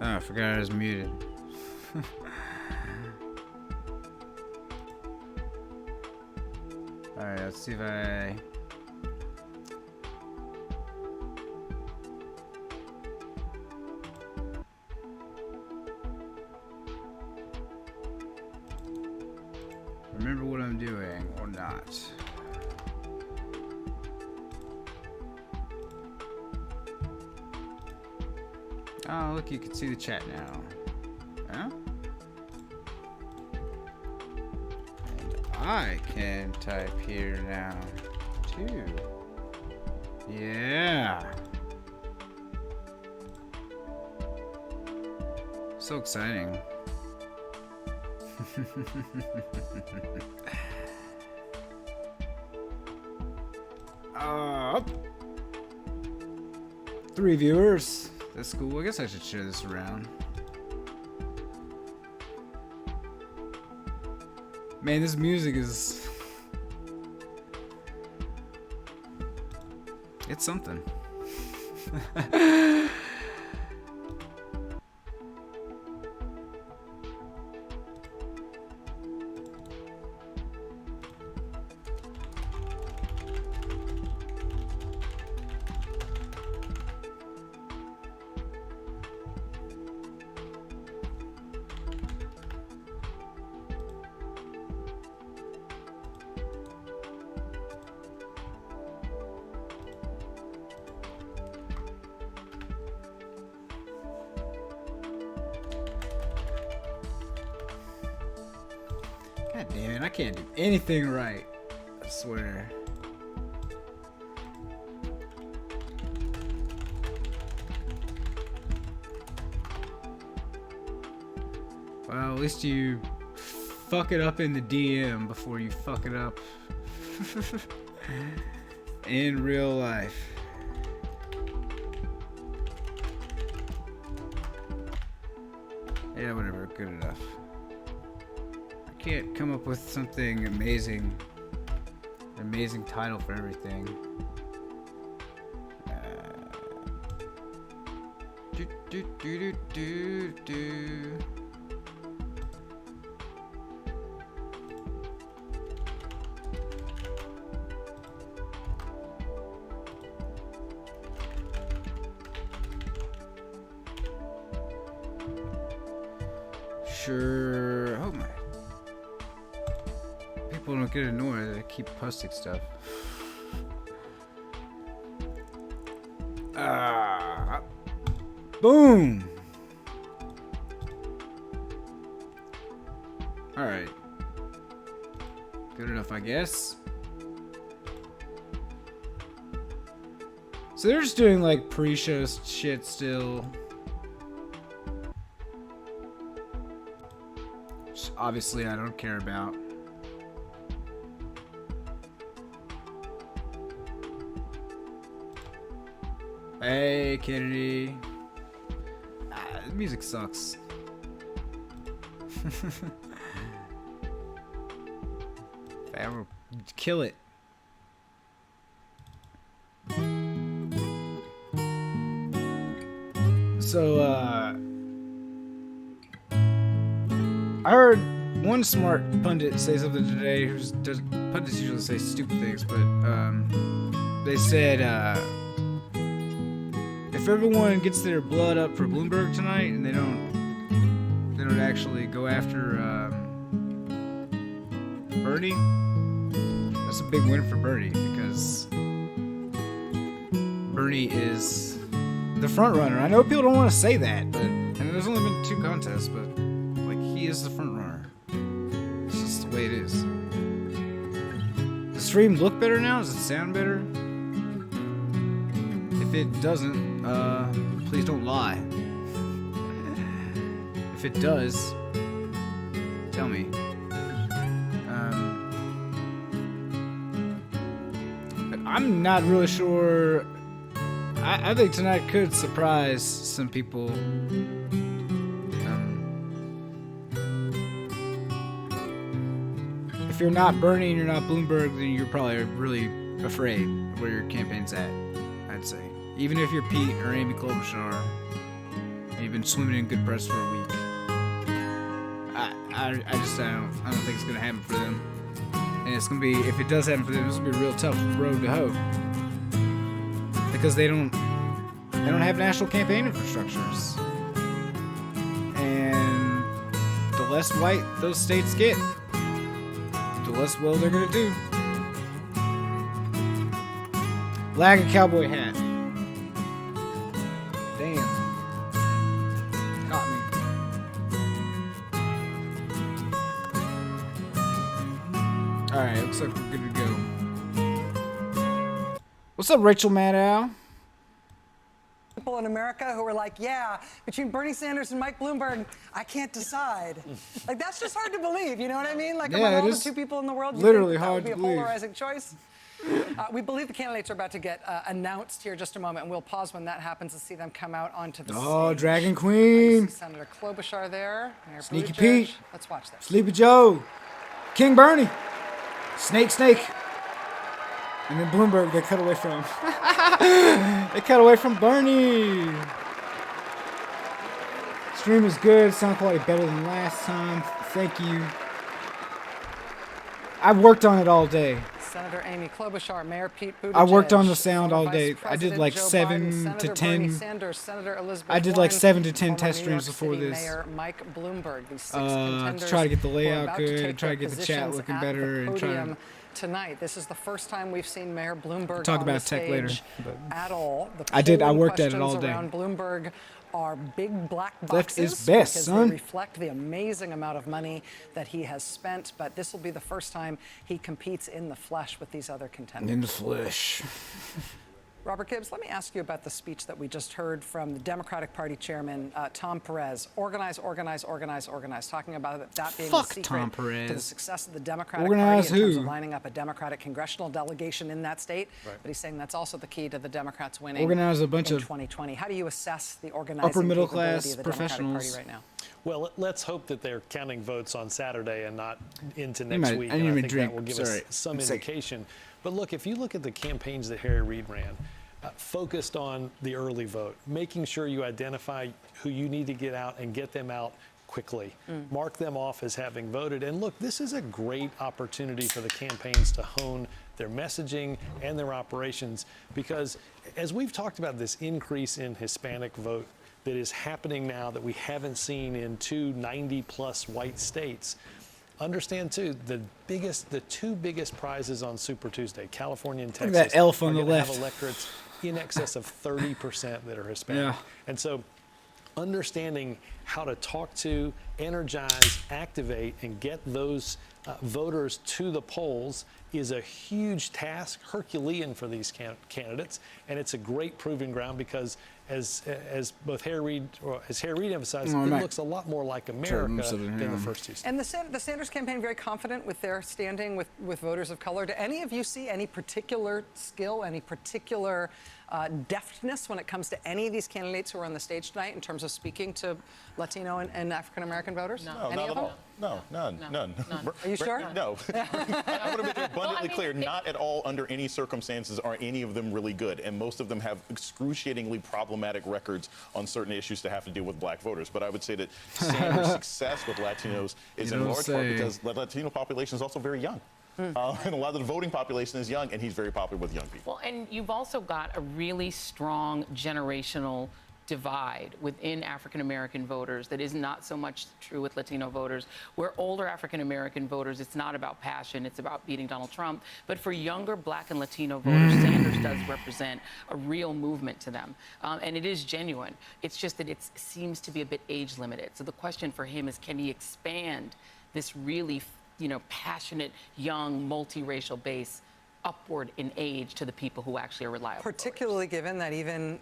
Oh, I forgot I was muted. Alright, let's see if I... remember what I'm doing or not. Oh, look, you can see the chat now. Huh? And I can type here now, too. Yeah. So exciting. Up. 3 viewers. That's cool. I guess I should share this around. Man, this music is... it's something. God damn it, I can't do anything right. I swear. Well, at least you fuck it up in the DM before you fuck it up in real life. Yeah, whatever, good enough. Can't come up with something amazing, amazing title for everything. Do do do do do do. Sure. Oh my. People don't get annoyed. They keep posting stuff. Boom. All right. Good enough, I guess. So they're just doing like pre-show shit still. Which obviously I don't care about. Hey, Kennedy. The music sucks. I will kill it. So, I heard one smart pundit say something today. Pundits usually say stupid things, but they said, if everyone gets their blood up for Bloomberg tonight and they don't actually go after Bernie, that's a big win for Bernie because Bernie is the front runner. I know people don't want to say that, but and there's only been 2 contests, but like he is the front runner. It's just the way it is. Does the stream look better now? Does it sound better? If it doesn't, please don't lie. If it does, tell me. But I'm not really sure. I think tonight could surprise some people. If you're not Bernie and you're not Bloomberg, then you're probably really afraid of where your campaign's at, I'd say. Even if you're Pete or Amy Klobuchar, and You've been swimming in good press for a week. I don't think it's gonna happen for them. And it's gonna be, if it does happen for them, it's gonna be a real tough road to hoe. Because they don't have national campaign infrastructures. And the less white those states get, the less well they're gonna do. Lag a cowboy hat. Damn. Caught me. Alright, looks like we're good to go. What's up, Rachel Maddow? People in America who are like, yeah, between Bernie Sanders and Mike Bloomberg, I can't decide. Like, that's just hard to believe, you know what I mean? Like, among all the two people in the world, you literally think that hard would be to a believe. polarizing choice? We believe the candidates are about to get announced here in just a moment, and we'll pause when that happens to see them come out onto the stage. Oh, Dragon Queen. See Senator Klobuchar there. Mayor Sneaky Buttigieg. Pete. Let's watch this. Sleepy Joe. King Bernie. Snake. And then Bloomberg, they cut away from. They cut away from Bernie. Stream is good. Sound quality better than last time. Thank you. I've worked on it all day. Senator Amy Klobuchar, Mayor Pete Buttigieg. I worked on the sound all Vice day. I did President like Joe 7 Biden, to Senator 10. Bernie Sanders, Senator Elizabeth I did like Warren, 7 to 10 former test New streams York before City this. Mayor Mike Bloomberg. These 6 To contenders try to get the who are layout about good, to take try to their get the chat positions looking at better, the and try to podium tonight. This is the first time we've seen Mayor Bloomberg talk on about the tech stage later. But at all. The I polling worked at it all questions day. around Bloomberg are big black boxes Left is best, because son. they reflect the amazing amount of money that he has spent. But this will be the first time he competes in the flesh with these other contenders. In the flesh. Robert Gibbs, let me ask you about the speech that we just heard from the Democratic Party chairman, Tom Perez. Organize, talking about that being the secret to the success of the Democratic Party in terms of lining up a Democratic congressional delegation in that state. Right. But he's saying that's also the key to the Democrats winning Organize a bunch in of 2020. How do you assess the organizing upper middle capability class of the Democratic professionals Party right now? Well, let's hope that they're counting votes on Saturday and not into next week. I And I think drink. that will give us some indication. But look, if you look at the campaigns that Harry Reid ran, focused on the early vote, making sure you identify who you need to get out and get them out quickly. Mark them off as having voted. And look, this is a great opportunity for the campaigns to hone their messaging and their operations, because as we've talked about this increase in Hispanic vote that is happening now that we haven't seen in 2 90-plus white states, understand too, the two biggest prizes on Super Tuesday, California and Texas, that elf on the left, have electorates in excess of 30% that are Hispanic. Yeah. And so understanding how to talk to, energize, activate, and get those voters to the polls is a huge task, Herculean for these candidates, and it's a great proving ground because, as both Harry Reid emphasized, it looks a lot more like America than the first two states. And the Sanders campaign very confident with their standing with voters of color. Do any of you see any particular skill, any particular deftness when it comes to any of these candidates who are on the stage tonight in terms of speaking to Latino and African-American voters? No, any not of at them? all. No, none. Are you sure? No. I want to make it abundantly clear, not at all under any circumstances are any of them really good, and most of them have excruciatingly problematic records on certain issues that have to do with black voters. But I would say that Sanders' success with Latinos is in large part because the Latino population is also very young. And a lot of the voting population is young, and he's very popular with young people. Well, and you've also got a really strong generational divide within African-American voters that is not so much true with Latino voters. Where older African-American voters, it's not about passion, it's about beating Donald Trump. But for younger Black and Latino voters, Sanders does represent a real movement to them. And it is genuine. It's just that it seems to be a bit age limited. So the question for him is, can he expand this really passionate, young, multiracial base upward in age to the people who actually are reliable. Particularly given that even,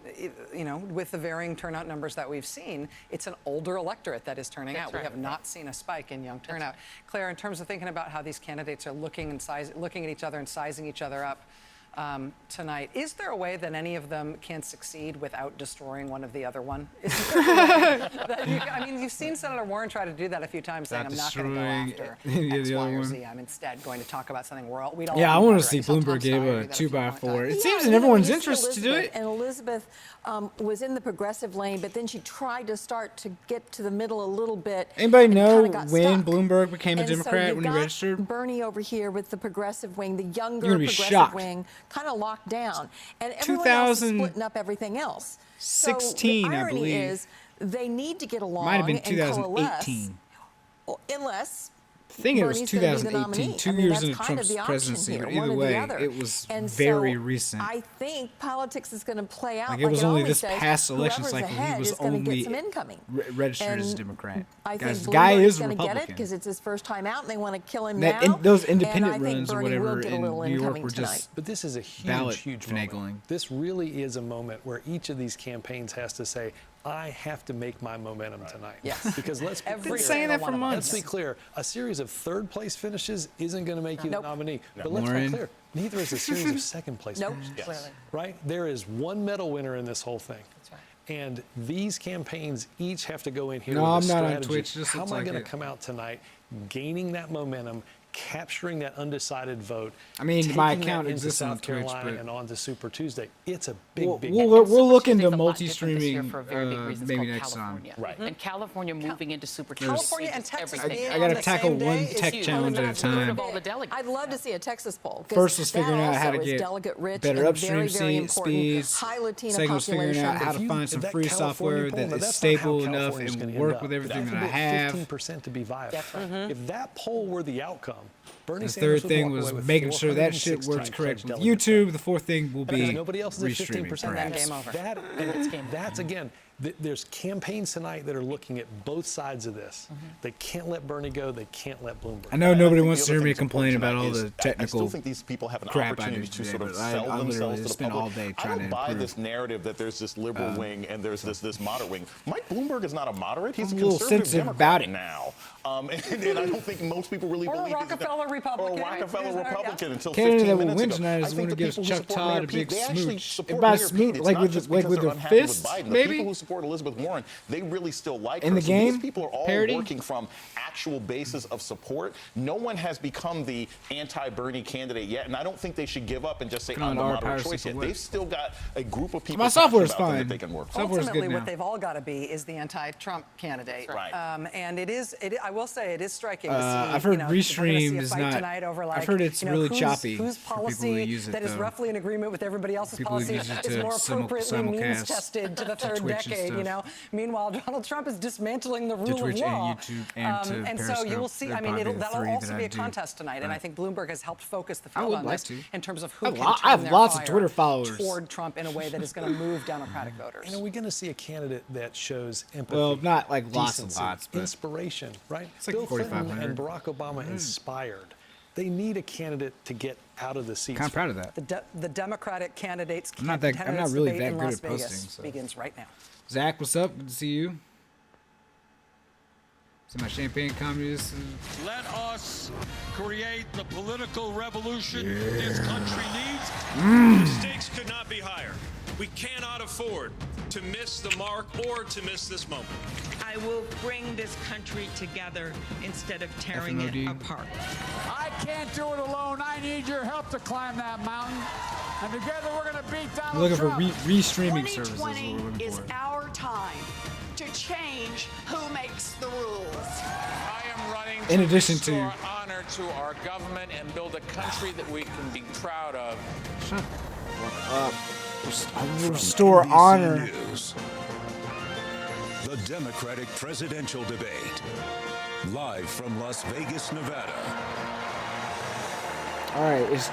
with the varying turnout numbers that we've seen, it's an older electorate that is turning out. Right. We have not seen a spike in young turnout. Right. Claire, in terms of thinking about how these candidates are looking at each other and sizing each other up, tonight. Is there a way that any of them can succeed without destroying one of the other one? I mean, you've seen Senator Warren try to do that a few times, saying, I'm not going to go after X, Y, or Z. I'm instead going to talk about something we don't. Yeah, I want to see Bloomberg give a 2x4. It seems in everyone's interest to do it. And Elizabeth was in the progressive lane, but then she tried to start to get to the middle a little bit. Anybody know when Bloomberg became a Democrat, so when he registered? Bernie over here with the progressive wing, the younger You're gonna be progressive shocked. wing, kind of locked down, and everyone else is splitting up everything else. 16, so the I irony believe. is they need to get along Might have been and 2018. coalesce, unless I think it was Bernie's gonna be the 2018, nominee. 2 I mean, years that's into kind Trump's of the option presidency. here, But one either or the way, other. it was And very so recent. I think politics is going to play out Like, it was it only always this says. past election Whoever's cycle, he ahead was is gonna only get some incoming. registered as a And Democrat. I Guys, think the guy Bloomberg is a going to get it Republican. because it's his first time out, and they want to kill him That- now. those and independent I think runs or Bernie will whatever get a in little New York incoming were tonight. just But this is a huge, ballot huge finagling. moment. This really is a moment where each of these campaigns has to say, I have to make my momentum tonight. Yes. Because let's be Every clear. Been saying that for single one of months. Let's be clear. A series of third-place finishes isn't going to make you Nope. the nominee. But let's Warren. be clear. Neither is a series of second-place Nope. finishes. Clearly. Right? There is one medal winner in this whole thing. That's right. And these campaigns each have to go in here No, with a I'm not on strategy. Twitch, just How looks am I like going it. to come out tonight, gaining that momentum, capturing that undecided vote? I mean, my taking account that into exists on South Twitch, Carolina but- and on to Super Tuesday. It's a big, We'll, big. we'll, game. we'll look into Super Tuesday's a lot different this year multi-streaming for a very big reason. It's maybe called next time. California. Right. And California moving into Super Tuesday. California and changes Texas everything. being I on gotta the tackle same day one is tech huge. challenge at a That's the root time. of all the delegates. I'd love to see a Texas poll. 'Cause First was that figuring out how to also is get delegate rich better and upstream very, very important, speeds. high Latina Second was figuring out population. how to find some That free California software poll, that now is that's not how stable enough California's gonna and end work up. with everything It that I has to have. be 15% to be viable. That's right. If that poll were the outcome, Bernie The Sanders third would thing walk was away with making sure that shit 416 works correct with delegates. YouTube. The fourth thing will Because be nobody else is at restreaming, 15%. perhaps. Game over. That, and that's again, there's campaigns tonight that are looking at both sides of this. They can't let Bernie go. They can't let Bloomberg. I know And nobody think wants the to hear other me thing that's complain about all important the tonight is I technical still think these people have an crap I opportunity do to today, sort of but I sell literally themselves to the spent public. all day I trying don't to buy improve. this narrative that there's this liberal wing and there's this moderate wing. Mike Bloomberg is not a moderate. He's I'm a a little conservative sensitive Democrat about it. now. And I don't think most people really Or a believe he's Rockefeller Republican. Or a Rockefeller Right. Republican until Candidate 15 that will minutes win ago. tonight is I the think one who the gives people Chuck support Todd Mayor a Pete, big they actually smooch. support And by Mayor smooch, Pete. It's like not with just the- like because with they're the unhappy with fist, Biden. The maybe? people who support Elizabeth Warren, they really still like In her. the So game? these people are all Parody? working from actual bases of support. No one has become the anti-Bernie candidate yet, and I don't think they should give up and just say, Come on, I'm the our moderate power choice yet. system They've still got a group of people My software's passionate about them fine. that they can work with. Software's Ultimately, good what now. they've all got to be is the anti-Trump candidate. Right. And I will say, it is striking to see. I've heard we're gonna see Restream a is fight not- tonight over, like, I've heard it's really whose- choppy Whose for people who policy use it, that is though. roughly in agreement with everybody else's People who policy use it is to more appropriately means simulcast tested to the third Twitch and decade. stuff. You know. Meanwhile, Donald Trump is dismantling the rule Twitch of and law. YouTube and to and so you will Periscope. see. They're I mean, probably the that'll three also that be I a do. contest tonight, and I Right. think Bloomberg has helped focus the I field would on like this to. in terms of who I can have turn their lots of fire Twitter followers. toward Trump in a way that is going to move Democratic voters. And are we going to see a candidate that shows empathy? Well, not like lots and decency, lots, but inspiration, right? it's like Bill Clinton 4,500. and Barack Obama inspired. They need a candidate to get out of the seats. Kind of proud of that. The Democratic candidates. I'm not really debate that in good Las at posting, Vegas so. begins right now. Zach, what's up? Good to see you. See my champagne communist. Let us create the political revolution this country needs. The stakes could not be higher. We cannot afford to miss the mark or to miss this moment. I will bring this country together instead of tearing it FMOD. apart. I can't do it alone. I need your help to climb that mountain. And together we're going to beat Donald I'm looking for Trump. restreaming services. is what we're 2020 looking is for. our time to change who makes the rules. I am running In addition to- restore honor to our government and build a country that we can be proud of. Shut up. Restore honor. News. The Democratic presidential debate. Live from Las Vegas, Nevada. All right, is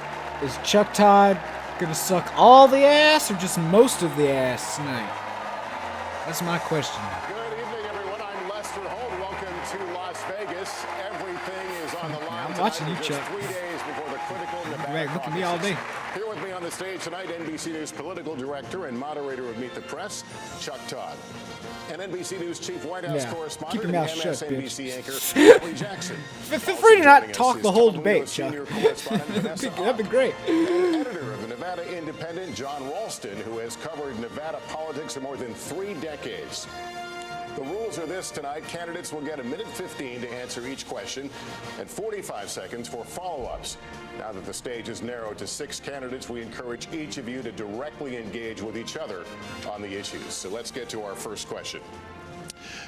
Chuck Todd gonna suck all the ass or just most of the ass tonight? That's my question. Good evening, everyone. I'm Lester Holt. Welcome to Las Vegas. Everything is on the line. I'm tonight watching you, just Chuck. 3 days before the critical Nevada Right, look at me all caucuses. day. Here with me on the stage tonight, NBC News political director and moderator of Meet the Press, Chuck Todd. And NBC News chief White House Yeah, correspondent keep your mouth and shut, MSNBC bitch. anchor, Kelly Jackson. Feel Also free to not joining us talk is the whole Telemundo debate, Chuck. senior correspondent Vanessa That'd be Hahn great. and editor of the Nevada Nevada independent John Ralston, who has covered Nevada politics for more than 3 decades. The rules are this tonight. Candidates will get 1:15 to answer each question and 45 seconds for follow-ups. Now that the stage is narrowed to 6 candidates, we encourage each of you to directly engage with each other on the issues. So let's get to our first question.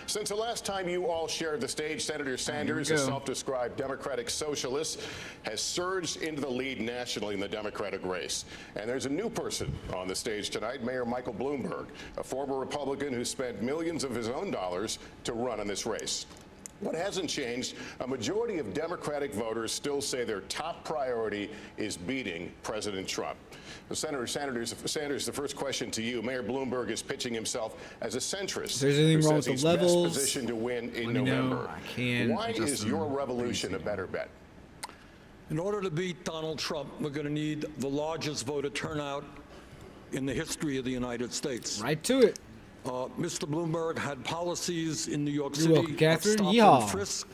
Since the last time you all shared the stage, Senator Sanders, a self-described Democratic socialist, has surged into the lead nationally in the Democratic race. And there's a new person on the stage tonight, Mayor Michael Bloomberg, a former Republican who spent millions of his own dollars to run in this race. What hasn't changed, a majority of Democratic voters still say their top priority is beating President Trump. Senator Sanders, the first question to you. Mayor Bloomberg is pitching himself as a centrist. There's anything wrong with the levels? Best positioned to win in November. Why is your revolution a better bet? In order to beat Donald Trump, we're going to need the largest voter turnout in the history of the United States. Right to it. Mr. Bloomberg had policies in New York City. You're welcome, Catherine. Stop Yeehaw. and frisk,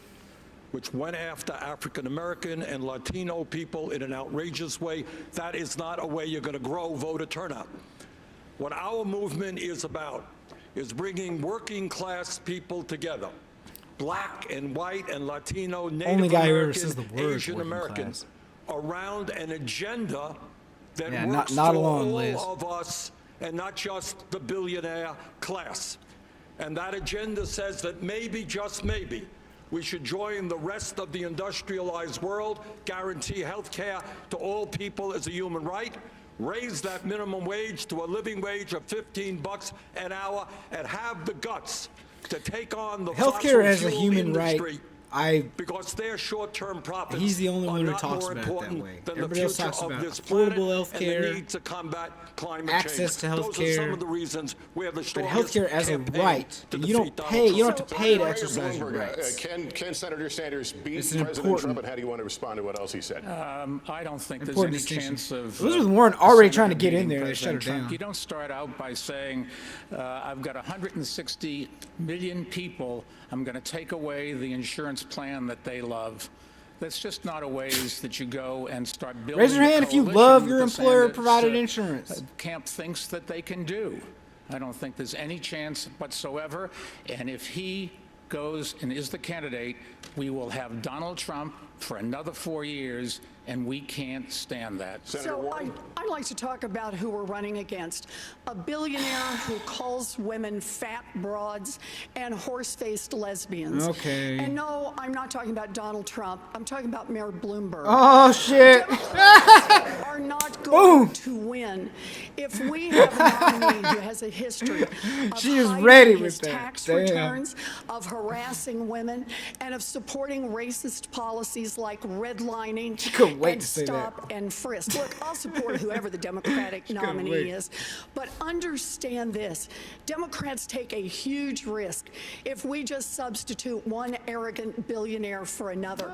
which went after African American and Latino people in an outrageous way. That is not a way you're going to grow voter turnout. What our movement is about is bringing working class people together, black and white and Latino, Native Only guy who ever American, says the word Asian Americans, around an agenda that works not for alone, all Liz. of us and not just the billionaire class. And that agenda says that maybe, just maybe, we should join the rest of the industrialized world, guarantee health care to all people as a human right, raise that minimum wage to a living wage of $15 an hour, and have the guts to take on the healthcare as a fossil human fuel right. industry. Because their short-term profits He's the only one who are not talks more about it that important way. than Everybody the else future talks of about this affordable planet healthcare, and the need to combat climate access change. to Those are some of the reasons we have the But strongest healthcare as a campaign right. to You don't defeat Donald pay. You Trump. don't have to pay to Mayor exercise your Bloomberg, rights. Can Senator Sanders beat It's an President important- Trump, and how do you want to respond to what else he said? I don't think there's Important any distinction. chance of Elizabeth Warren already trying to Senator get in beating there. They shut her President Trump. down. You don't start out by saying, I've got 160 million people. I'm going to take away the insurance plan that they love. That's just not a ways that you go and start building. Raise your hand if you coalition love your with the employer Sanders, provided insurance. Camp thinks that they can do. I don't think there's any chance whatsoever. And if he goes and is the candidate, we will have Donald Trump for another 4 years, and we can't stand that. So I'd like to talk about who we're running against. A billionaire who calls women fat broads and horse-faced lesbians. Okay. And no, I'm not talking about Donald Trump. I'm talking about Mayor Bloomberg. Oh, shit. Democrats are not going to win if we have a nominee who has a history of She is hiding ready his with that. tax Damn. returns, of harassing women, and of supporting racist policies like redlining wait and to say that. stop and frisk. Look, I'll support whoever the Democratic nominee wait. is, but understand this. Democrats take a huge risk if we just substitute one arrogant billionaire for another.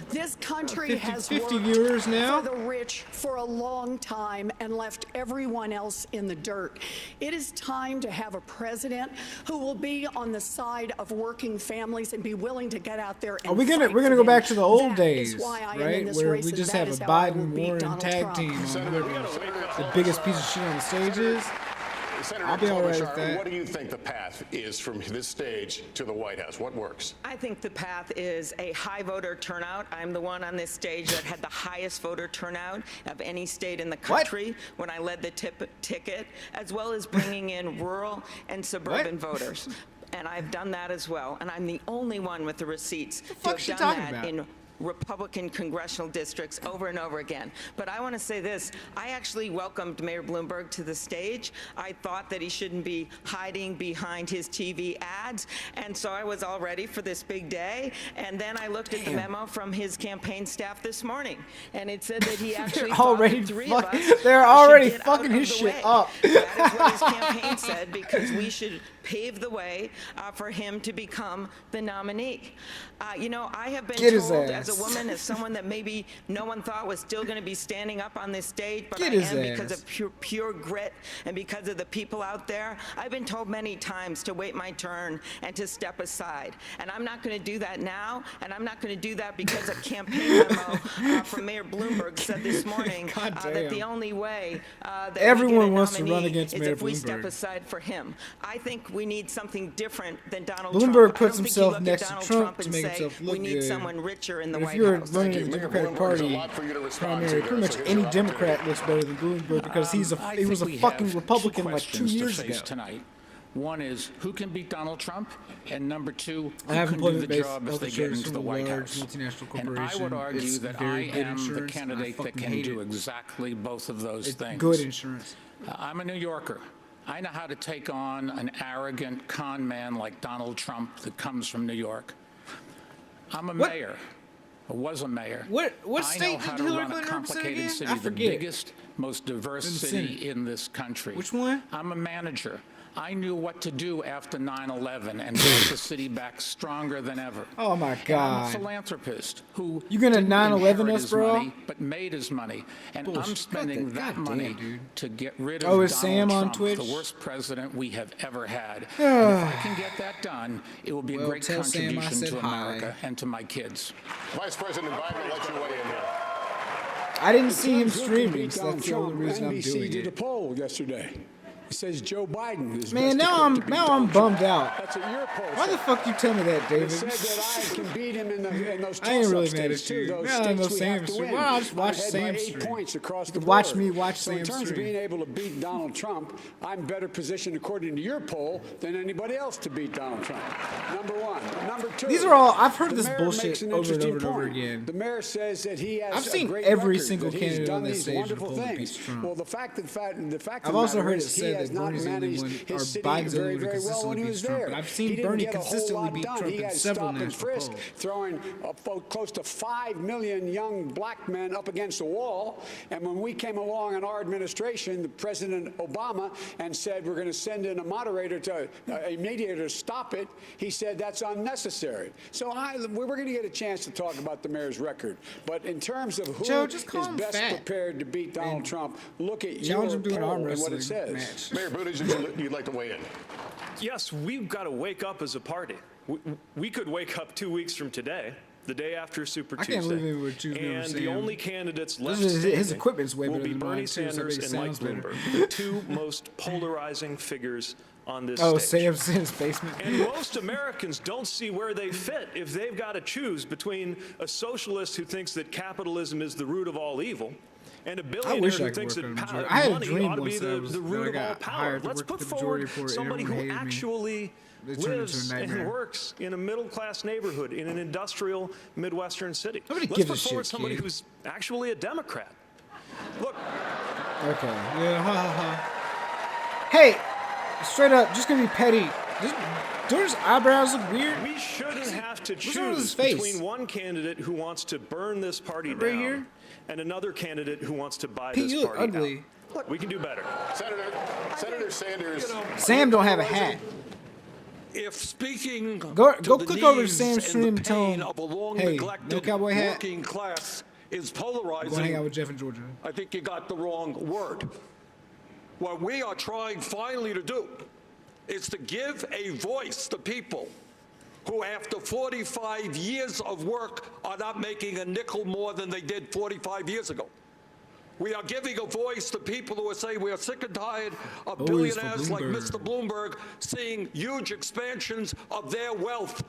This country 50 has 50 worked viewers now? for the rich for a long time and left everyone else in the dirt. It is time to have a president who will be on the side of working families and be willing to get out there and Are we gonna fight we're gonna for go back them. to the old That days, is why I am in right? this Where race, we and just that have a is how I will Biden beat Warren Donald tag Trump. team on Senator, whoever the biggest piece of shit on the stage is. Senator I'll be all right with Klobuchar, that. what do you think the path is from this stage to the White House? What works? I think the path is a high voter turnout. I'm the one on this stage that had the highest voter turnout of any state in the country when I led the ticket, as well as bringing in rural and suburban voters. And I've done that as well. And I'm the only one with the receipts to have she done talking that about? in Republican congressional districts over and over again. But I want to say this. I actually welcomed Mayor Bloomberg to the stage. I thought that he shouldn't be hiding behind his TV ads. And so I was all ready for this big day. And then I looked at the memo from his campaign staff this morning. And it said that he actually thought that three of us they're should already get out fucking of his the shit way. up. That is what his campaign said, because we should pave the way for him to become the nominee. You know, I have been Get his told ass. as a woman, as someone that maybe no one thought was still going to be standing up on this stage, but Get I his am ass. because of pure grit and because of the people out there. I've been told many times to wait my turn and to step aside. And I'm not going to do that now, and I'm not going to do that because a campaign memo from Mayor Bloomberg said this morning that the only way that Everyone we get a wants to nominee run against is Mayor if we step Bloomberg. aside for him. I think we need something different than Donald Bloomberg Trump. puts I don't himself think you look next at to Donald Trump to and make say, himself look we need good. someone richer in the But White if you're House. running in the Democratic Party primary, pretty much any Democrat looks better than Bloomberg because he was a fucking Republican like 2 years ago. Tonight. One is who can beat Donald Trump, and number two, I who have can do the employment-based job health if they get insurance into from the a White large House. multinational And I corporation. would argue It's that I very good am the insurance, and I candidate that fucking can hate do it. exactly both of those It's things. good insurance. I'm a New Yorker. I know how to take on an arrogant con man like Donald Trump that comes from New York. I'm a mayor. I was a mayor. What I state know how did to Hillary run a Clinton represent complicated again? city, I the forget. biggest, most diverse In the city Senate. in this country. Which one? I'm a manager. I knew what to do after 9/11 and brought the city back stronger than ever. Oh my And I'm a God. philanthropist who You gonna didn't 9/11 inherit us, his bro? money, but made his money. And I'm Bullshit. spending God that damn, money dude. to get rid Oh, of is Donald Sam on Trump, Twitch? the worst president we have ever had. And if I can get that done, it will be Well, a great tell Sam I contribution said to hi. America and to my kids. Vice President Biden will let you weigh in here. I didn't see him Who can streaming, beat so Donald that's the only Trump? reason I'm NBC doing did a it. poll yesterday. It says Joe Biden is Man, best now equipped to beat I'm Donald bummed Trump. out. That's what your poll Why the said. fuck you tell me that, David? It said that I can beat him in those I ain't really toss-up mad states at too. you. Those Yeah, I states know we Sam's have to stream. win. Well, I'll just watch I'm ahead Sam's by 8 stream. points across You the can board. watch me watch So in Sam's terms of stream. being able to beat Donald Trump, I'm better positioned according to your poll than anybody else to beat Donald Trump. Number one. Number two. These are all- I've heard the this mayor bullshit makes an over and interesting over and over point. again. The mayor says that he has I've a seen great every record, single that he's candidate done on this these stage wonderful that things. beats Trump. Well, the fact of I've also the matter heard it is he said has that not Bernie's the only managed one, his or city Biden's the very, only one who very well consistently when he beats was Trump. there. But I've He seen didn't Bernie get a whole consistently lot beat done. Trump He in had several stop and national frisk, polls. throwing close to 5 million young black men up against the wall. And when we came along in our administration, President Obama, and said we're going to send in a moderator a mediator to stop it, he said that's unnecessary. So we're going to get a chance to talk about the mayor's record. But in terms of who Joe, just call is him best fat. prepared to beat Donald Trump, look at your Challenge him to an arm poll and what it wrestling says. match. Mayor Buttigieg, you'd like to weigh in. Yes, we've got to wake up as a party. We could wake up 2 weeks from today, the day after Super I Tuesday. can't believe they would choose me over And the Sam. only candidates This left is- his standing equipment's way will better be than mine, Bernie too, so I bet Sanders it and Mike sounds better. Bloomberg, the two most polarizing figures on this Oh, stage. Sam's in his basement. And most Americans don't see where they fit if they've got to choose between a socialist who thinks that capitalism is the root of all evil and a billionaire wish I who could thinks work that on a majority. I had a money dream ought to be once that I was- the that root I of all got power. hired to Let's work put at the majority forward report. somebody Everyone who hated me. actually They turned it into a lives and nightmare. works in a middle-class neighborhood in an industrial Midwestern city. Nobody Let's gives put a forward shit, somebody kid. who's actually a Democrat. Look, Okay. Yeah. Ha ha ha. Hey, straight up, just gonna be petty. Don't his eyebrows look weird? we shouldn't have to What's wrong with his choose face? between one candidate who wants to burn this party Right down here? and another candidate who wants to buy Pete, this you look party ugly. out. Look, we can do better. Senator Sanders. Sam don't have a hat. If speaking Go to the click over to needs Sam's and stream the and tell pain him, of a long hey, neglected no cowboy hat. working class is Go hang out polarizing, with Jeff in Georgia. I think you got the wrong word. What we are trying finally to do is to give a voice to people who after 45 years of work are not making a nickel more than they did 45 years ago. We are giving a voice to people who are saying we are sick and tired of Always for billionaires like Bloomberg. Mr. Bloomberg seeing huge expansions of their wealth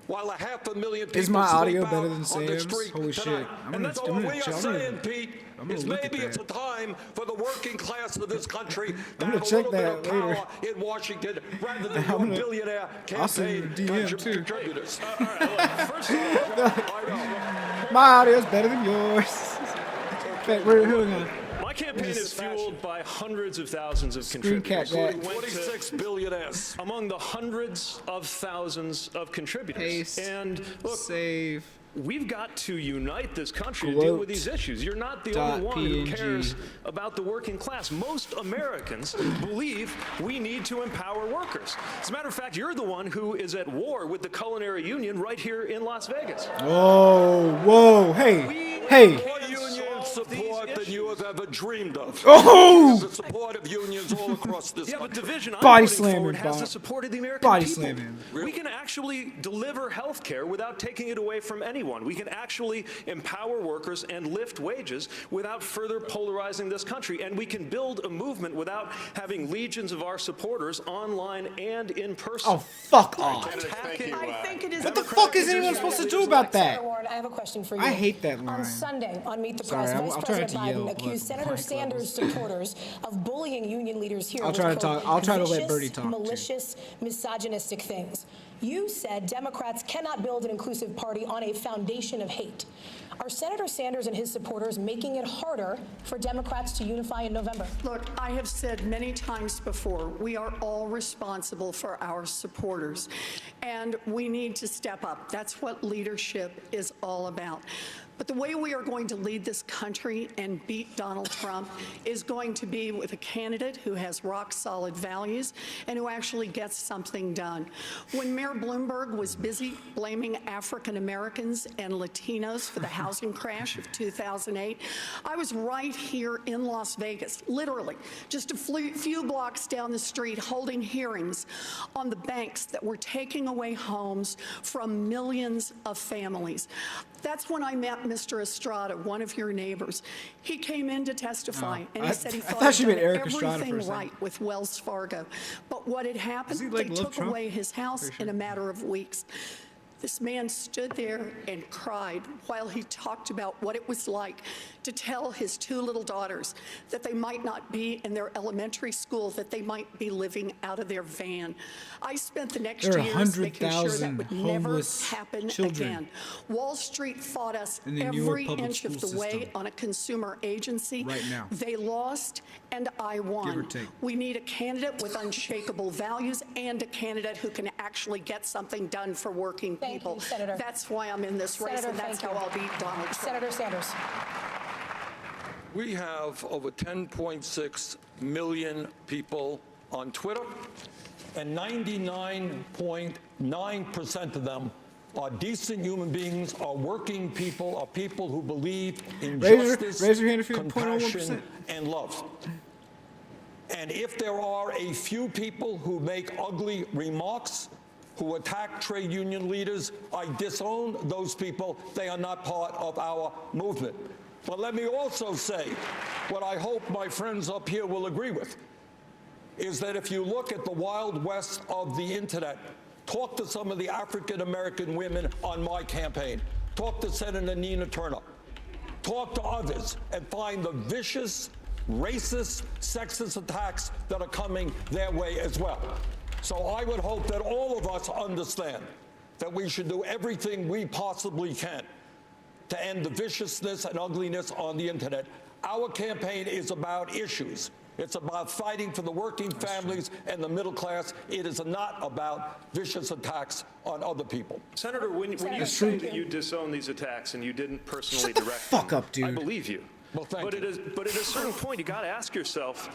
while 500,000 people Is my sleep audio out better than on the Sam's? street Holy shit. tonight. I'm And gonna- that's I'm all gonna we are check- I'm saying, gonna- Pete, I'm gonna is look at maybe it's a that. time for the working class of this country to I'm have gonna a check little bit that of later. power in Washington rather than I'm your gonna- billionaire I'll send you campaign a DM too. contributors. My audio's better than yours. In fact, we're gonna My campaign is fueled by hundreds of thousands of Screen cap contributors. that. We went to 46 billionaires. among the hundreds of thousands of contributors. paste, And look, save. we've got to unite this country to deal with these issues. You're not the only one who cares about the working class. Most Americans believe we need to empower workers. As a matter of fact, you're the one who is at war with the culinary union right here in Las Vegas. Whoa, whoa, hey, hey. More union support than you have ever dreamed of. Oh! The support of unions all across this country. But the vision Body I'm putting forward slamming, has the support of the American body people. slamming. We can actually deliver health care without taking it away from anyone. We can actually empower workers and lift wages without further polarizing this country. And we can build a movement without having legions of our supporters online and in person. Oh, fuck off. I think it is. What the fuck is anyone supposed to do about that? Senator Warren, I have a question for you. I hate that line. On Sunday, on Meet the Sorry, Press, I'll Vice try not President to yell, Biden accused Senator Sanders' supporters of bullying union leaders here. I'll with, try to quote, talk. I'll try to let vicious, Bertie talk, too. malicious, misogynistic things. You said Democrats cannot build an inclusive party on a foundation of hate. Are Senator Sanders and his supporters making it harder for Democrats to unify in November? Look, I have said many times before, we are all responsible for our supporters, and we need to step up. That's what leadership is all about. But the way we are going to lead this country and beat Donald Trump is going to be with a candidate who has rock-solid values and who actually gets something done. When Mayor Bloomberg was busy blaming African Americans and Latinos for the housing crash of 2008, I was right here in Las Vegas, literally just a few blocks down the street, holding hearings on the banks that were taking away homes from millions of families. That's when I met Mr. Estrada, one of your neighbors. He came in to testify, and he said he thought he'd done everything right with Wells Fargo. But what had happened, they took away his house in a matter of weeks. This man stood there and cried while he talked about what it was like to tell his two little daughters that they might not be in their elementary school, that they might be living out of their van. I spent the next years making sure that would never happen again. Wall Street fought us every inch of the way on a consumer agency. Right now. They lost, and I won. We need a candidate with unshakable values and a candidate who can actually get something done for working people. Thank you, Senator. That's why I'm in this race, and that's how I'll beat Donald Trump. Senator Sanders. We have over 10.6 million people on Twitter, and 99.9% of them are decent human beings, are working people, are people who believe in justice, compassion, and love. And if there are a few people who make ugly remarks, who attack trade union leaders, I disown those people. They are not part of our movement. But let me also say, what I hope my friends up here will agree with, is that if you look at the Wild West of the internet, talk to some of the African-American women on my campaign, talk to Senator Nina Turner, talk to others, and find the vicious, racist, sexist attacks that are coming their way as well. So I would hope that all of us understand that we should do everything we possibly can to end the viciousness and ugliness on the internet. Our campaign is about issues. It's about fighting for the working families and the middle class. It is not about vicious attacks on other people. Senator, when you say that you disown these attacks and you didn't personally direct them, I believe you. Well, thank you. But at a certain point, you got to ask yourself,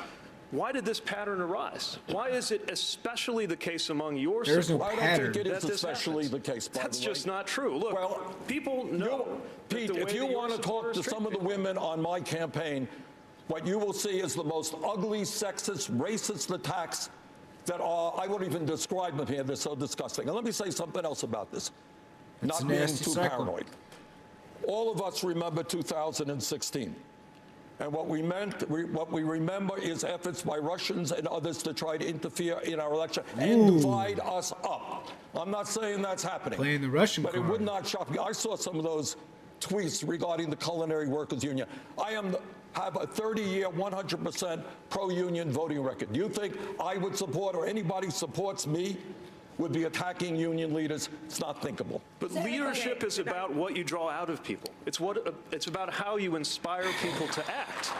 why did this pattern arise? Why is it especially the case among your supporters? I don't think it is especially the case, by the way. That's just not true. Look, people know. Pete, if you want to talk to some of the women on my campaign, what you will see is the most ugly, sexist, racist attacks that are, I won't even describe them here, they're so disgusting. And let me say something else about this. Not being too paranoid. All of us remember 2016. And what we remember is efforts by Russians and others to try to interfere in our election and divide us up. I'm not saying that's happening. Playing the Russian but card. It would not shock me. I saw some of those tweets regarding the Culinary Workers Union. I have a 30-year, 100% pro-union voting record. Do you think I would support, or anybody supports me, would be attacking union leaders? It's not thinkable. But leadership is about what you draw out of people. It's about how you inspire people to act.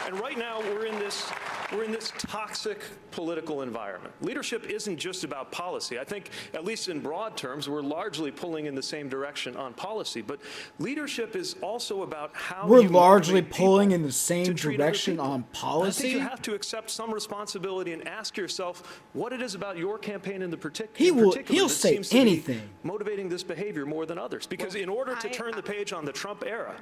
And right now we're in this we're in this toxic political environment. Leadership isn't just about policy. I think, at least in broad terms, we're largely pulling in the same direction on policy. But leadership is also about how we're you largely motivate pulling people in the same to treat other direction people. on I policy. think you have to accept some responsibility and ask yourself what it is about your campaign in the He'll say anything. motivating this behavior more than others. Because in order to turn the page on the Trump era,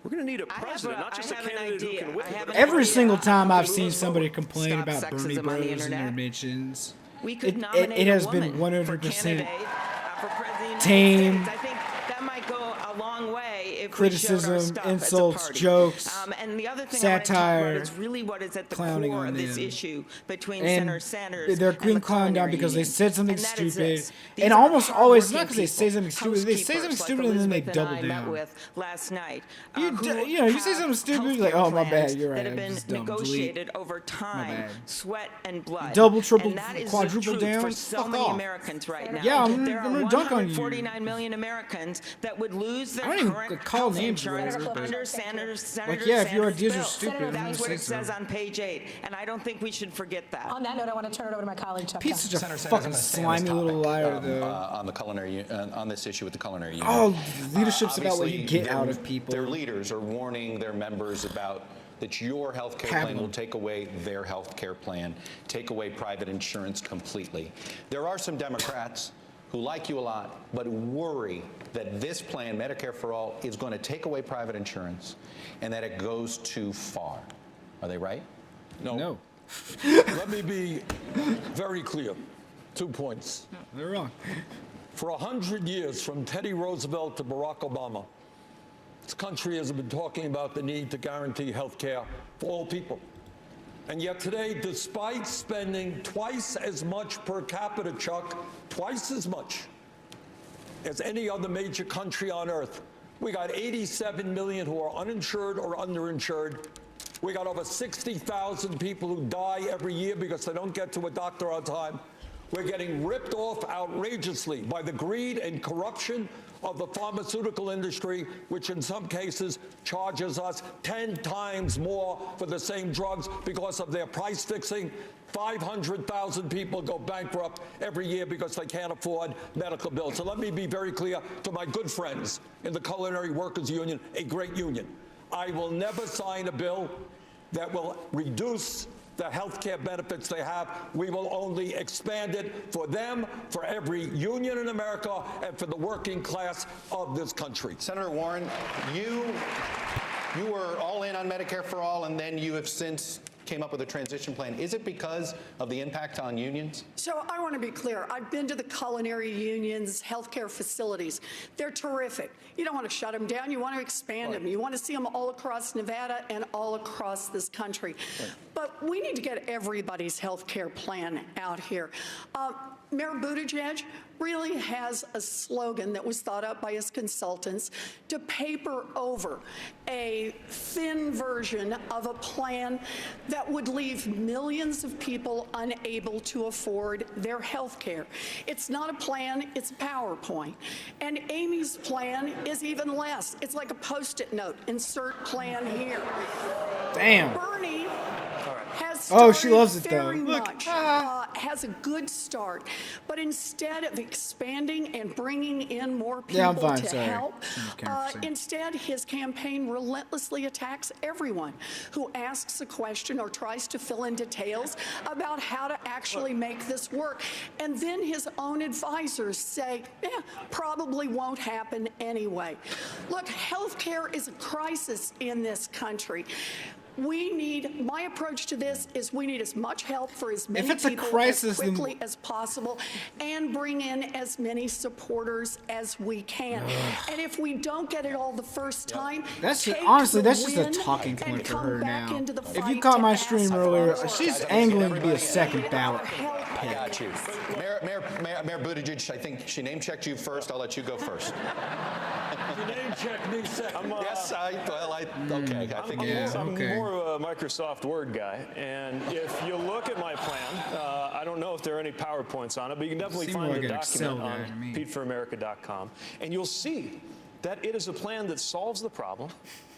we're going to need a president, not just a candidate who can win. Every single time I've seen somebody complain about Bernie Bros in their mentions, We could it nominate has a been woman 100% for president of the tame. United States. I think that might go a long way if Criticism, we showed our stuff insults, as a party. jokes, And the other thing satire, I want to talk about is really what is at the clowning core on of this them. issue between And Senator Sanders they're and being the clowned down culinary because they union. said something And that is stupid. this. These And are almost always, not because hardworking they say something people, stupid, they say something housekeepers stupid like and then they Elizabeth double and I met down. with last night. You say something stupid, you're like, oh, my bad, you're right. That have I'm been just dumb. negotiated Delete. over time, bad. sweat and blood. Double, triple, and that is quadruple the truth down? for so Fuck many off. Americans right now. Yeah, I'm there gonna are dunk on you. 149 million Americans that would lose their I don't even current call health names insurance later, but- under Senator Like, yeah, if your Sanders' ideas are bill. stupid, I'm That's gonna what say it says so. on page 8, and I don't think we should forget that. On that note, I want to turn it over to my colleague, Chuck. Pete's such a Dunn. fucking slimy little liar, though. On the culinary, on this issue with the culinary union. Oh, leadership's about what you Obviously, get out of people. Their leaders are warning their members about that your health care Have plan them. will take away their health care plan, take away private insurance completely. There are some Democrats who like you a lot, but worry that this plan, Medicare for All, is going to take away private insurance and that it goes too far. Are they right? No. Let me be very clear. 2 points. They're wrong. For 100 years, from Teddy Roosevelt to Barack Obama, this country has been talking about the need to guarantee health care for all people. And yet today, despite spending twice as much per capita, Chuck, twice as much as any other major country on earth, we got 87 million who are uninsured or underinsured. We got over 60,000 people who die every year because they don't get to a doctor on time. We're getting ripped off outrageously by the greed and corruption of the pharmaceutical industry, which in some cases charges us 10 times more for the same drugs because of their price fixing. 500,000 people go bankrupt every year because they can't afford medical bills. So let me be very clear to my good friends in the Culinary Workers Union, a great union. I will never sign a bill that will reduce the health care benefits they have. We will only expand it for them, for every union in America, and for the working class of this country. Senator Warren, you were all in on Medicare for All, and then you have since came up with a transition plan. Is it because of the impact on unions? So I want to be clear. I've been to the culinary unions, healthcare facilities. They're terrific. You don't want to shut them down. You want to expand them. You want to see them all across Nevada and all across this country. But we need to get everybody's health care plan out here. Mayor Buttigieg really has a slogan that was thought up by his consultants to paper over a thin version of a plan that would leave millions of people unable to afford their health care. It's not a plan, it's a PowerPoint. And Amy's plan is even less. It's like a Post-it note, insert plan here. Damn. Bernie has Oh, she loves it, though. very Look. much, has a good start, but instead of expanding and bringing in more people Yeah, I'm fine, to sorry. help, Camera percent. instead his campaign relentlessly attacks everyone who asks a question or tries to fill in details about how to actually make this work. And then his own advisors say, probably won't happen anyway. Look, healthcare is a crisis in this country. We need, my approach to this is we need as much help for as many it's a people crisis, as then- quickly as possible and bring in as many supporters as we can. And if we don't get it all the first time, That's take honestly, the that's just a win talking and point for come her back now. into the If you fight caught to my ask stream for earlier, more. she's angling to be a second ballot I pick. got you. Mayor Buttigieg, I think she name-checked you first. I'll let you go first. You name-checked me second. Yes, okay. I think I'm more of a Microsoft Word guy, and if you look at my plan, I don't know if there are any PowerPoints on it, but you can definitely Seem find like the an Excel document guy to on me. PeteForAmerica.com, and you'll see that it is a plan that solves the problem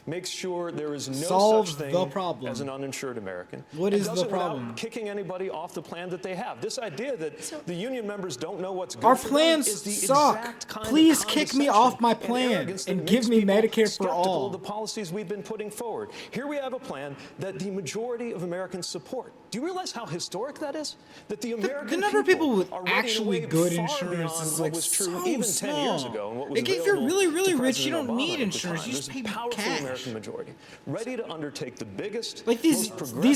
makes sure there is no Solves such thing the problem. as an uninsured American. What is the does it problem? without kicking anybody off the plan that they have. This idea that the union members don't know what's good Our for plans them is the suck. exact kind Please of kick me condescension off my plan arrogance that and makes give me people Medicare for skeptical all. of the policies we've been putting forward. Here we have a plan that the majority of Americans support. Do you realize how historic that is? That the American The number of people with are ready to actually wait good far insurance beyond is what like was true so even 10 small. years ago and what was Like if you're available really, really to rich, you President don't Obama need at the insurance. time. You just There's pay a powerful cash. American majority ready to undertake the biggest, Like these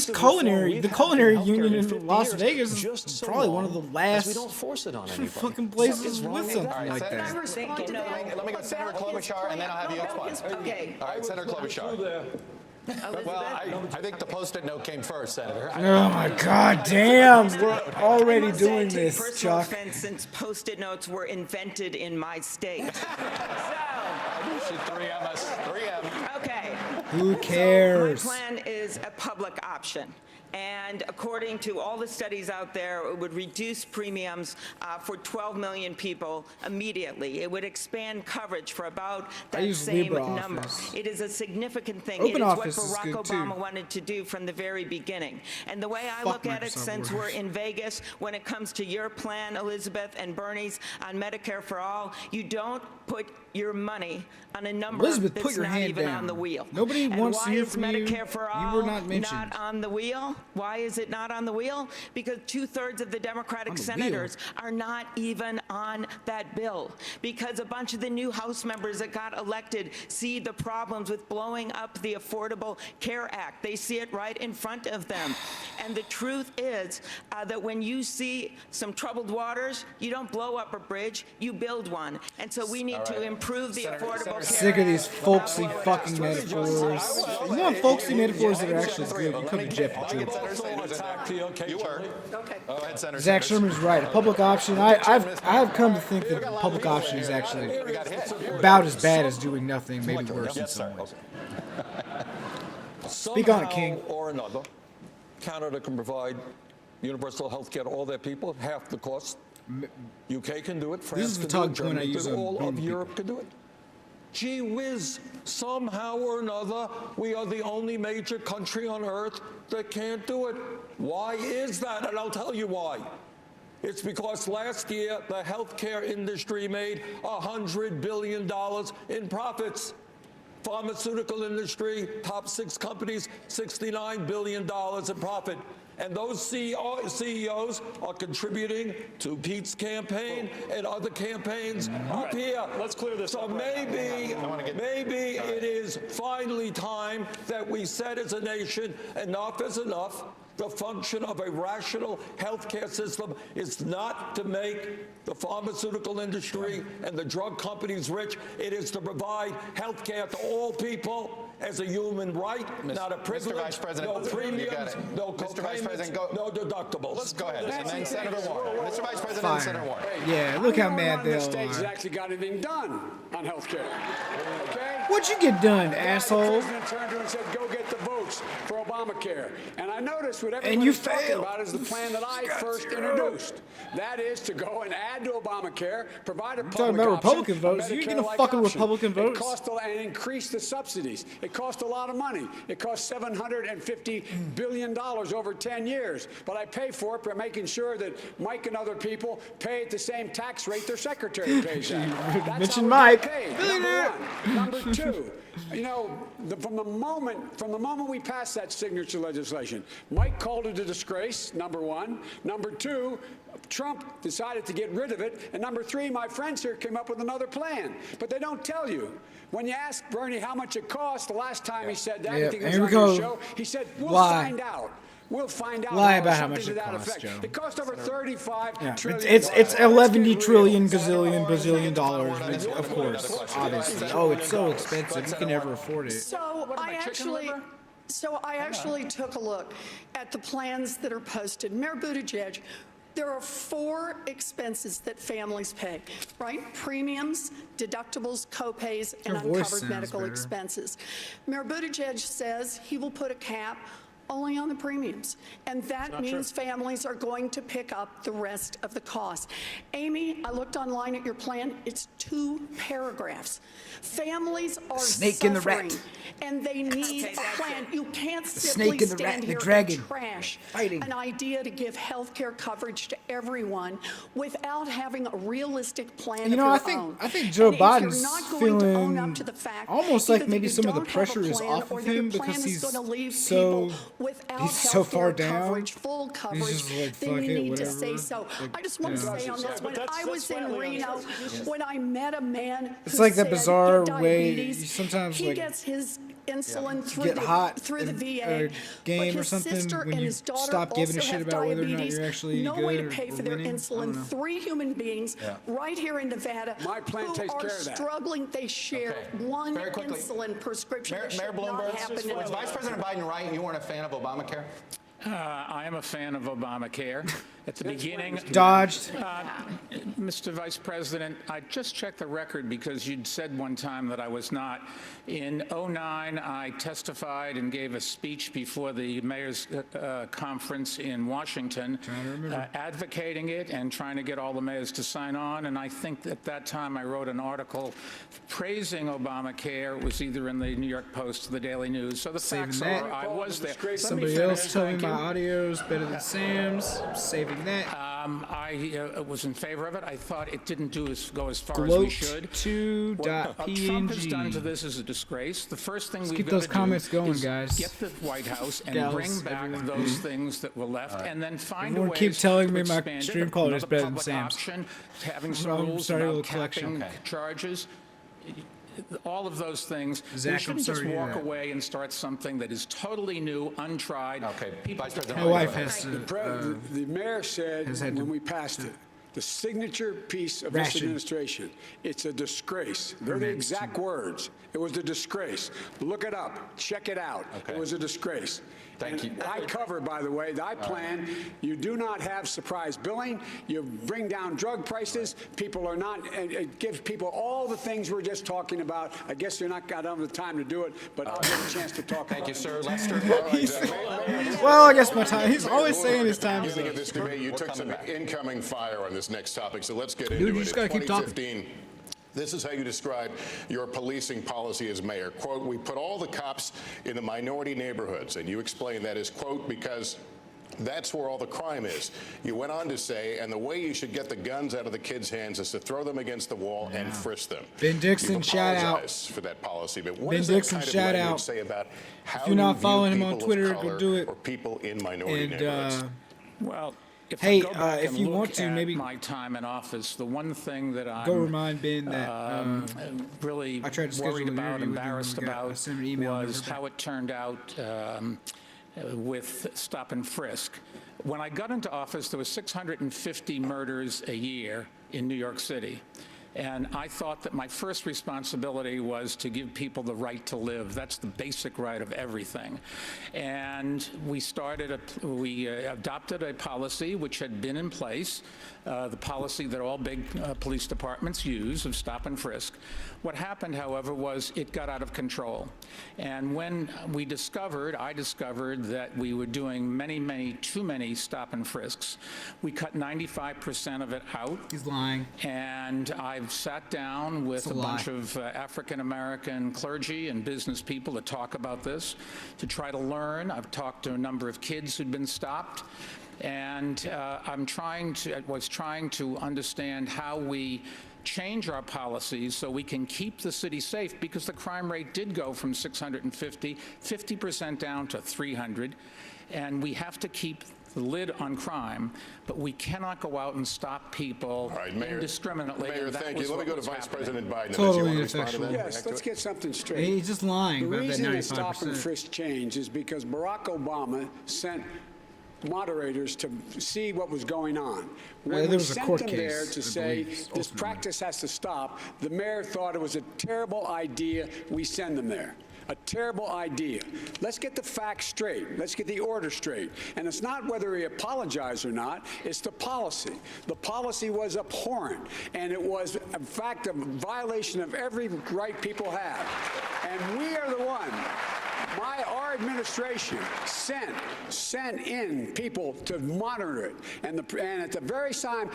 culinary, the culinary union in Las Vegas is probably one of the last we don't force it on anybody. fucking places with something like Let that. me go, Senator Klobuchar, and then I'll have you explain. Okay. All right, Senator Klobuchar. Well, I think the Post-it note came first, Senator. Oh my God, damn! We're already doing I take this, personal Chuck. offense since Post-it notes were invented in my state. You should 3M us. 3M. Okay. Who cares? My plan is a public option. And according to all the studies out there, it would reduce premiums for 12 million people immediately. It would expand coverage for about that same number. It is a significant thing. It is what Barack Obama wanted to do from the very beginning. And the way I look at it, since we're in Vegas, when it comes to your plan, Elizabeth and Bernie's, on Medicare for All, you don't put your money on a number that's not even on the wheel. Nobody wants to hear from from you. Medicare for All You were not mentioned. not on the wheel? Why is it not on the wheel? Because 2/3 of the Democratic senators are not even on that bill. Because a bunch of the new House members that got elected see the problems with blowing up the Affordable Care Act. They see it right in front of them. And the truth is that when you see some troubled waters, you don't blow up a bridge, you build one. And so we need to improve the Affordable Care Act. Sick of these folksy fucking metaphors. You know folksy metaphors that are actually good. You come to Jeff and You were. Okay. Go ahead, Senator. Zach Sherman's right. A public option. I have come to think that a public option is actually about as bad as doing nothing, maybe worse in some ways. Speak on it, King. Or another, Canada can provide universal health care to all their people, half the cost. UK can do it. France can do it. Germany can do it. All of Europe can do it. Gee whiz, somehow or another, we are the only major country on earth that can't do it. Why is that? And I'll tell you why. It's because last year, the healthcare industry made $100 billion in profits. Pharmaceutical industry, top 6 companies, $69 billion in profit. And those CEOs are contributing to Pete's campaign and other campaigns up here. Let's clear this up. So maybe it is finally time that we said as a nation, enough is enough. The function of a rational healthcare system is not to make the pharmaceutical industry and the drug companies rich. It is to provide healthcare to all people as a human right, not a privilege. Mr. Vice President, no premiums, no Mr. Vice President, no deductibles. Let's go ahead. And then Senator Warren. Mr. Vice President and Senator Warren. Yeah, look how mad they The all state's are. actually got anything done on health care. Okay? What'd you get done, asshole? The president turned to him and said, go get the votes for Obamacare. And I noticed what And you everybody's talking failed. about is the plan that I first introduced. That is to go and add to Obamacare, provide a public talking about option, Republican votes. a You ain't gonna Medicare-like fucking option. Republican votes. It cost and increase the subsidies. It cost a lot of money. It cost $750 billion over 10 years. But I pay for it by making sure that Mike and other people pay at the same tax rate their secretary pays at. That's Mention how we Mike. get paid. Number one. Number two, you know, from the moment we passed that signature legislation, Mike called it a disgrace, number one. Number two, Trump decided to get rid of it. And number three, my friends here came up with another plan. But they don't tell you. When you ask Bernie how much it cost, the last time he said that, I think it was on your show, he said, we'll find out. We'll find out. Lie about how much it costs, Joe. It cost over $35 trillion. It's 11 trillion gazillion bazillion dollars. Of course, obviously. Oh, it's so expensive. You can never afford it. So I actually took a look at the plans that are posted. Mayor Buttigieg, there are 4 expenses that families pay, right? Premiums, deductibles, copays, and uncovered medical expenses. Mayor Buttigieg says he will put a cap only on the premiums. And that means families are going to pick up the rest of the cost. Amy, I looked online at your plan. It's 2 paragraphs. Families are Snake in the suffering, rat. and they need a plan. You can't The simply snake and the rat stand and the here dragon and trash fighting. an idea to give health care coverage to everyone without having a realistic plan You of know, your I think own. Joe And if you're Biden's not going to own feeling up to the fact almost either like that maybe you some of the don't have a pressure is plan off or of that your him plan because is he's gonna leave so people without he's so far healthcare down. coverage, full He's coverage, just like, then fuck you it, need to whatever. say so. Like, I just want to you know. say on this, when I was in flatly Reno, untrue. when I met a man It's who like that said bizarre he had way diabetes, you sometimes, he like, gets his insulin get hot through the in VA, a game but or his something sister when and you his daughter stop giving a also shit have about whether or not diabetes. you're actually No good way to or pay for their winning. I don't know. insulin. 3 human beings right here in Nevada My plan who takes are care of that. struggling. They share one Very quickly. insulin prescription. Mayor That should not Bloomberg, happen in was Vice President Biden right? You weren't a fan of Obamacare? I am a fan of Obamacare. At the beginning, Dodged. Mr. Vice President, I just checked the record because you'd said one time that I was not. In '09, I testified and gave a speech before the mayor's conference in Washington, advocating it and trying to get all the mayors to sign on. And I think at that time I wrote an article praising Obamacare. It was either in the New York Post or the Daily News. So the facts are, I was there. Somebody else told me my audio is better than Sam's. Saving that. I was in favor of it. I thought it didn't go as far as we Gloat should. 2.png. What Trump has done to this is a disgrace. The first thing we've keep got those to comments do going, is guys. get the White House and Gals, bring back everyone. those things that were left, and then find Everyone a way keep telling to me my expand it. stream quality is Another better than public Sam's. option, having some I'm rules starting a about little collection. capping charges. All of those things. Zach, we I'm shouldn't just sorry to hear walk that. away and start something that is totally new, untried. Okay, Vice President. My wife has to. The mayor said has had to- when we passed it, the signature piece of this Ration. administration, it's a disgrace. They're the Remains exact words. It was a disgrace. Look it up. Check it out. Okay. It was a disgrace. Thank you. I cover, by the way, I plan. You do not have surprise billing. You bring down drug prices. People are not, and it gives people all the things we're just talking about. I guess you're not got the time to do it, but I'll get a chance to talk Thank about you, it. sir. Lester. Well, I guess my time. He's always saying his time is Beginning up. of this debate, you took some incoming fire on this next topic, so let's get into Dude, you it. just In gotta keep talking. 2015, this is how you describe your policing policy as mayor. Quote, we put all the cops in the minority neighborhoods. And you explain that as, quote, because that's where all the crime is. You went on to say, and the way you should get the guns out of the kids' hands is to throw them against the wall and frisk them. Ben Dixon, You've shout out. apologized for that policy, but what Ben does Dixon, that kind shout of language out. say about how If you're not you following view him on people of Twitter, go color do it. or people in minority And neighborhoods? Well, if Hey, I go back if and you look want to, at maybe my time in office, the one thing that I'm go remind Ben that really I tried to schedule worried an about, interview with him embarrassed when we got- I about sent an email and was never how it turned out with stop and frisk. When I got into office, there were 650 murders a year in New York City. And I thought that my first responsibility was to give people the right to live. That's the basic right of everything. And we adopted a policy which had been in place, the policy that all big police departments use of stop and frisk. What happened, however, was it got out of control. And when I discovered that we were doing too many stop and frisks, we cut 95% of it out. He's lying. And I've sat down with It's a a bunch of African-American clergy and business people to talk about this, to try to learn. I've talked to a number of kids who'd been stopped. And I was trying to understand how we change our policies so we can keep the city safe, because the crime rate did go from 650, 50% down to 300. And we have to keep the lid on crime, but we cannot go out and stop people indiscriminately. Mayor, thank you. Let me go to Vice President Biden. Totally unless you want to respond to that. Yes, let's get something straight. He's just lying The about that reason the stop 95%. and frisk change is because Barack Obama sent moderators to see what was going on. When there we was a sent court them there case, to I say believe, this ultimately. practice has to stop, the mayor thought it was a terrible idea. We send them there. A terrible idea. Let's get the facts straight. Let's get the order straight. And it's not whether he apologized or not, it's the policy. The policy was abhorrent, and it was, in fact, a violation of every right people have. And we are the one. Our administration sent in people to monitor it, and at the very time,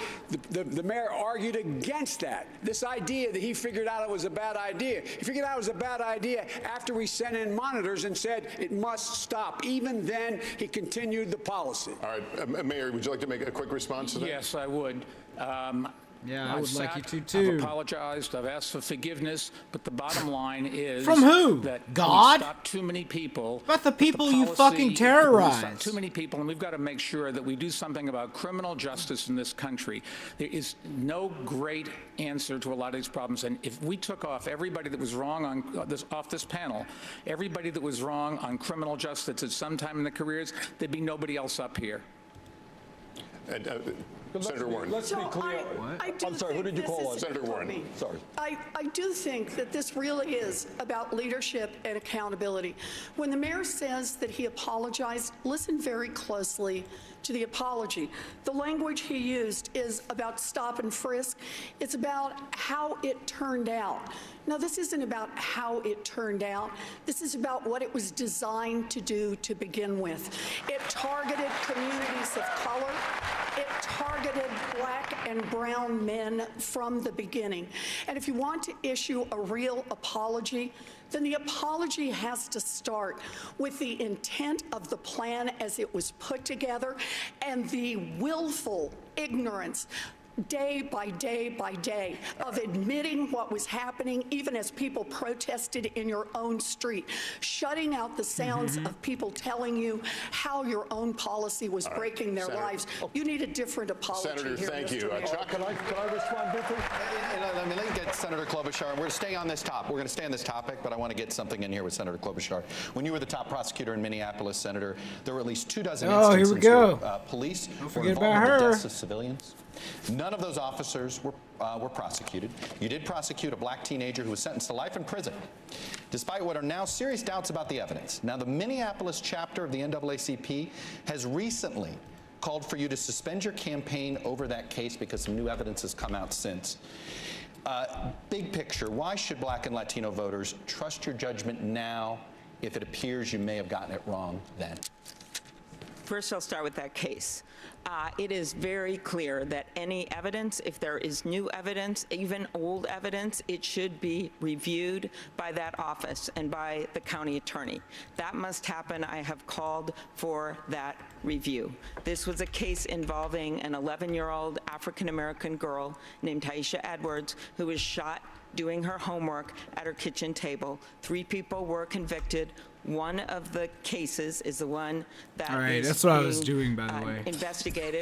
the mayor argued against that. This idea that he figured out it was a bad idea. He figured out it was a bad idea after we sent in monitors and said it must stop. Even then, he continued the policy. All right, Mayor, would you like to make a quick response to that? Yes, I would. Yeah, I would like you to, I've too. apologized. I've asked for forgiveness. But the bottom line is... From who? That God? We stop too many people. About the people you policy, fucking terrorize. Too many people, and we've got to make sure that we do something about criminal justice in this country. There is no great answer to a lot of these problems. And if we took off everybody that was wrong on off this panel, everybody that was wrong on criminal justice at some time in their careers, there'd be nobody else up here. And, Senator Warren. Let's be clear. I'm sorry, who did you call on? Senator Warren. Sorry. I do think that this really is about leadership and accountability. When the mayor says that he apologized, listen very closely to the apology. The language he used is about stop and frisk. It's about how it turned out. Now, this isn't about how it turned out. This is about what it was designed to do to begin with. It targeted communities of color. It targeted black and brown men from the beginning. And if you want to issue a real apology, then the apology has to start with the intent of the plan as it was put together and the willful ignorance day by day by day of admitting what was happening, even as people protested in your own street, shutting out the sounds of people telling you how your own policy was breaking their lives. You need a different apology. Senator, here, thank Mr. you. Mayor. Chuck, can I respond briefly? Let me get Senator Klobuchar. We're going to stay on this topic. We're going to stay on this topic, but I want to get something in here with Senator Klobuchar. When you were the top prosecutor in Minneapolis, Senator, there were at least 24 instances here we go. where police Don't were forget involved about in the her. deaths of civilians. None of those officers were prosecuted. You did prosecute a black teenager who was sentenced to life in prison, despite what are now serious doubts about the evidence. Now, the Minneapolis chapter of the NAACP has recently called for you to suspend your campaign over that case because some new evidence has come out since. Big picture, why should black and Latino voters trust your judgment now if it appears you may have gotten it wrong then? First, I'll start with that case. It is very clear that any evidence, if there is new evidence, even old evidence, it should be reviewed by that office and by the county attorney. That must happen. I have called for that review. This was a case involving an 11-year-old African-American girl named Taisha Edwards who was shot doing her homework at her kitchen table. 3 people were convicted. One of the cases is the one that that's what I was doing, by the way.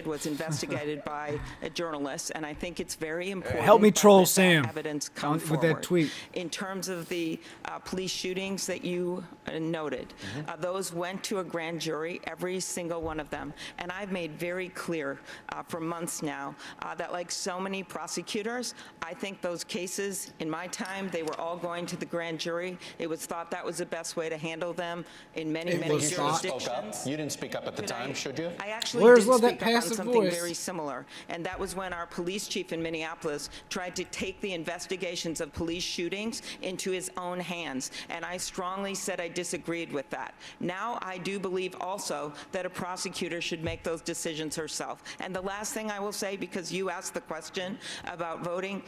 was investigated by a journalist, and I think it's very important. Help me troll that Sam evidence come with forward. that tweet. In terms of the police shootings that you noted, those went to a grand jury, every single one of them. And I've made very clear for months now that, like so many prosecutors, I think those cases, in my time, they were all going to the grand jury. It was thought that was the best way to handle them in many jurisdictions. You didn't speak up at the time, should you? I actually Lawyers did love speak that up on passive something voice. very similar, and that was when our police chief in Minneapolis tried to take the investigations of police shootings into his own hands, and I strongly said I disagreed with that. Now I do believe also that a prosecutor should make those decisions herself. And the last thing I will say, because you asked the question about voting,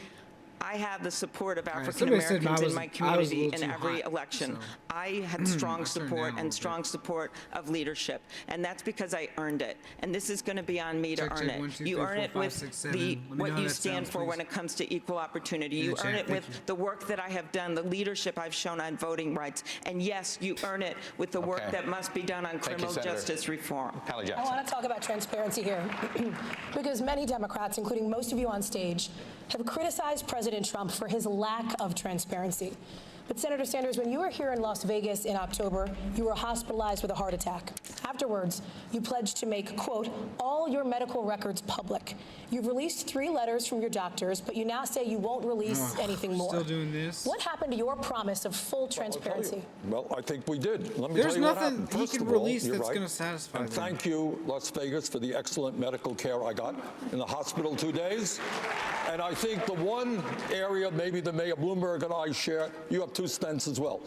I have the support of African Americans in my community in every election. I had strong support and strong support of leadership, and that's because I earned it. And this is going to be on me to earn it. You earn it with what you stand for when it comes to equal opportunity. You earn it with the work that I have done, the leadership I've shown on voting rights, and yes, you earn it with the work that must be done on criminal justice reform. I want to talk about transparency here because many Democrats, including most of you on stage, have criticized President Trump for his lack of transparency. But Senator Sanders, when you were here in Las Vegas in October, you were hospitalized with a heart attack. Afterwards, you pledged to make, quote, all your medical records public. You've released 3 letters from your doctors, but you now say you won't release anything more. Still doing this? What happened to your promise of full transparency? Well, I think we did. Let me There's tell you what nothing happened. he First can of all, release you're that's right. going to satisfy And them. thank you, Las Vegas, for the excellent medical care I got in the hospital 2 days. And I think the one area maybe that Mayor Bloomberg and I share, you have 2 stents as well.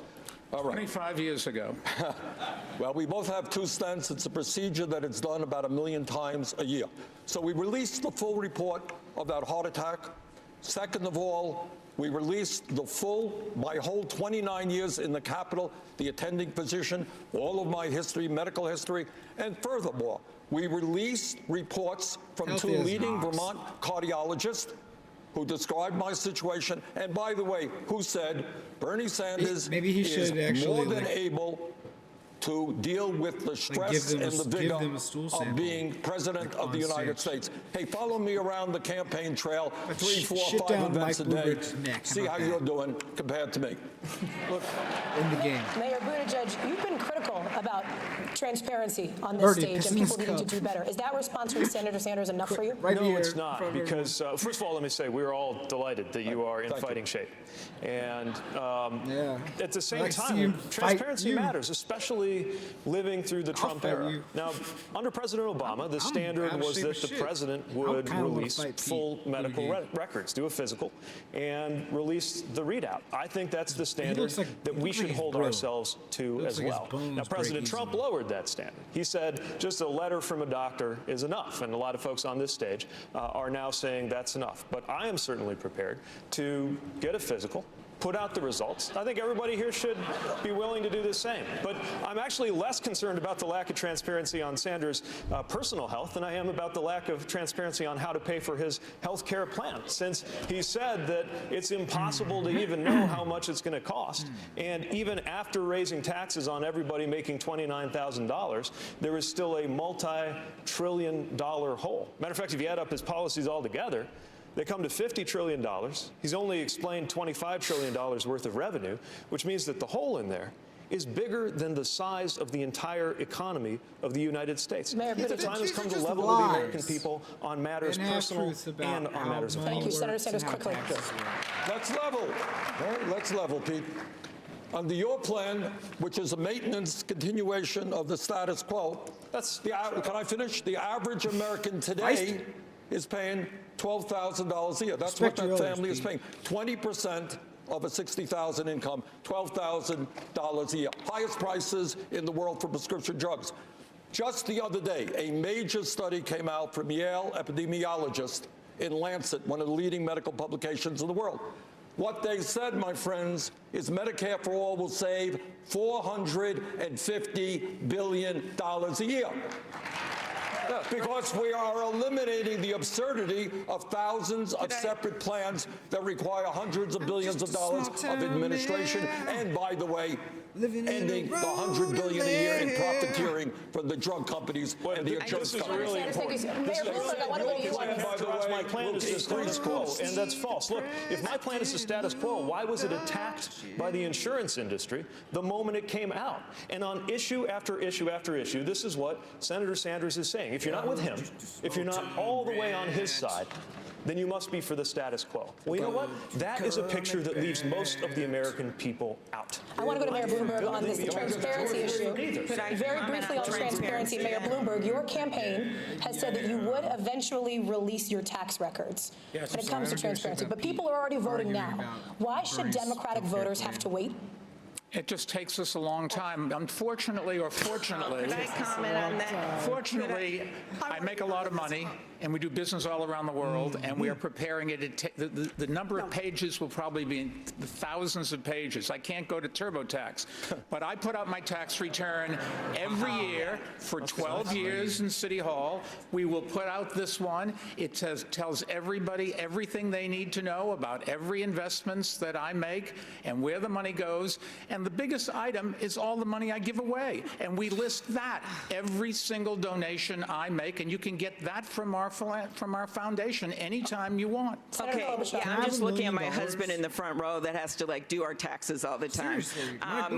All right. 25 years ago. Well, we both have 2 cents. It's a procedure that it's done about 1 million times a year. So we released the full report of that heart attack. Second of all, we released my whole 29 years in the Capitol, the attending physician, all of my history, medical history. And furthermore, we released reports from 2 leading Vermont cardiologists who described my situation, and by the way, who said Bernie Sanders is more than able to deal with the stress and the vigor of being president of the United States. Hey, follow me around the campaign trail, 3, 4, 5 events a day. See how you're doing compared to me. Look, in the game. Mayor Buttigieg, you've been critical about transparency on this stage and people needing to do better. Is that response from Senator Sanders enough for you? No, it's not, because first of all, let me say we're all delighted that you are in fighting shape. And at the same time, transparency matters, especially living through the Trump era. Now, under President Obama, the standard was that the president would release full medical records, do a physical, and release the readout. I think that's the standard that we should hold ourselves to as well. Now, President Trump lowered that standard. He said just a letter from a doctor is enough, and a lot of folks on this stage are now saying that's enough. But I am certainly prepared to get a physical, put out the results. I think everybody here should be willing to do the same. But I'm actually less concerned about the lack of transparency on Sanders' personal health than I am about the lack of transparency on how to pay for his health care plan, since he said that it's impossible to even know how much it's going to cost. And even after raising taxes on everybody making $29,000, there is still a multi-trillion-dollar hole. Matter of fact, if you add up his policies altogether, they come to $50 trillion. He's only explained $25 trillion worth of revenue, which means that the hole in there is bigger than the size of the entire economy of the United States. The time has come to level with the American people on matters personal and on matters of policy. Thank you, Senator Sanders. Quickly. Let's level. All right, let's level, Pete. Under your plan, which is a maintenance continuation of the status quo, can I finish? The average American today is paying $12,000 a year. That's what that family is paying. 20% of a $60,000 income, $12,000 a year. Highest prices in the world for prescription drugs. Just the other day, a major study came out from Yale epidemiologists in Lancet, one of the leading medical publications in the world. What they said, my friends, is Medicare for All will save $450 billion a year. Because we are eliminating the absurdity of thousands of separate plans that require hundreds of billions of dollars of administration. And by the way, ending the $100 billion a year in profiteering from the drug companies and the insurance companies. Really important. My plan is the status quo, and that's false. Look, if my plan is the status quo, why was it attacked by the insurance industry the moment it came out? And on issue after issue after issue, this is what Senator Sanders is saying. If you're not with him, if you're not all the way on his side, then you must be for the status quo. Well, you know what? That is a picture that leaves most of the American people out. I want to go to Mayor Bloomberg on this transparency issue. Very briefly on transparency, Mayor Bloomberg, your campaign has said that you would eventually release your tax records when it comes to transparency. But people are already voting now. Why should Democratic voters have to wait? It just takes us a long time. Unfortunately or fortunately, Could I comment on that? Fortunately, I make a lot of money, and we do business all around the world, and we are preparing it. The number of pages will probably be in the thousands of pages. I can't go to TurboTax, but I put out my tax return every year for 12 years in City Hall. We will put out this one. It tells everybody everything they need to know about every investments that I make and where the money goes. And the biggest item is all the money I give away. And we list that, every single donation I make, and you can get that from our foundation anytime you want. Okay, yeah, I'm just looking at my husband in the front row that has to do our taxes all the time.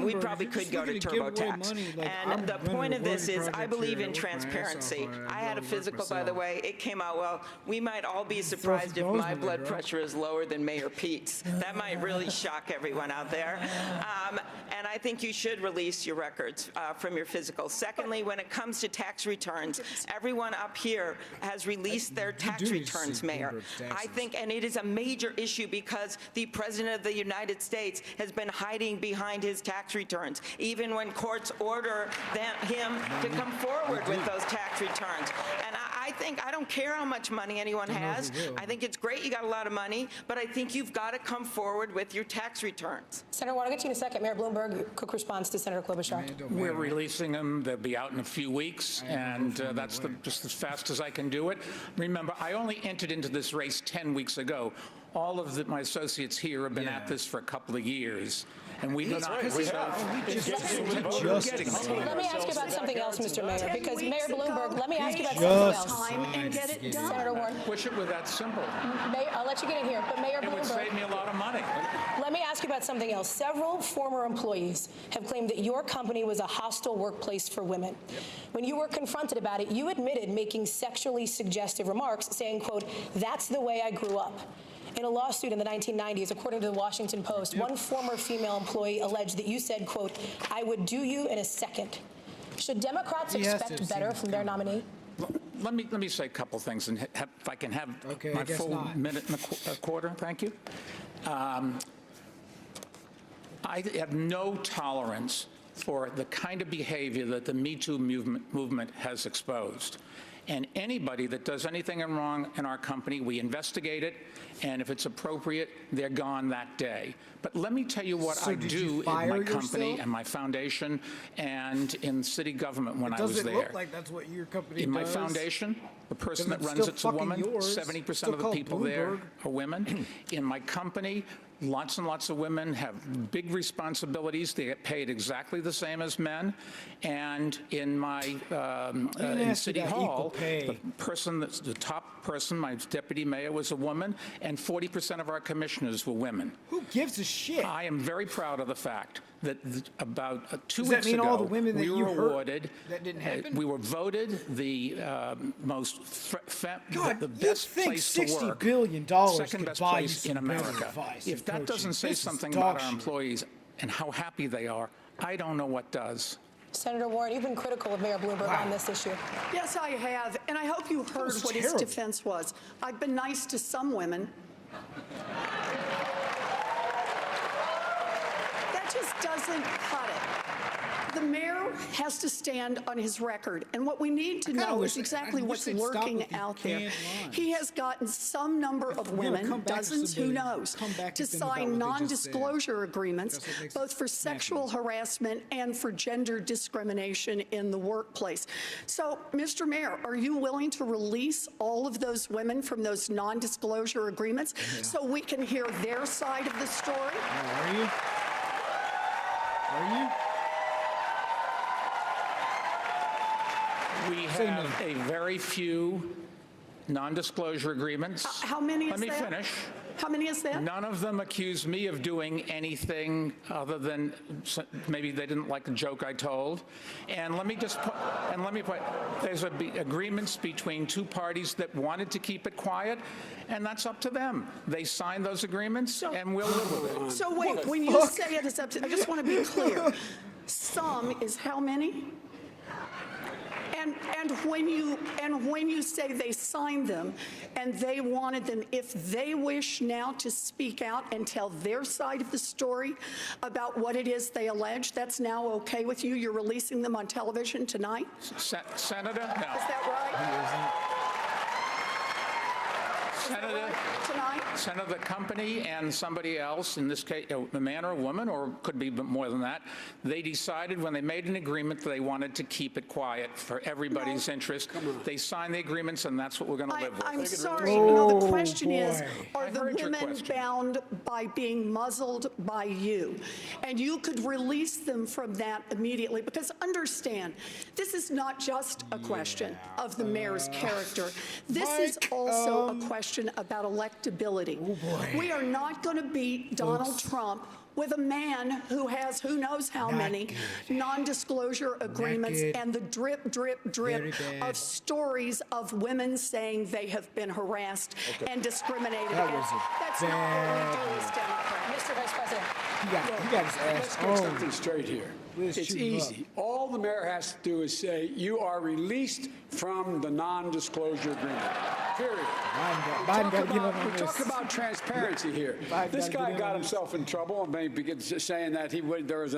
We probably could go to TurboTax. And the point of this is I believe in transparency. I had a physical, by the way. It came out well. We might all be surprised if my blood pressure is lower than Mayor Pete's. That might really shock everyone out there. And I think you should release your records from your physical. Secondly, when it comes to tax returns, everyone up here has released release their tax returns, Mayor. I think, and it is a major issue because the President of the United States has been hiding behind his tax returns, even when courts order him to come forward with those tax returns. And I think, I don't care how much money anyone has. I think it's great you got a lot of money, but I think you've got to come forward with your tax returns. Senator Warren, I'll get to you in a second. Mayor Bloomberg, quick response to Senator Klobuchar. We're releasing them. They'll be out in a few weeks, and that's just as fast as I can do it. Remember, I only entered into this race 10 weeks ago. All of my associates here have been at this for a couple of years. And we did not. Let me ask you about something else, Mr. Mayor, because Mayor Bloomberg, let me ask you about something else. And get it done. Senator Warren. Wish it were that simple. Mayor, I'll let you get in here, but Mayor Bloomberg. It would save me a lot of money. Let me ask you about something else. Several former employees have claimed that your company was a hostile workplace for women. When you were confronted about it, you admitted making sexually suggestive remarks, saying, quote, "That's the way I grew up." In a lawsuit in the 1990s, according to the Washington Post, one former female employee alleged that you said, quote, "I would do you in a second." Should Democrats expect better from their nominee? Let me say a couple things, and if I can have my full minute and a quarter, thank you. I have no tolerance for the kind of behavior that the Me Too movement has exposed. And anybody that does anything wrong in our company, we investigate it, and if it's appropriate, they're gone that day. But let me tell you what I do in my company and my foundation and in city government when I was there. Does it look like that's what your company does? In my foundation, the person that runs it's a woman. 70% of the people there are women. In my company, lots and lots of women have big responsibilities. They get paid exactly the same as men. And in my in City Hall, the top person, my deputy mayor, was a woman, and 40% of our commissioners were women. Who gives a shit? I am very proud of the fact that about 2 Does weeks that mean ago, all the women that we you were hurt awarded. that didn't happen? We were voted the most God, the best place to work. $60 billion second best place in America. If that doesn't say something about our employees and how happy they are, I don't know what does. Senator Warren, you've been critical of Mayor Bloomberg on this issue. Yes, I have, and I hope you heard what his defense was. I've been nice to some women. That just doesn't cut it. The mayor has to stand on his record, and what we need to know is exactly what's lurking out there. He has gotten some number of women, dozens, who knows, to sign non-disclosure agreements, both for sexual harassment and for gender discrimination in the workplace. So, Mr. Mayor, are you willing to release all of those women from those non-disclosure agreements so we can hear their side of the story? Are you? Are you? We have a very few non-disclosure agreements. How many is Let me that? finish. How many is that? None of them accuse me of doing anything other than maybe they didn't like the joke I told. And let me just put, there's agreements between two parties that wanted to keep it quiet, and that's up to them. They signed those agreements, and we'll live with it. So wait, when you say it is up to, I just want to be clear. Some is how many? And when you say they signed them and they wanted them, if they wish now to speak out and tell their side of the story about what it is they allege, that's now okay with you? You're releasing them on television tonight? Senator? No. Is that right? Senator, the company and somebody else, in this case, a man or a woman, or could be more than that, they decided when they made an agreement that they wanted to keep it quiet for everybody's interest. They signed the agreements, and that's what we're going to live with. I'm sorry. No, the question is, are the women bound by being muzzled by you? And you could release them from that immediately, because understand, this is not just a question of the mayor's character. This is also a question about electability. We are not going to beat Donald Trump with a man who has who knows how many non-disclosure agreements and the drip, drip, drip of stories of women saying they have been harassed and discriminated against. That's not what we do as Democrats. Mr. Vice President. You got his ass. Let's get something straight here. It's easy. All the mayor has to do is say, you are released from the non-disclosure agreement. Period. Biden We talk about transparency here. This guy got himself in trouble and maybe saying that there was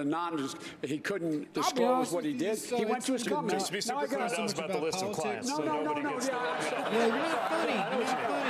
he couldn't disclose what he did. He went to his company. Just be super clear, that was about the list of clients. No. Yeah, You're not funny.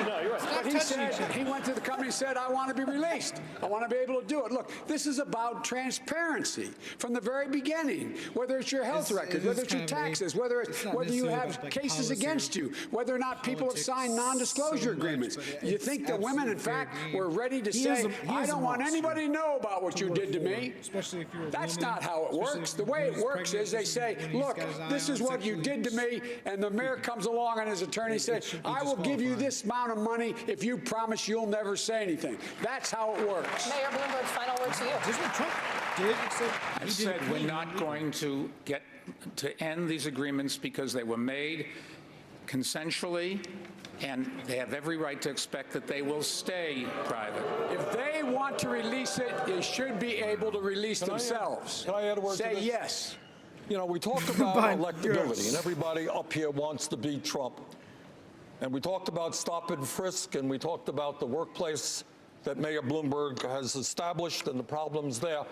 No, you're right. But he went to the company and said, I want to be released. I want to be able to do it. Look, this is about transparency from the very beginning, whether it's your health record, whether it's your taxes, whether you have cases against you, whether or not people have signed non-disclosure agreements. You think that women, in fact, were ready to say, I don't want anybody to know about what you did to me. Especially if you're a That's woman, not how it works. The way it works is they say, look, this is what you did to me, and the mayor comes along and his attorney says, I will give you this amount of money if you promise you'll never say anything. That's how it works. Mayor Bloomberg, final word to you. Just what Trump did, except I said we're not going to get to end these agreements because they were made consensually, and they have every right to expect that they will stay private. If they want to release it, they should be able to release themselves. Can I add a word to Say this? yes. You know, we talk about electability, and everybody up here wants to beat Trump. And we talked about stop and frisk, and we talked about the workplace that Mayor Bloomberg has established and the problems there.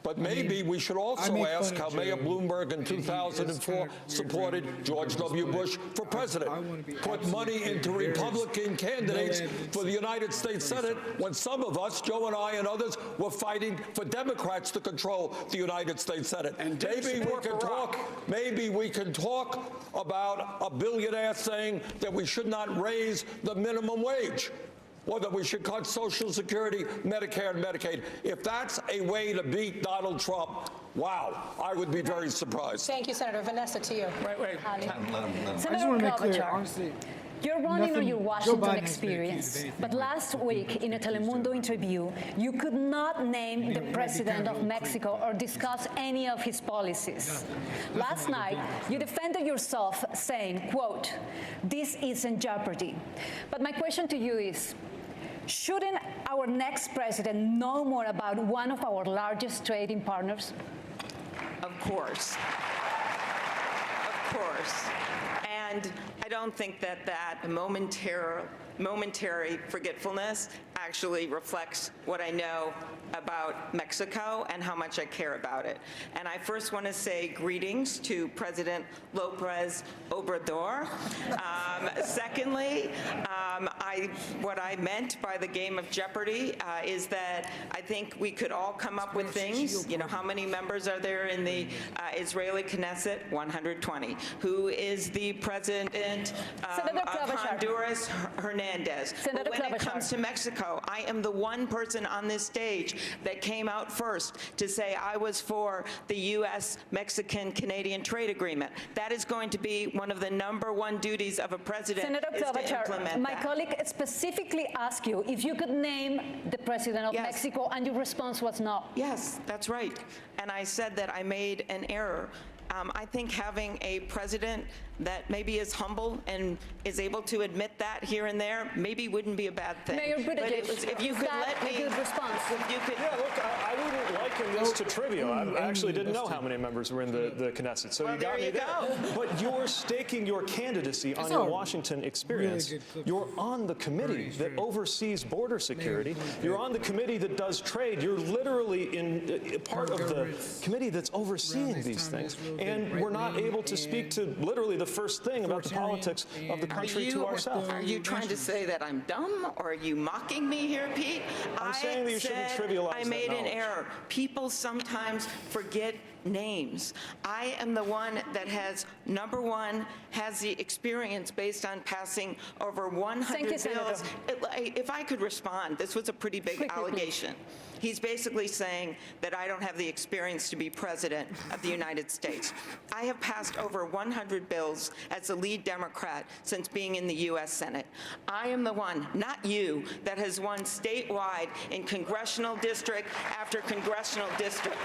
But maybe we should also ask how Mayor Bloomberg in 2004 supported George W. Bush for president, put money into Republican candidates for the United States Senate when some of us, Joe and I and others, were fighting for Democrats to control the United States Senate. And maybe we can talk about a billionaire saying that we should not raise the minimum wage, or that we should cut Social Security, Medicare, and Medicaid. If that's a way to beat Donald Trump, wow, I would be very surprised. Thank you, Senator. Vanessa, to you. I just Senator want to make clear, Klobuchar, honestly. You're running on your Washington experience, but last week in a Telemundo interview, you could not name the president of Mexico or discuss any of his policies. Last night, you defended yourself saying, quote, "This isn't jeopardy." But my question to you is, shouldn't our next president know more about one of our largest trading partners? Of course. Of course. And I don't think that momentary forgetfulness actually reflects what I know about Mexico and how much I care about it. And I first want to say greetings to President López Obrador. Secondly, what I meant by the game of Jeopardy is that I think we could all come up with things. You know, how many members are there in the Israeli Knesset? 120. Who is the president of Honduras? Hernandez. But when it comes to Mexico, I am the one person on this stage that came out first to say I was for the U.S. Mexican-Canadian trade agreement. That is going to be one of the #1 duties of a president. Senator Klobuchar, my colleague specifically asked you if you could name the president of Mexico, and your response was no. Yes, that's right. And I said that I made an error. I think having a president that maybe is humble and is able to admit that here and there maybe wouldn't be a bad thing. Mayor Buttigieg, if you could let me, a good response. If you could, yeah, look, I wouldn't liken this to trivial. I actually didn't know how many members were in the Knesset, so you got me there. But you're staking your candidacy on your Washington experience. You're on the committee that oversees border security. You're on the committee that does trade. You're literally in part of the committee that's overseeing these things. And we're not able to speak to literally the first thing about the politics of the country to ourselves. Are you trying to say that I'm dumb, or are you mocking me here, Pete? I'm saying that you shouldn't trivialize I made an error. People sometimes forget names. I am the one that has, #1, has the experience based on passing over 100 bills. If I could respond, this was a pretty big allegation. He's basically saying that I don't have the experience to be president of the United States. I have passed over 100 bills as the lead Democrat since being in the U.S. Senate. I am the one, not you, that has won statewide in congressional district after congressional district.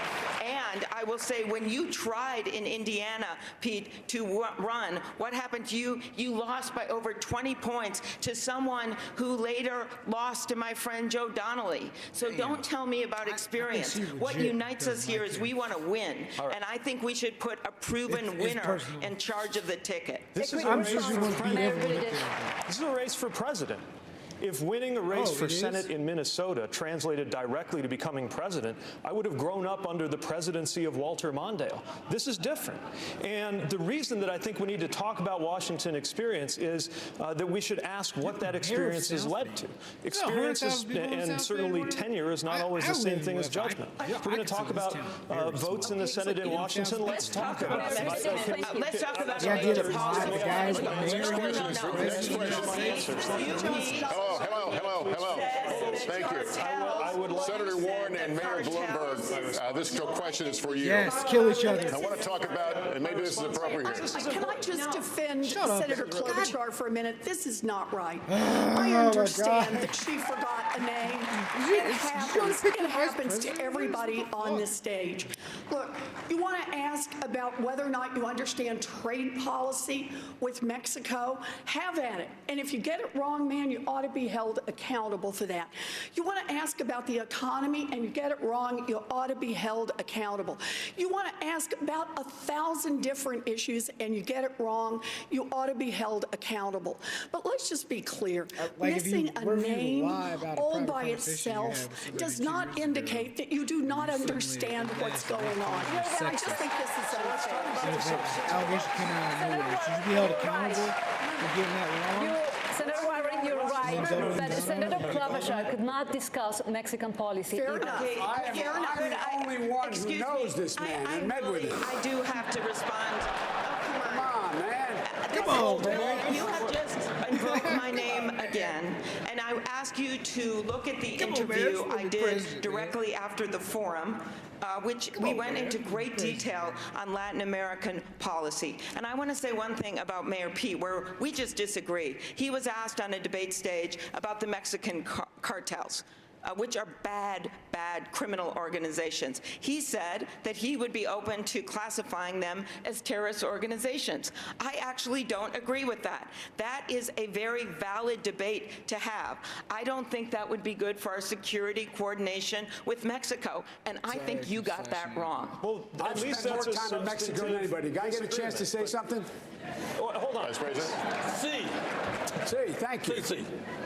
And I will say, when you tried in Indiana, Pete, to run, what happened to you? You lost by over 20 points to someone who later lost to my friend Joe Donnelly. So don't tell me about experience. What unites us here is we want to win. Right. And I think we should put a proven winner in charge of the ticket. This is a race for president. If winning a race for Senate in Minnesota translated directly to becoming president, I would have grown up under the presidency of Walter Mondale. This is different. And the reason that I think we need to talk about Washington experience is that we should ask what that experience has led to. Experience and certainly tenure is not always the same thing as judgment. If we're going to talk about votes in the Senate in Washington, let's talk about it. Let's talk about Hello. Thank you. Senator Warren and Mayor Bloomberg, this question is for you. Yes, kill each other. I want to talk about, and maybe this is appropriate here. Can I just defend Senator Klobuchar for a minute? This is not right. I understand that she forgot a name. It happens. It happens to everybody on this stage. Look, you want to ask about whether or not you understand trade policy with Mexico? Have at it. And if you get it wrong, man, you ought to be held accountable for that. You want to ask about the economy and you get it wrong, you ought to be held accountable. You want to ask about 1,000 different issues and you get it wrong, you ought to be held accountable. But let's just be clear. Missing a name all by itself does not indicate that you do not understand what's going on. I just think this is unfair. Allegation came out of nowhere. Should you be held accountable for getting that wrong? Senator Warren, you're right, but Senator Klobuchar could not discuss Mexican policy. Fair enough. I am the only one who knows this man and met with him. I do have to respond. Come on, man. Come on, man. You have just invoked my name again, and I ask you to look at the interview I did directly after the forum, which we went into great detail on Latin American policy. And I want to say one thing about Mayor Pete, where we just disagree. He was asked on a debate stage about the Mexican cartels. Which are bad criminal organizations. He said that he would be open to classifying them as terrorist organizations. I actually don't agree with that. That is a very valid debate to have. I don't think that would be good for our security coordination with Mexico, and I think you got that wrong. Well, at least that's more time in Mexico than anybody. Can I get a chance to say something? Hold on. Vice President. See, thank you.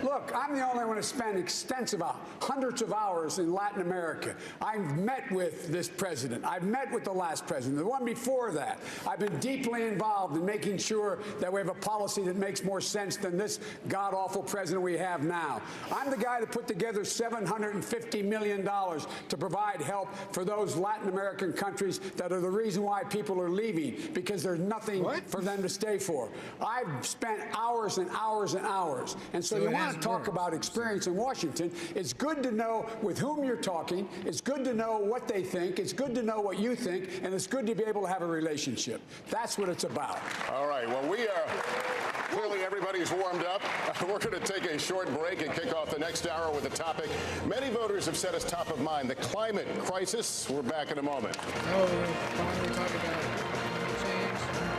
Look, I'm the only one to spend extensive hundreds of hours in Latin America. I've met with this president. I've met with the last president, the one before that. I've been deeply involved in making sure that we have a policy that makes more sense than this god-awful president we have now. I'm the guy that put together $750 million to provide help for those Latin American countries that are the reason why people are leaving, because there's nothing for them to stay for. I've spent hours and hours and hours. And so you want to talk about experience in Washington. It's good to know with whom you're talking. It's good to know what they think. It's good to know what you think. And it's good to be able to have a relationship. That's what it's about. All right. Well, we are clearly everybody's warmed up. We're going to take a short break and kick off the next hour with a topic many voters have said is top of mind, the climate crisis. We're back in a moment. Oh, we're talking about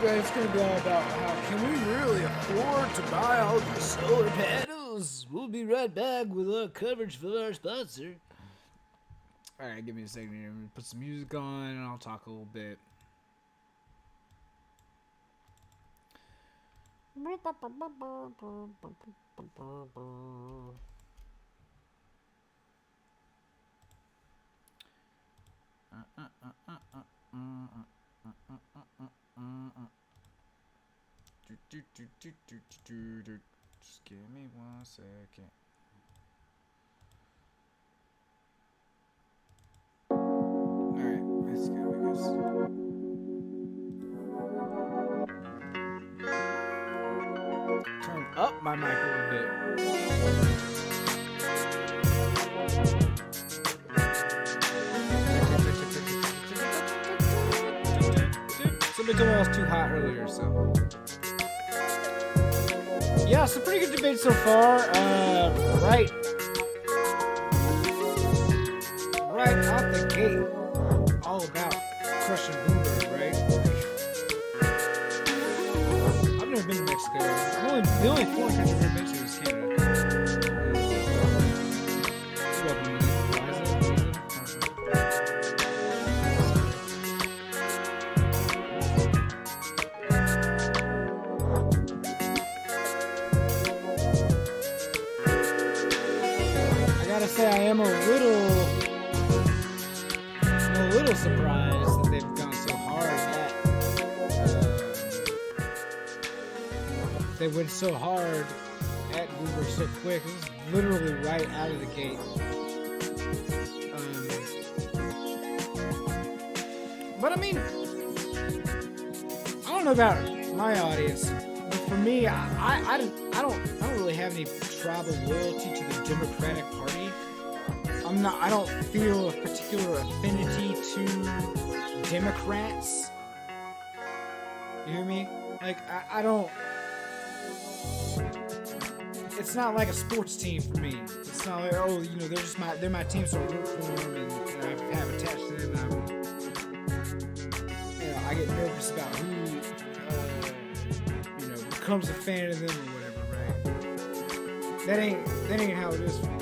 it's going to be all about how can we really afford to buy all these solar panels. We'll be right back with our coverage for our sponsor. All right, give me a second here. I'm going to put some music on and I'll talk a little bit. Just give me 1 second. Alright, let's go, I guess. Turn up my mic a little bit. Somebody told me I was too hot earlier, so. Yeah, some pretty good debate so far. Right out the gate, all about crushing right? I've never been to Mexico. The only foreign country I've ever been to is Canada. I gotta say, I am a little surprised that they've gone so hard at. They went so hard at Bloomberg so quick. It was literally right out of the gate. But I mean, I don't know about my audience, but for me, I don't really have any tribal loyalty to the Democratic Party. I don't feel a particular affinity to Democrats. You hear me? Like, I don't. It's not like a sports team for me. It's not like, oh, you know, they're my team, so I root for them, and I have attached to them. I get nervous about who, becomes a fan of them or whatever, right? That ain't how it is for me.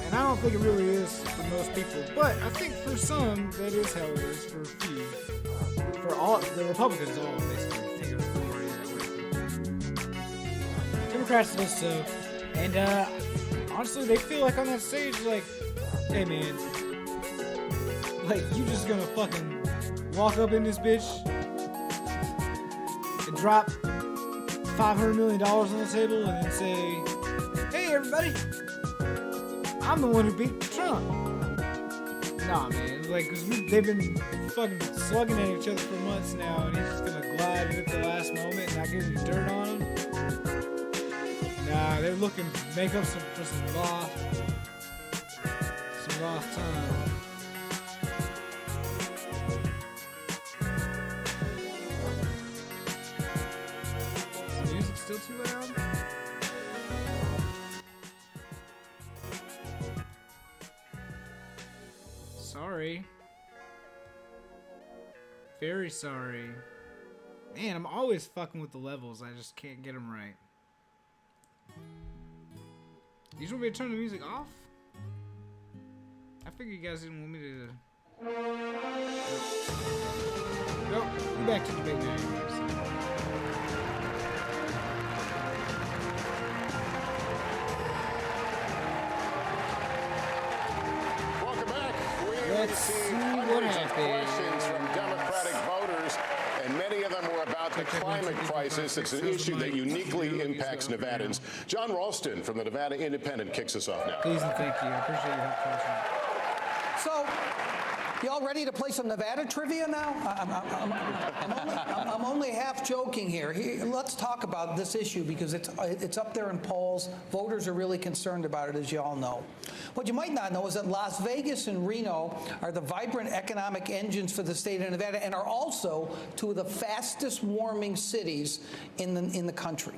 And I don't think it really is for most people, but I think for some, that is how it is for a few. For all, the Republicans all basically think of authority that way. Democrats do so. And honestly, they feel like on that stage, like, hey man, like, you just gonna fucking walk up in this bitch and drop $500 million on the table and then say, hey everybody, I'm the one who beat Trump. Nah, man, like, cause they've been fucking slugging at each other for months now, and he's just gonna glide in at the last moment and not get any dirt on him. Nah, they're looking to make up some lost time. Is the music still too loud? Sorry. Very sorry. Man, I'm always fucking with the levels. I just can't get them right. You want me to turn the music off? I figured you guys didn't want me to... Nope. Go back to the debate now. Let's see what questions from Democratic voters, and many of them were about the climate crisis. It's an issue that uniquely impacts Nevadans. John Ralston from the Nevada Independent kicks us off now. Please and thank you. I appreciate your help. So, y'all ready to play some Nevada trivia now? I'm only half joking here. Let's talk about this issue because it's up there in polls. Voters are really concerned about it, as you all know. What you might not know is that Las Vegas and Reno are the vibrant economic engines for the state of Nevada and are also two of the fastest warming cities in the country.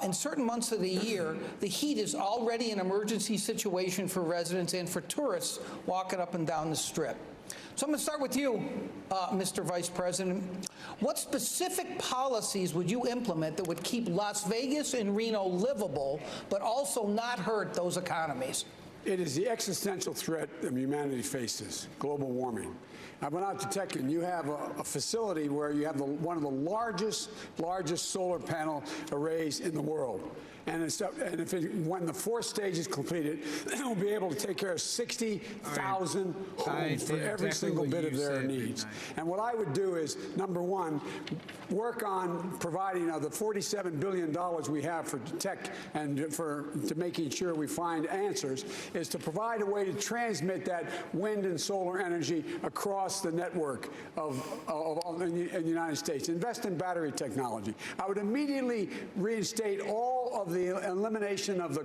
In certain months of the year, the heat is already an emergency situation for residents and for tourists walking up and down the Strip. So I'm going to start with you, Mr. Vice President. What specific policies would you implement that would keep Las Vegas and Reno livable, but also not hurt those economies? It is the existential threat that humanity faces, global warming. I went out to Tech, and you have a facility where you have one of the largest solar panel arrays in the world. And when the fourth stage is completed, we'll be able to take care of 60,000 homes for every single bit of their needs. And what I would do is, number one, work on providing the $47 billion we have for tech and to making sure we find answers, is to provide a way to transmit that wind and solar energy across the network in the United States. Invest in battery technology. I would immediately reinstate all of the the elimination of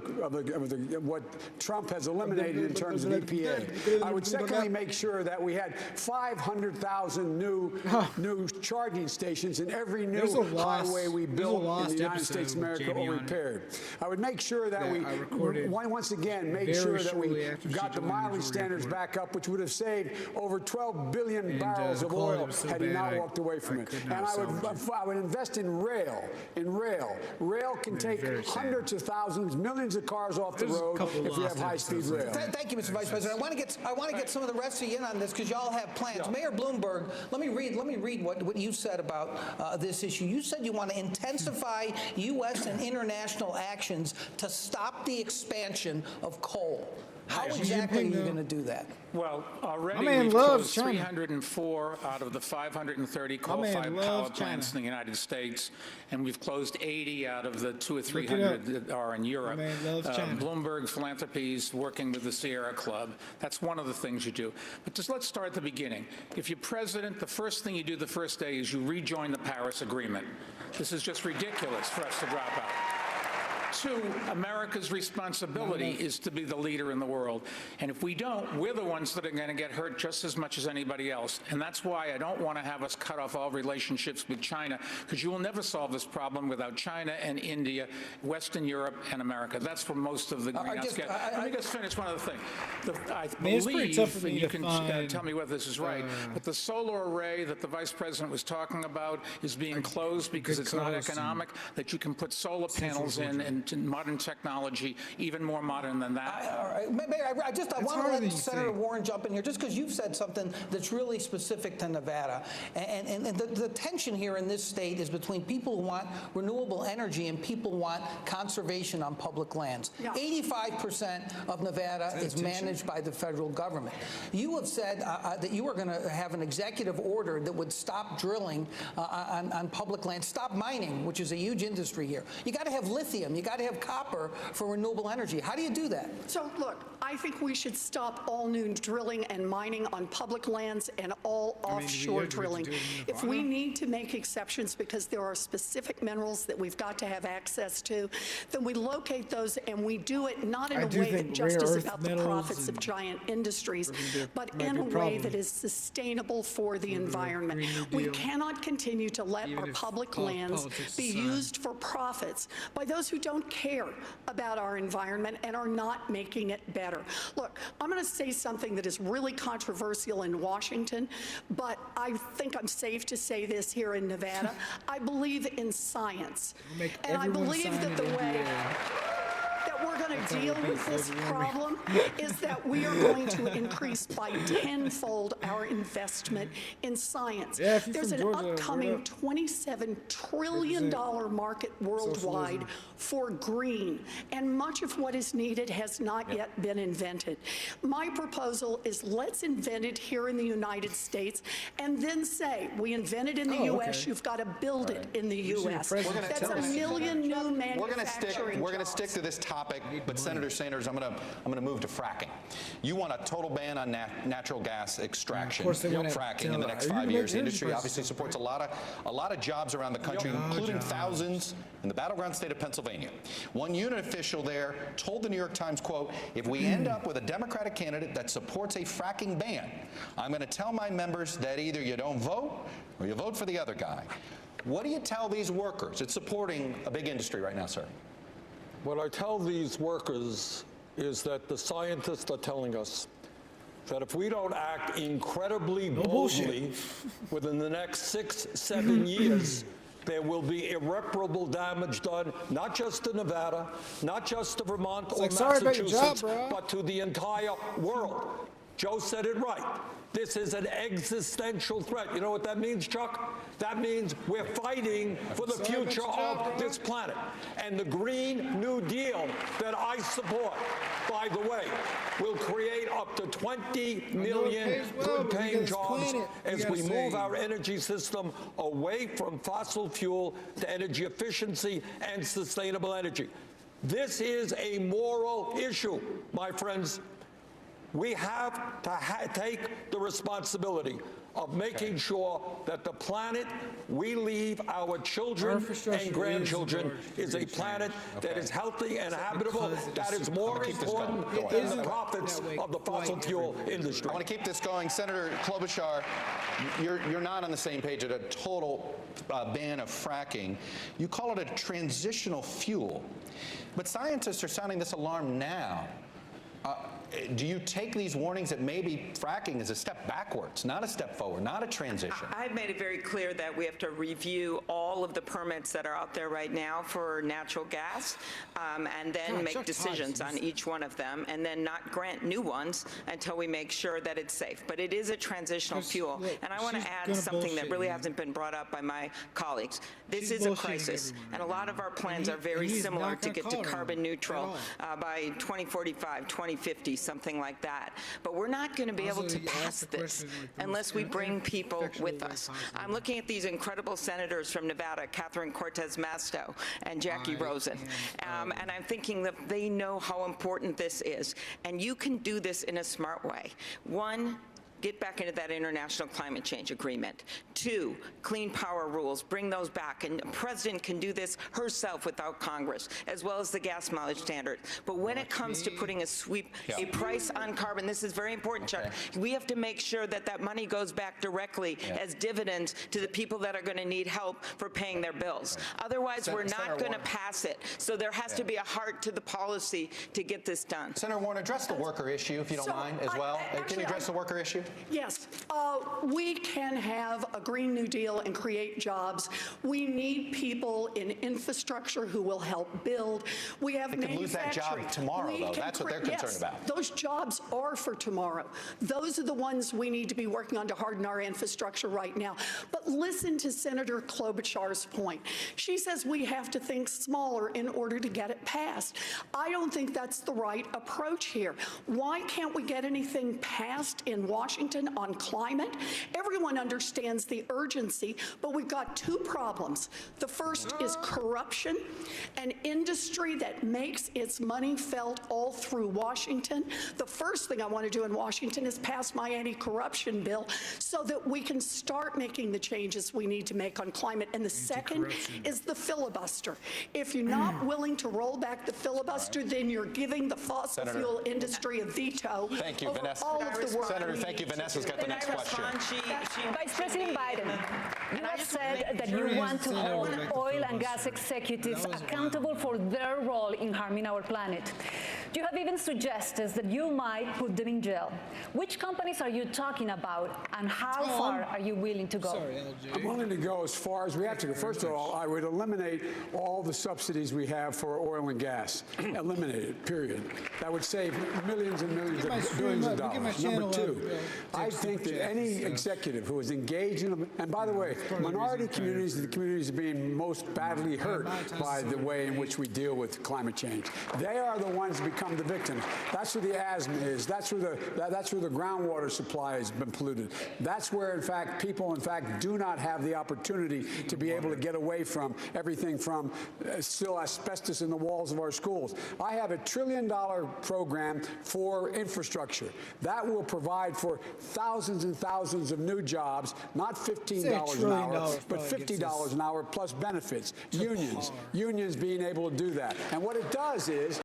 what Trump has eliminated in terms of EPA. I would secondly make sure that we had 500,000 new charging stations in every new highway we built in the United States of America or repaired. I would make sure that we once again make sure that we got the mileage standards back up, which would have saved over 12 billion barrels of oil had he not walked away from it. And I would invest in rail. Rail can take hundreds of thousands, millions of cars off the road if we have high-speed rail. Thank you, Mr. Vice President. I want to get some of the rest of you in on this because y'all have plans. Yeah. Mayor Bloomberg, let me read what you said about this issue. You said you want to intensify U.S. and international actions to stop the expansion of coal. How exactly are you going to do that? Well, already we've closed 304 out of the 530 coal-fired power plants in the United States, and we've closed 80 out of the 200 or 300 that are in Europe. Bloomberg Philanthropies working with the Sierra Club. That's one of the things you do. But just let's start at the beginning. If you're president, the first thing you do the first day is you rejoin the Paris Agreement. This is just ridiculous for us to drop out. Two, America's responsibility is to be the leader in the world. And if we don't, we're the ones that are going to get hurt just as much as anybody else. And that's why I don't want to have us cut off all relationships with China, because you will never solve this problem without China and India, Western Europe, and America. That's where most of the greenhouse gas. Let me just finish one other thing. I believe, and you can tell me whether this is right, but the solar array that the Vice President was talking about is being closed because it's not economic, that you can put solar panels in and modern technology, even more modern than that. All right. Mayor, I want to let Senator Warren jump in here, just because you've said something that's really specific to Nevada. And the tension here in this state is between people who want renewable energy and people who want conservation on public lands. 85% of Nevada is managed by the federal government. You have said that you are going to have an executive order that would stop drilling on public land, stop mining, which is a huge industry here. You got to have lithium. You got to have copper for renewable energy. How do you do that? So, look, I think we should stop all new drilling and mining on public lands and all offshore drilling. If we need to make exceptions because there are specific minerals that we've got to have access to, then we locate those and we do it not in a way that just is about the profits of giant industries, but in a way that is sustainable for the environment. We cannot continue to let our public lands be used for profits by those who don't care about our environment and are not making it better. Look, I'm going to say something that is really controversial in Washington, but I think I'm safe to say this here in Nevada. I believe in science, and I believe that the way that we're going to deal with this problem is that we are going to increase by tenfold our investment in science. There's an upcoming $27 trillion market worldwide for green, and much of what is needed has not yet been invented. My proposal is let's invent it here in the United States and then say, we invented in the U.S., you've got to build it in the U.S. That's a million new manufacturing We're going to stick to this topic, but Senator Sanders, I'm going to move to fracking. You want a total ban on natural gas extraction, fracking in the next 5 years. The industry obviously supports a lot of jobs around the country, including thousands in the battleground state of Pennsylvania. One unit official there told the New York Times, quote, if we end up with a Democratic candidate that supports a fracking ban, I'm going to tell my members that either you don't vote or you vote for the other guy. What do you tell these workers? It's supporting a big industry right now, sir. What I tell these workers is that the scientists are telling us that if we don't act incredibly boldly within the next 6-7 years, there will be irreparable damage done, not just to Nevada, not just to Vermont or Massachusetts, but to the entire world. Joe said it right. This is an existential threat. You know what that means, Chuck? That means we're fighting for the future of this planet. And the Green New Deal that I support, by the way, will create up to 20 million good-paying jobs as we move our energy system away from fossil fuel to energy efficiency and sustainable energy. This is a moral issue, my friends. We have to take the responsibility of making sure that the planet we leave our children and grandchildren is a planet that is healthy and habitable, that is more important than the profits of the fossil fuel industry. I want to keep this going. Senator Klobuchar, you're not on the same page at a total ban of fracking. You call it a transitional fuel. But scientists are sounding this alarm now. Do you take these warnings that maybe fracking is a step backwards, not a step forward, not a transition? I've made it very clear that we have to review all of the permits that are out there right now for natural gas, and then make decisions on each one of them, and then not grant new ones until we make sure that it's safe. But it is a transitional fuel. And I want to add something that really hasn't been brought up by my colleagues. This is a crisis, and a lot of our plans are very similar to get to carbon neutral by 2045, 2050, something like that. But we're not going to be able to pass this unless we bring people with us. I'm looking at these incredible senators from Nevada, Catherine Cortez Masto and Jackie Rosen, and I'm thinking that they know how important this is. And you can do this in a smart way. One, get back into that international climate change agreement. 2, clean power rules, bring those back. And the president can do this herself without Congress, as well as the gas mileage standard. But when it comes to putting a price on carbon, this is very important, Chuck. We have to make sure that that money goes back directly as dividends to the people that are going to need help for paying their bills. Otherwise, we're not going to pass it. So there has to be a heart to the policy to get this done. Senator Warren, address the worker issue, if you don't mind, as well. Can you address the worker issue? Yes, we can have a Green New Deal and create jobs. We need people in infrastructure who will help build. We have manufacturing. They could lose that job tomorrow, though. That's what they're concerned about. Those jobs are for tomorrow. Those are the ones we need to be working on to harden our infrastructure right now. But listen to Senator Klobuchar's point. She says we have to think smaller in order to get it passed. I don't think that's the right approach here. Why can't we get anything passed in Washington on climate? Everyone understands the urgency, but we've got 2 problems. The first is corruption, an industry that makes its money felt all through Washington. The first thing I want to do in Washington is pass my anti-corruption bill so that we can start making the changes we need to make on climate. And the second is the filibuster. If you're not willing to roll back the filibuster, then you're giving the fossil fuel industry a veto. Thank you, over Vanessa. all of the work. Senator, thank you. Vanessa's got the next question. Vice President Biden, you have said that you want to hold oil and gas executives accountable for their role in harming our planet. You have even suggested that you might put them in jail. Which companies are you talking about, and how far are you willing to go? I'm willing to go as far as we have to go. First of all, I would eliminate all the subsidies we have for oil and gas. Eliminate it, period. That would save millions and millions of billions of dollars. Number 2, I think that any executive who is engaged in, and by the way, minority communities are the communities being most badly hurt by the way in which we deal with climate change. They are the ones who become the victims. That's where the asthma is. That's where the groundwater supply has been polluted. That's where, in fact, people, do not have the opportunity to be able to get away from everything from still asbestos in the walls of our schools. I have a $1 trillion program for infrastructure. That will provide for thousands and thousands of new jobs, not $15 an hour, but $50 an hour plus benefits. Unions being able to do that. And what it does is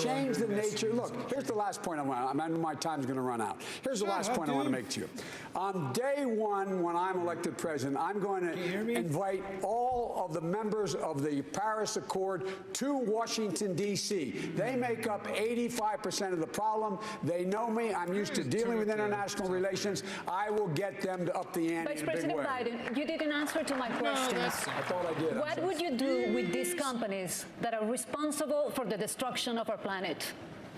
change the nature. Look, here's the last point I want. I know my time's going to run out. Here's the last point I want to make to you. On day 1, when I'm elected president, I'm going to invite all of the members of the Paris Accord to Washington, D.C. They make up 85% of the problem. They know me. I'm used to dealing with international relations. I will get them to up the ante Vice in a big way. President Biden, you didn't answer to my question. I thought I did. What would you do with these companies that are responsible for the destruction of our planet?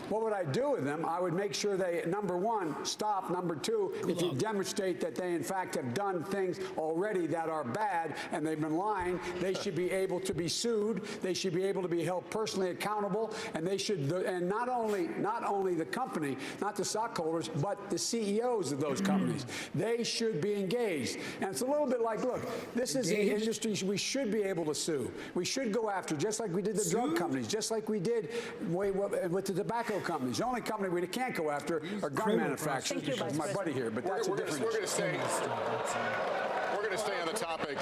What would I do with them? I would make sure they, number 1, stop. Number 2, if you demonstrate that they, in fact, have done things already that are bad and they've been lying, they should be able to be sued. They should be able to be held personally accountable. And they should, and not only the company, not the stockholders, but the CEOs of those companies. They should be engaged. And it's a little bit like, look, this is an industry we should be able to sue. We should go after, just like we did the drug companies, just like we did with the tobacco companies. The only company we can't go after are gun manufacturers. That's my buddy here, but that's a different issue. We're going to stay on the topic.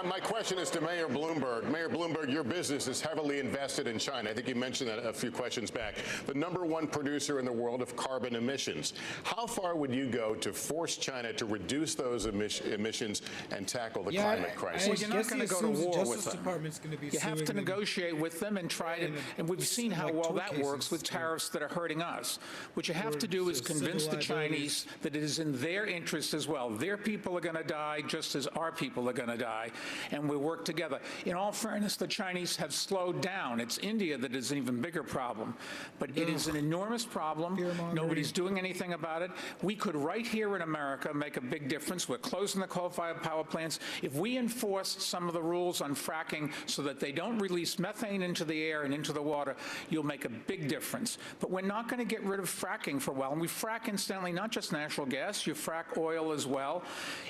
My question is to Mayor Bloomberg. Mayor Bloomberg, your business is heavily invested in China. I think you mentioned that a few questions back. The #1 producer in the world of carbon emissions. How far would you go to force China to reduce those emissions and tackle the climate crisis? Well, you're not going to go to war with them. You have to negotiate with them and try to, and we've seen how well that works with tariffs that are hurting us. What you have to do is convince the Chinese that it is in their interest as well. Their people are going to die just as our people are going to die, and we work together. In all fairness, the Chinese have slowed down. It's India that is an even bigger problem, but it is an enormous problem. Nobody's doing anything about it. We could, right here in America, make a big difference. We're closing the coal-fired power plants. If we enforce some of the rules on fracking so that they don't release methane into the air and into the water, you'll make a big difference. But we're not going to get rid of fracking for a while. And we frack, incidentally, not just natural gas, you frack oil as well.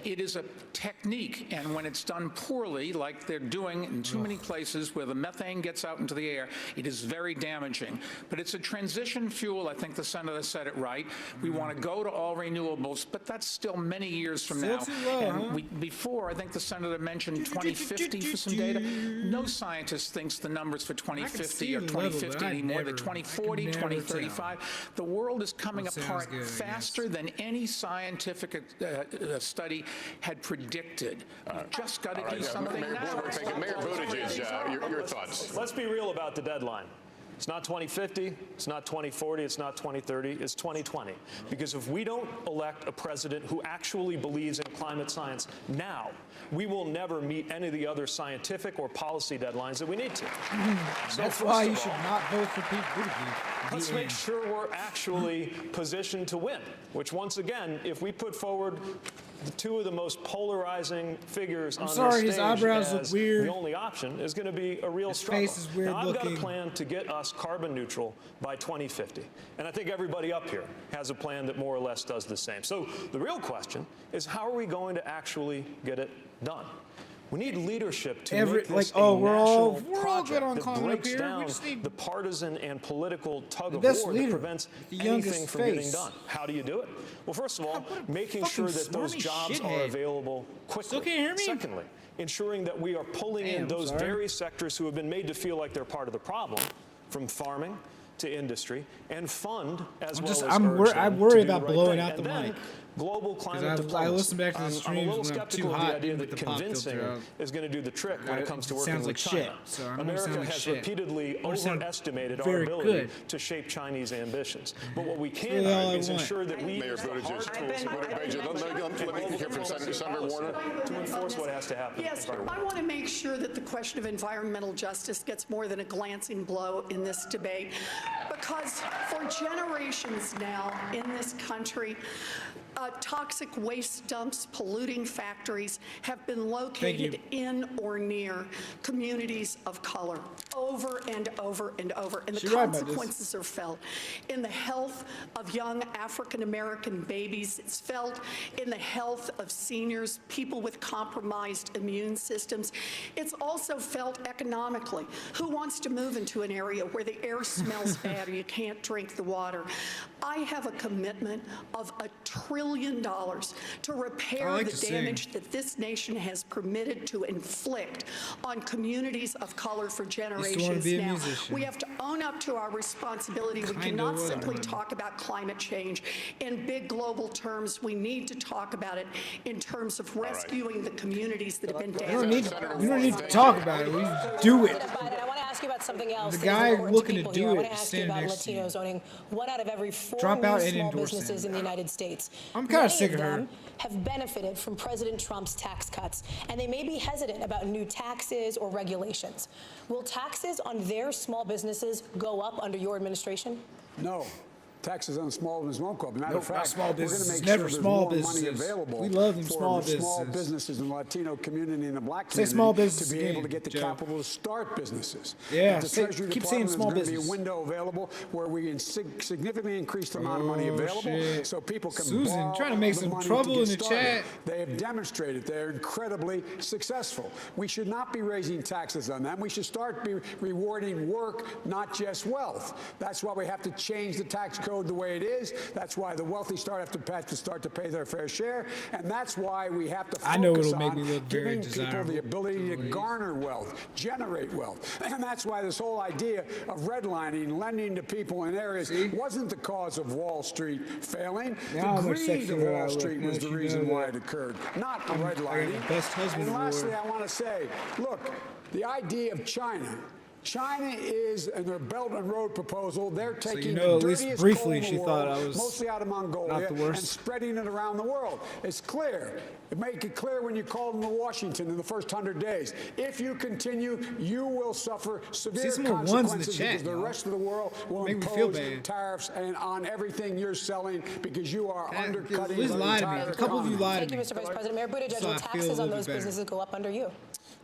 It is a technique, and when it's done poorly, like they're doing in too many places where the methane gets out into the air, it is very damaging. But it's a transition fuel. I think the senator said it right. We want to go to all renewables, but that's still many years from now. And before, I think the senator mentioned 2050 for some data. No scientist thinks the numbers for 2050 or 2050 anymore. They're 2040, 2035. The world is coming apart faster than any scientific study had predicted. We've just got to do something now. Mayor Buttigieg, your thoughts. Let's be real about the deadline. It's not 2050, it's not 2040, it's not 2030, it's 2020. Because if we don't elect a president who actually believes in climate science now, we will never meet any of the other scientific or policy deadlines that we need to. So that's why you should not vote for Pete Buttigieg. Let's make sure we're actually positioned to win, which once again, if we put forward two of the most polarizing figures on this stage, his eyebrows look weird. The only option is going to be a real struggle. His face is weird now, I've got a looking. plan to get us carbon neutral by 2050. And I think everybody up here has a plan that more or less does the same. So the real question is, how are we going to actually get it done? We need leadership to make this a national project that breaks down the partisan and political tug of war that prevents anything from getting done. How do you do it? Well, first of all, making sure that those jobs are available quickly. Still can't hear me? Secondly, ensuring that we are pulling in those very sectors who have been made to feel like they're part of the problem, from farming to industry, and fund as well as I worry about blowing out the mic. Global climate diplomacy. I listen back to the streams I'm a little when I'm too skeptical of hot the idea with that the pop convincing filter is going to do the trick when it comes to working sounds with like China. shit, so I don't wanna sound America like has shit. repeatedly I wanna sound overestimated our very ability good. to shape Chinese ambitions. But what we can really all do I is want. ensure that we Mayor Buttigieg, let me hear from Senator Warner. To enforce what has to happen. Yes, I want to make sure that the question of environmental justice gets more than a glancing blow in this debate, because for generations now in this country, toxic waste dumps, polluting factories have been located in or near communities of color over and over and over. And the consequences are felt in the health of young African-American babies. It's felt in the health of seniors, people with compromised immune systems. It's also felt economically. Who wants to move into an area where the air smells bad or you can't drink the water? I have a commitment of $1 trillion to repair the damage that this nation has permitted to inflict on communities of color for generations now. We have to own up to our responsibility. We cannot simply talk about climate change in big global terms. We need to talk about it in terms of rescuing the communities that have been damaged. We don't need to talk about it. We do it. I want to ask you about something else. The guy looking to do it, stand next to you. Latino zoning. 1 out of every 4 small businesses in the United States. I'm kind of sick of her. Have benefited from President Trump's tax cuts, and they may be hesitant about new taxes or regulations. Will taxes on their small businesses go up under your administration? No. taxes on small business won't go up. Matter Nope, of fact, not small we're going businesses. to make Never sure there's small more businesses. money available We love them for small small businesses. businesses in the Latino community and the black Say community small business to be able to again, get the Joe. capital to start businesses. Yeah, the say- Treasury keep saying Department small is going to be business. a window available where we can significantly increase the amount of money Oh, available shit. so people can Susan, borrow trying to make the some money trouble to get in the started. chat. They have demonstrated they're incredibly successful. We should not be raising taxes on them. We should start be rewarding work, not just wealth. That's why we have to change the tax code the way it is. That's why the wealthy start to pay their fair share, and that's why we have to I know focus it'll make on me look very giving people desirable. the ability to garner wealth, generate wealth, and that's why this whole idea of redlining, lending to people in areas, wasn't the cause of Wall Street failing. Now The I'm greed of sexual Wall outlook. Street Now was that the you reason know why that. it occurred, not the I got redlining. the best husband And lastly, award. I want to say, look, the idea of China is, in their Belt and Road proposal, they're So taking you know, at the least dirtiest briefly coal in the she world, thought I was mostly out of Mongolia, not the worst. and spreading it around the world. It's clear. Make it clear when you call them to Washington in the first 100 days. If you continue, you will suffer severe some more ones in the consequences chat, because the y'all. rest of the world will Make me feel impose bad. tariffs and on everything you're selling because you are That- undercutting please the lie to me. entire A couple of you economy. lied Thank to you, me. Mr. Vice President. Mayor Buttigieg, So will I feel a taxes on little those bit better. businesses go up under you?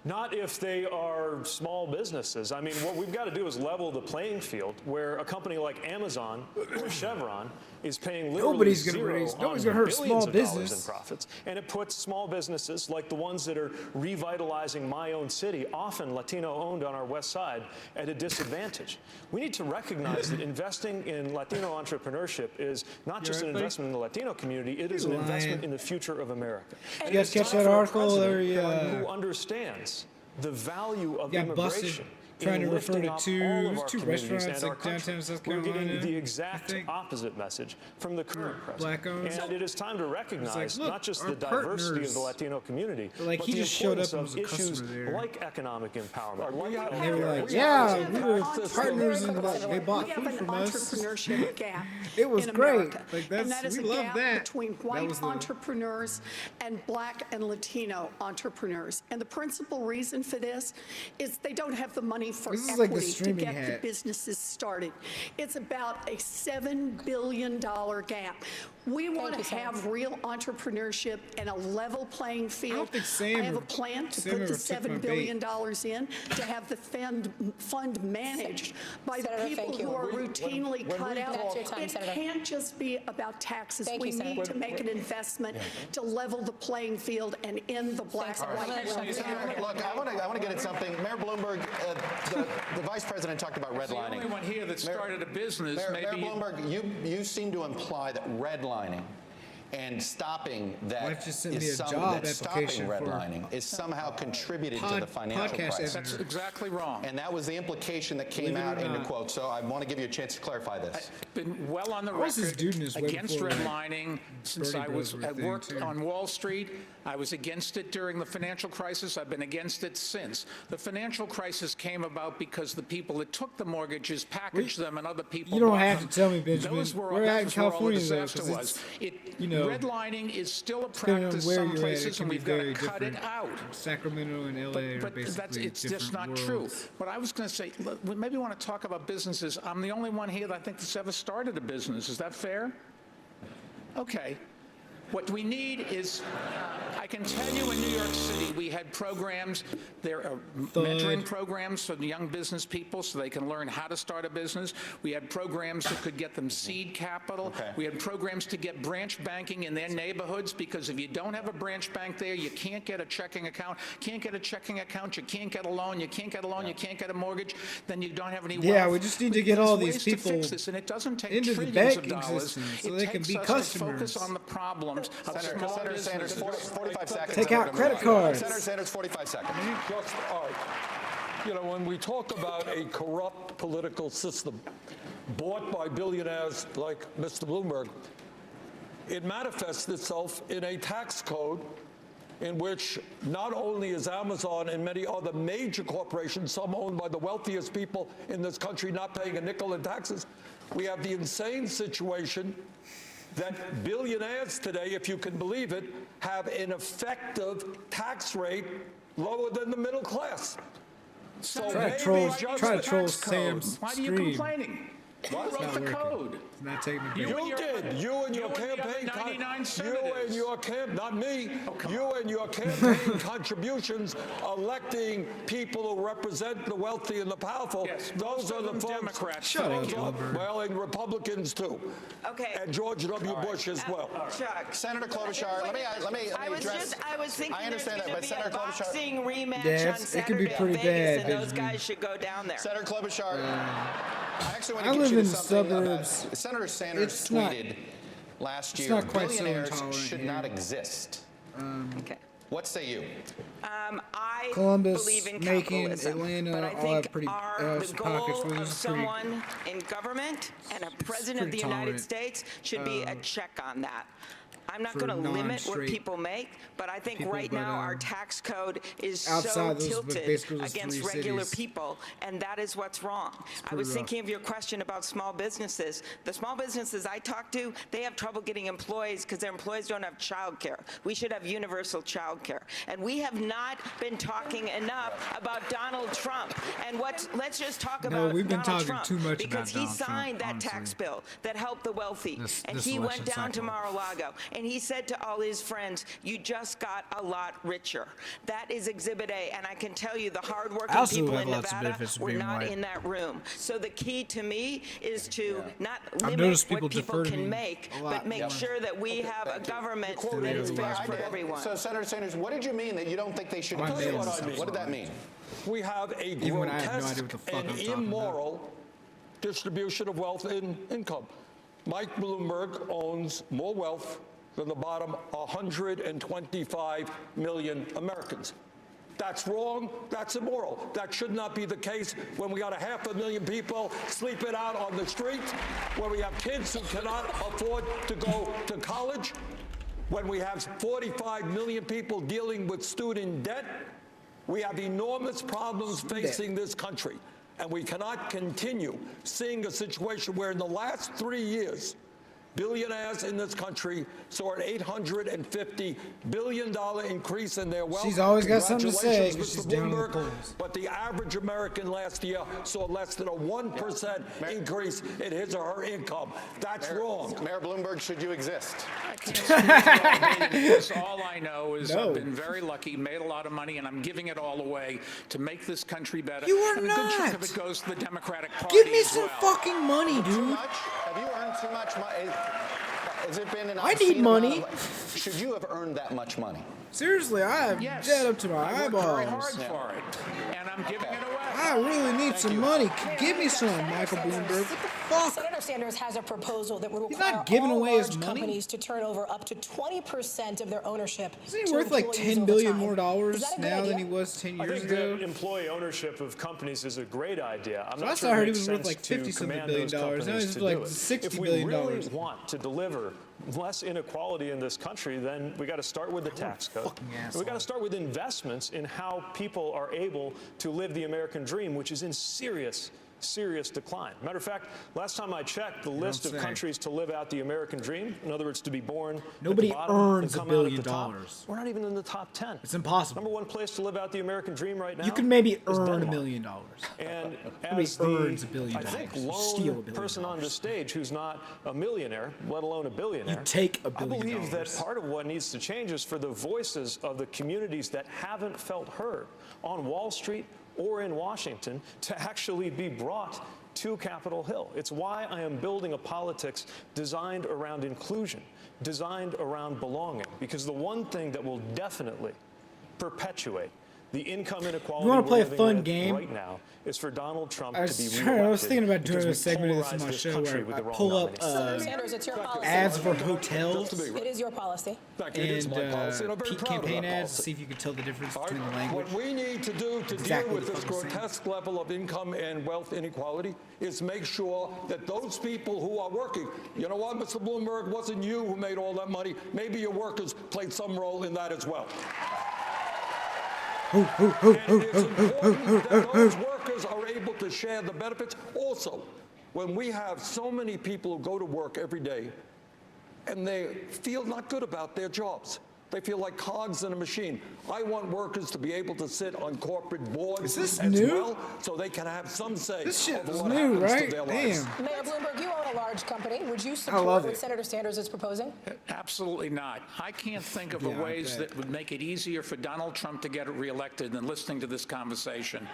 Not if they are small businesses. I mean, what we've got to do is level the playing field where a company like Amazon or Chevron is paying literally Nobody's gonna zero raise- on nobody's gonna hurt billions small of dollars business. in profits. And it puts small businesses like the ones that are revitalizing my own city, often Latino-owned on our west side, at a disadvantage. We need to recognize that investing in Latino entrepreneurship is not just an right, buddy? investment in the Latino community, it is You're an investment lying. in the future of America. You guys catch that article or Who understands the value of got busted immigration trying in to refer lifting to up two- all of our two communities restaurants and our like country. downtown South We're Carolina, getting the I exact think. opposite message from the current president. Black-owned. And it is time to recognize look, not just our the diversity of partners. the Latino community, Like, but he the just showed importance up and of was a issues customer there. like economic empowerment. We have- And they were like, we yeah, have- we were Very partners and quickly, they bought we have food an from us. entrepreneurship gap It was in great. America. Like, that's- and that is we a love gap that. between That white was the- entrepreneurs and black and Latino entrepreneurs. And the principal reason for this is they don't have the money for This is like the equity to streaming get the hat. businesses started. It's about a $7 billion gap. We want to have real entrepreneurship and a level playing field. think Sam I have a or- plan to Sam put the ever took my $7 bait. billion in to have the fund managed by the Senator, people thank you. who are When- routinely when cut we out. That's your time, It Senator. can't just be about taxes. Thank We you, Senator. need to make an investment to level the playing field and end the black and white. Look, I want to get at something. Mayor Bloomberg, the vice president talked about The redlining. only one here that started a business, Mayor maybe. Bloomberg, you seem to imply that redlining and stopping that Wife just sent me is a some, job that stopping application for redlining is somehow contributed to the financial podcast crisis. That's exactly wrong. And that was the implication that came Believe it or out in the not. quote. So I want to give you a chance to clarify this. Been well on the I was this record dude in his way against before, like, redlining since Bernie I was Bros were a at thing, work too. on Wall Street. I was against it during the financial crisis. I've been against it since. The financial crisis came about because the people that took the mortgages packaged them and other people You don't bought have them. to tell me, Benjamin. Those were, We're that out in was where all the California, though, disaster 'cause was. you know, Redlining is still a depending on practice where some you're at, it places, can and be we've got to very cut it different. out. Sacramento and LA are But basically it's just different not true. worlds. What I was going to say, we maybe want to talk about businesses. I'm the only one here that I think that's ever started a business. Is that fair? Okay. What we need is, I can tell you in New York City, we had programs, there are mentoring programs for the young business people so they can learn how to start a business. We had programs that could get them seed capital. We had programs to get branch banking in their neighborhoods, because if you don't have a branch bank there, you can't get a checking account. Can't get a checking account, you can't get a loan, you can't get a loan, you can't get a mortgage, then you don't have any wealth. Yeah, we just need to get all There's these ways to people fix this, and it doesn't take into the trillions of banking dollars. system so It they can takes be us to customers. focus on the problems of Senator small Sanders, businesses. 45 seconds. Take out credit cards. Senator Sanders, 45 seconds. Just, all right. You know, when we talk about a corrupt political system bought by billionaires like Mr. Bloomberg, it manifests itself in a tax code in which not only is Amazon and many other major corporations, some owned by the wealthiest people in this country, not paying a nickel in taxes, we have the insane situation that billionaires today, if you can believe it, have an effective tax rate lower than the middle class. So Try to maybe troll- just try to the troll tax code. Sam's Why are you stream. complaining? What? It's Wrote not the working. code? It's not taking the You did. You and your campaign. Not me. You and your campaign contributions electing people who represent the wealthy and the powerful. Yes, those are the folks. Democrats. Shut up, Well, and Republicans too. Okay. And George W. Bush as well. Chuck. Senator Klobuchar, let me address. I was thinking I understand there's that, going but to be Senator a boxing Klobuchar. rematch Yeah, on it Saturday could be pretty in Vegas, bad, and those Benjamin. guys should go down there. Senator Klobuchar, I actually want I to get live you to in the something suburbs. about Senator Sanders It's not- tweeted last it's year, not quite so billionaires intolerant should here. not exist. Okay. What say you? I Columbus, believe in Macon, capitalism, Atlanta, but I all think have pretty the pockets goal where of this is pretty. someone in government and a president of the pretty United tolerant. States should be a check on that. I'm not For going to limit what non-straight people make, but I think people, right but, now our tax code is outside so those tilted basically those against three regular cities. people, and that is what's wrong. I pretty was rough. thinking of your question about small businesses. The small businesses I talk to, they have trouble getting employees because their employees don't have child care. We should have universal child care. And we have not been talking enough about Donald Trump. And let's just talk about we've been Donald talking Trump, too much because about he Donald Trump, signed that honestly. tax bill that helped the wealthy. And this he went election down to cycle. Mar-a-Lago, and he said to all his friends, you just got a lot richer. That is Exhibit A, and I can tell you the hardworking also people have in lots of Nevada benefits of were being not white. in that room. So the key to me is to not I've limit noticed what people people defer to can me make, a lot. but make sure that we have a government Quote that is is fair. fair for everyone. So, Senator Sanders, what did you mean that you don't think they should My exist? mail is What did that mean? We have a Even when I have no idea grotesque what the fuck and I'm talking immoral distribution of wealth and income. Mike Bloomberg owns more wealth than the bottom 125 million Americans. That's wrong. That's immoral. That should not be the case when we got 500,000 people sleeping out on the streets, when we have kids who cannot afford to go to college, when we have 45 million people dealing with student debt. We have enormous problems facing this country, and we cannot continue seeing a situation where in the last 3 years, billionaires in this country saw an $850 billion increase in their wealth. She's always got something to say, Congratulations, 'cause she's Mr. down in the Bloomberg. polls. But the average American last year saw less than a 1% increase in his or her income. That's wrong. Mayor Bloomberg, should you exist? I can't speak for all because all I know is I've been very lucky, made a lot of money, and I'm giving it all away to make this country better. You are and a good chunk not. of it goes to the Democratic Party Give me as some well. fucking money, Too dude. much? Have you earned too much money? Has it been an I need obscene money. amount of- should you have earned that much money? Seriously, I have Yes. debt up to my I worked very hard eyeballs. for it, and I'm giving it away. I really need some money. Give me some, Michael Bloomberg. What the fuck? Senator Sanders has a proposal that would He's require not giving all away his large money. companies to turn over up to 20% of their ownership. Isn't he to worth like employees 10 over billion time. more dollars Is that a good now idea? than he was 10 I years think ago? that employee ownership of companies is a great idea. I'm So not I sure saw it he makes was worth sense like to 50-something command billion those dollars. Now companies he's to like do it. $60 If we billion really dollars. want to deliver less inequality in this country, then we got to start with the tax code. We got to start with investments in how people are able to live the American dream, which is in serious decline. Matter of fact, last time I checked, the list of say. countries to live out the American dream, in other words, to be born Nobody at the bottom earns and $1 come out at billion. the top, we're not even in the top 10. It's impossible. Number one place to live out the American dream right now. You can maybe is earn Denmark. $1 million. And Nobody as earns the, $1 billion. I think, You lone steal $1 billion. person on the stage who's not a millionaire, let alone a billionaire, You take $1 I billion. believe that part of what needs to change is for the voices of the communities that haven't felt heard on Wall Street or in Washington to actually be brought to Capitol Hill. It's why I am building a politics designed around inclusion, designed around belonging, because the one thing that will definitely perpetuate the income inequality You wanna we're play a living fun with game? right now is for Donald Trump I to be was reelected. thinking about doing because a we segment of this in polarized my this show country where with I the wrong pull up nominees. Sanders, it's your policy. ads for hotels It is your policy. It is and my policy, and I'm very peak proud of campaign that ads to policy. see if you can tell the difference between the language. What we need to do to Exactly deal with the this fucking same. grotesque level of income and wealth inequality is make sure that those people who are working, you know what, Mr. Bloomberg, wasn't you who made all that money. Maybe your workers played some role in that as well. And it's important that those workers are able to share the benefits. Also, when we have so many people who go to work every day and they feel not good about their jobs, They feel like cogs in a machine. I want workers to be able to sit on corporate boards Is this as new? well, so they can have some say This shit over is what new, happens right? to their lives. Damn. Mayor Bloomberg, you own a large company. Would you love support what it. Senator Sanders is proposing? Absolutely not. I can't think of Yeah, I ways bet. that would make it easier for Donald Trump to get reelected than listening to this conversation.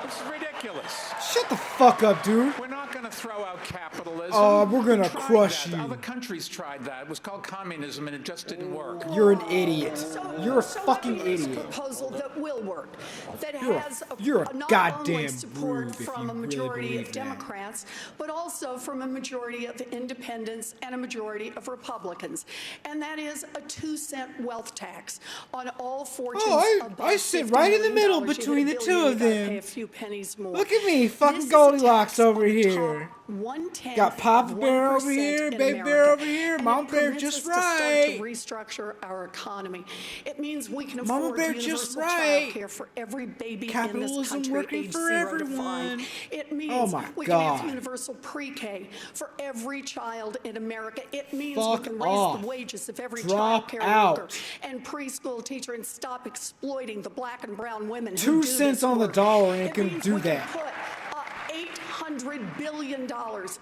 It's ridiculous. Shut the fuck up, dude. We're not going to throw out capitalism. We're gonna We tried crush that. you. Other countries tried that. It was called communism, and it just didn't work. You're an idiot. You're a So fucking I mean, idiot. This proposal that will work, that You're a- has you're a not goddamn only support rube if from you a really majority believe of that. Democrats, but also from a majority of independents and a majority of Republicans, and that is a 2-cent wealth tax on all fortunes above I sit $50 right in the million. middle You hit between a the two billion, of you gotta them. pay a few pennies more. Look at me, fucking This is a Goldilocks tax over on the top here. 1/10 Got Papa of Bear over 1% here, in Baby Bear America. over here, And Mama it Bear permits just us to start right. to restructure our economy. It means we can Mama afford Bear just universal right. child care for every baby in Capitalism this country working aged for 0 to everyone. 5. It means Oh my we can God. have universal pre-K for every child in America. It means Fuck we can raise off. the wages of every Drop child care out. worker and preschool teacher and stop exploiting the black and brown women who 2 do cents this on the work. dollar ain't It gonna means do we can that. put $800 billion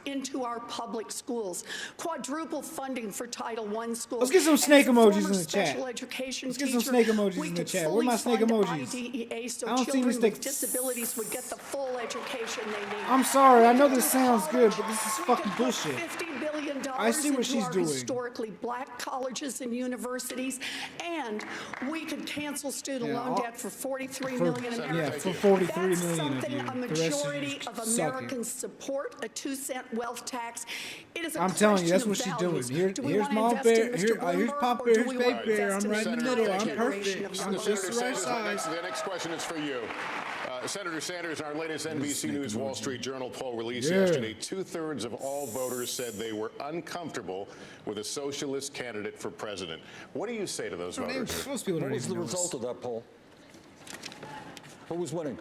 into our public schools, quadruple funding for Title I schools. Let's get some And snake as a emojis former in the chat. special education Let's get some teacher, snake emojis we in the could chat. Where fully my snake fund emojis? IDEA so I don't see any children snake- with disabilities would get the full education they need. I'm sorry, I know We this could sounds good, college, but this is we fucking could put bullshit. $50 billion I see what into she's our doing. historically black colleges and universities, and we could cancel student Yeah, loan I'll- debt for 43 for- million yeah, Americans. for 43 That's million of something you. a The rest of you majority of suck it. Americans support, a 2-cent wealth tax. It is a I'm telling you, that's question what of she's doing. values. Do we Here's wanna Mom invest in Bear. Mr. Here's Bloomberg, Papa or Bear. do Here's we Baby wanna Bear. invest I'm right in the the middle. next I'm generation perfect. of I'm Americans? just the right size. The next question is for you. Senator Sanders, in our latest NBC News Wall Street Journal poll released yesterday, 2/3 of all voters said they were uncomfortable with a socialist candidate for president. What do you say to those voters? Most people What don't was even the know this. result of that poll? Who was winning?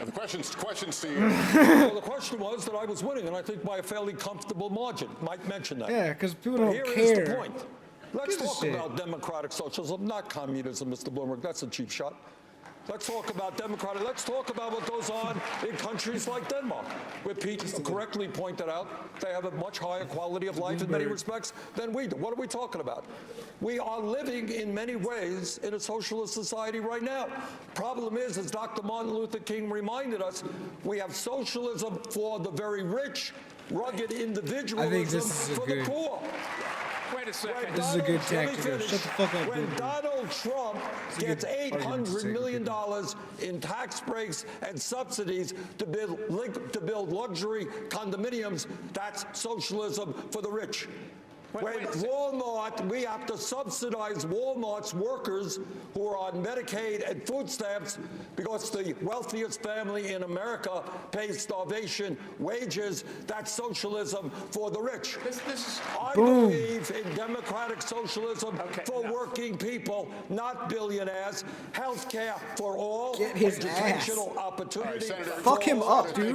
The questions to you. Well, the question was that I was winning, and I think by a fairly comfortable margin. Mike mentioned that. Yeah, 'cause people But don't here is care. the point. Let's Gives a talk shit. about democratic socialism, not communism, Mr. Bloomberg. That's a cheap shot. Let's talk about democratic. Let's talk about what goes on in countries like Denmark, where Pete correctly pointed out they have a much higher quality of life in many respects than we do. What are we talking about? We are living in many ways in a socialist society right now. Problem is, as Dr. Martin Luther King reminded us, we have socialism for the very rich, rugged individualism this is a for the good- poor. Wait a second. This is a good tactic. Shut the fuck up, When dude. Donald Trump a gets good argument to $800 take, million in tax breaks and subsidies to build luxury condominiums, that's socialism for the rich. When Walmart, we have to subsidize Walmart's workers who are on Medicaid and food stamps because the wealthiest family in America pays starvation wages. That's socialism for the rich. I believe in democratic socialism for working people, not billionaires. Health care for all. Get his educational ass. opportunity. Fuck him up, dude.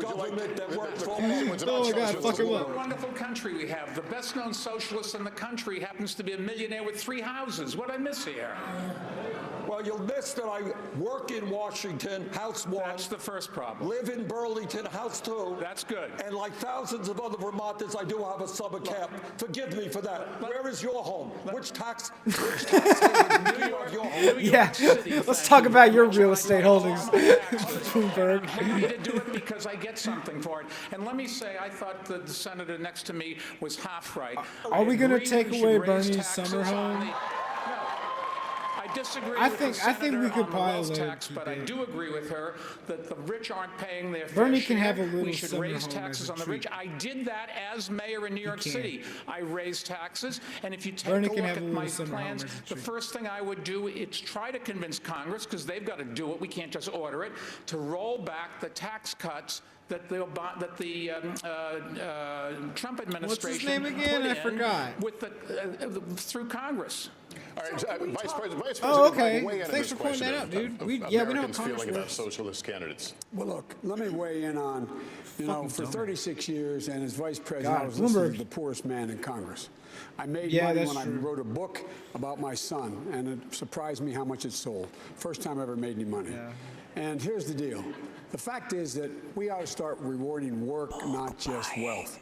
Government that works for all. Oh my God, fuck him What a up. wonderful country we have. The best-known socialist in the country happens to be a millionaire with 3 houses. What I miss here? Well, you'll miss that I work in Washington, House 1. That's the first problem. Live in Burlington, House 2. That's good. And like thousands of other Vermonters, I do have a summer camp. Forgive me for that. Where is your home? Which tax do you have your home? Yeah, let's talk about your real estate holdings, Bloomberg. I'm happy to do it because I get something for it. And let me say, I thought the senator next to me was half right. Are we gonna I agree take we should away raise Bernie's taxes summer on home? the- I disagree I with think- the I think senator we could on the wealth probably tax, but I keep it. do agree with her that the rich aren't paying their fair Bernie share. can have a little We should summer raise home taxes as a on the rich. treat. I did that as mayor in New York can. City. I raised taxes, and if you take Bernie a can look have a at little my summer home plans, as a the treat. first thing I would do is try to convince Congress, because they've got to do it, we can't just order it, to roll back the tax cuts that the Trump administration name again? put I in forgot. with through Congress. All right, Vice President, Oh, okay. weigh in on Thanks this for pointing question that out, of- dude. of We know how Americans Congress feeling about works. socialist candidates. Well, look, let me weigh in on, for Fucking dumbass. 36 years and as vice president, God, I was listed Bloomberg. as the poorest man in Congress. I made money when I wrote a book about my son, and it surprised me how much it sold. First time I ever made any money. Yeah. And here's the deal. The fact is that we ought to start rewarding work, not just wealth.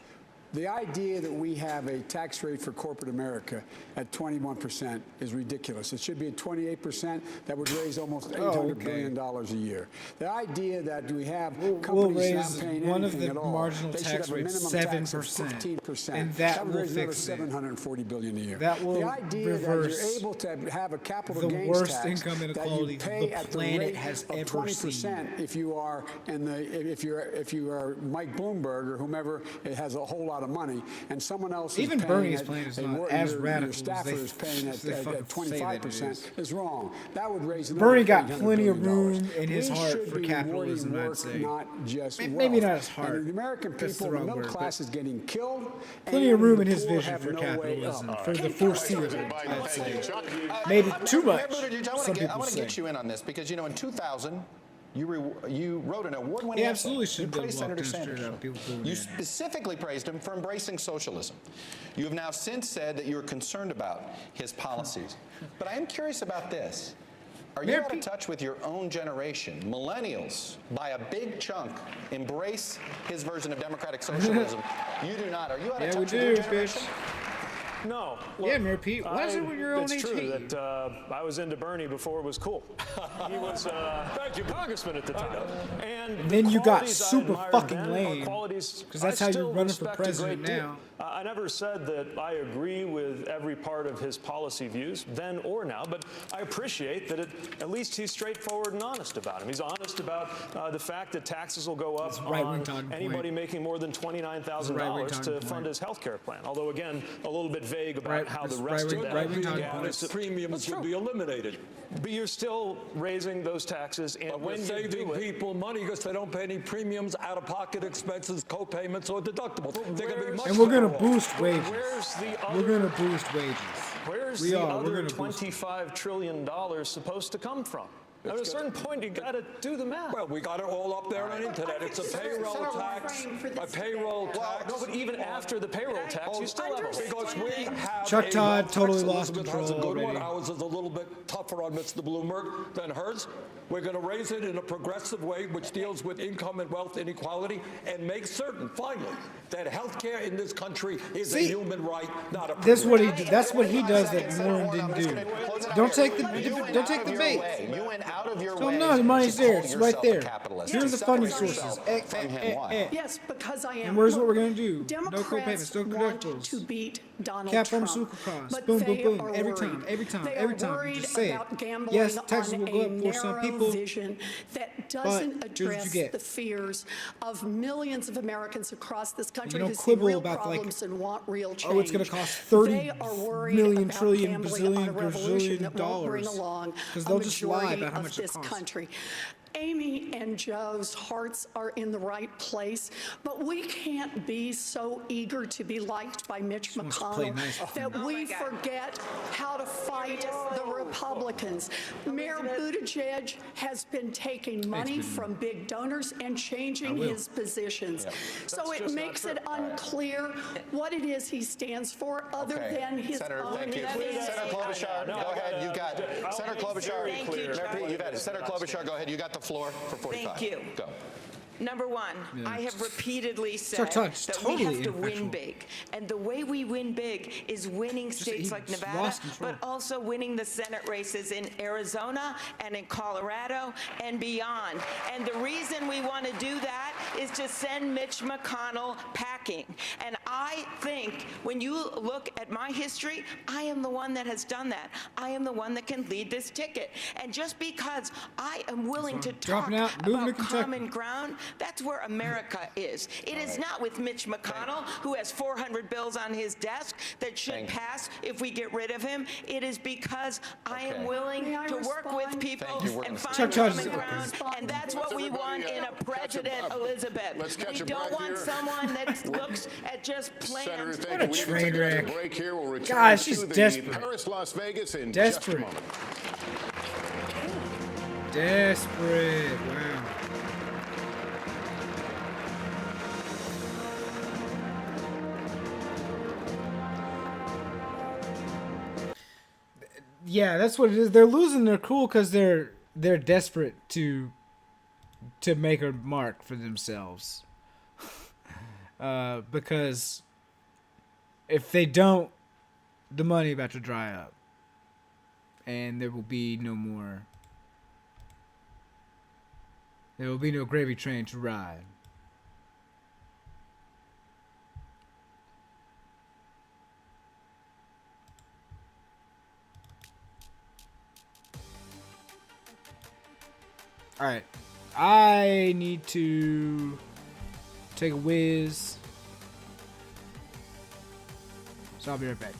The idea that we have a tax rate for corporate America at 21% is ridiculous. It should be at 28%. That would raise almost $800 billion a year. The idea that we have companies not paying anything at all, marginal they should tax have a rates minimum 7%, tax of 15%. and that would will raise fix another $740 billion a year. That will the idea reverse that you're able to have a capital the gains worst tax income inequality that you pay the at planet the rate has of ever 20% seen. if you are if you are Mike Bloomberg or whomever has a whole lot of money, and someone else Even is Bernie's paying plan is not as radical your staffer as is paying at fucking say that it 25% is wrong. That would raise Bernie got $800 plenty of billion. room in his We heart should for be capitalism, rewarding I'd work, say. not just Maybe wealth. not his heart. And the American That's people, the the wrong middle word, class but is getting killed. plenty of room in and his the poor vision have for no way capitalism up. for the foreseeable. I'd say. Maybe too much. Some I people want to say. get you in on this because, in 2000, you wrote an award-winning He absolutely essay. should You have praised walked Senator in straight Sanders. up. People booed You in. specifically praised him for embracing socialism. You have now since said that you're concerned about his policies. But I am curious about this. Are you out of touch with your own generation? Millennials, by a big chunk, embrace his version of democratic socialism. You do not. Are you out of touch with your generation? No. Yeah, Mayor Pete. Why is it when your own It's age true hate that I was into Bernie before it was cool. He was, thank you, congressman at the time. And then you got qualities I super admired fucking then are lame. qualities Because that's I how still you're running for respect a president great deal. now. I never said that I agree with every part of his policy views, then or now, but I appreciate that at least he's straightforward and honest about him. He's honest about the fact that taxes will go up on anybody making more than $29,000 to fund his health care plan. Although, again, a little bit vague about how the rest of that premiums would be eliminated. But you're still raising those taxes, and But when we're you saving do it, people money because they don't pay any premiums, out-of-pocket expenses, co-payments, or deductibles. They're going to be much And we're going to better boost off. wages. Where's the other? We're going to boost wages. Where's We the are. We're other gonna boost $25 trillion supposed to come from? At a certain point, you got to do the math. Well, we got it all up there on the internet. It's a payroll tax, a payroll tax. No, but even after the payroll tax, you still have a because we have Chuck a Todd wealth totally tax. lost Elizabeth control has a good one. already. Ours is a little bit tougher on Mr. Bloomberg than hers. We're going to raise it in a progressive way, which deals with income and wealth inequality, and make certain, finally, that health care in this country is a human right, not a That's what he. privilege. That's what he does that Warren didn't do. Don't take the bait. You went out of your Tell way. him no, the money's to there. call It's right yourself a there. capitalist, Here's to the funding separate sources. yourself from him. Why? Yes, because I am. And where's what Look, we're going to do? No Democrats co-payments, no want deductibles. to beat Donald Cap Trump, pharmaceutical costs. but Boom, they boom, boom. are Every worried. time, every time, They every are time. worried Just say about it. gambling Yes, taxes on will go a up for some narrow people. vision that doesn't here's what address you get. the fears of millions of Americans across this country You don't who see quibble real about, like, problems and want real change. oh, it's going to cost 30 They are worried million, about trillion, gambling on a bazillion, revolution gazillion that won't bring dollars. along Because a they'll just lie majority about how of much it this costs. country. Amy and Joe's hearts are in the right place, but we can't be so eager to be liked by Mitch McConnell that we forget how to fight the Republicans. Mayor Buttigieg has been taking money from big donors and changing his positions. So it makes it unclear what it is he stands for other than his Senator, own thank you. Senator Klobuchar, go ahead. You got it. Senator Klobuchar, Mayor Pete, you've had it. Senator Klobuchar, go ahead. You got the floor for 45. Thank you. Go. Number one, I have repeatedly said Touch, that totally we have to win ineffectual. big. And the way we win big is winning states like he's Nevada, lost control. but also winning the Senate races in Arizona and in Colorado and beyond. And the reason we want to do that is to send Mitch McConnell packing. And I think when you look at my history, I am the one that has done that. I am the one that can lead this ticket. And just because I am willing to talk Dropping out, moving to about Kentucky. common ground, that's where America is. It is not with Mitch McConnell, who has 400 bills on his desk that should pass if we get rid of him. It is because I am willing to work with people and find common ground, and that's what we want in a president, Elizabeth. We don't want someone that looks at just Senator, plans. thank What you. a We need to train take wreck. a break here. We'll return God, to she's the desperate. Paris, Las Vegas in Desperate. just a moment. Desperate. Wow. Yeah, that's what it is. They're losing their cool because they're desperate to make a mark for themselves. Because if they don't, the money about to dry up, and there will be no more. There will be no gravy train to ride. All right, I need to take a whiz, so I'll be right back.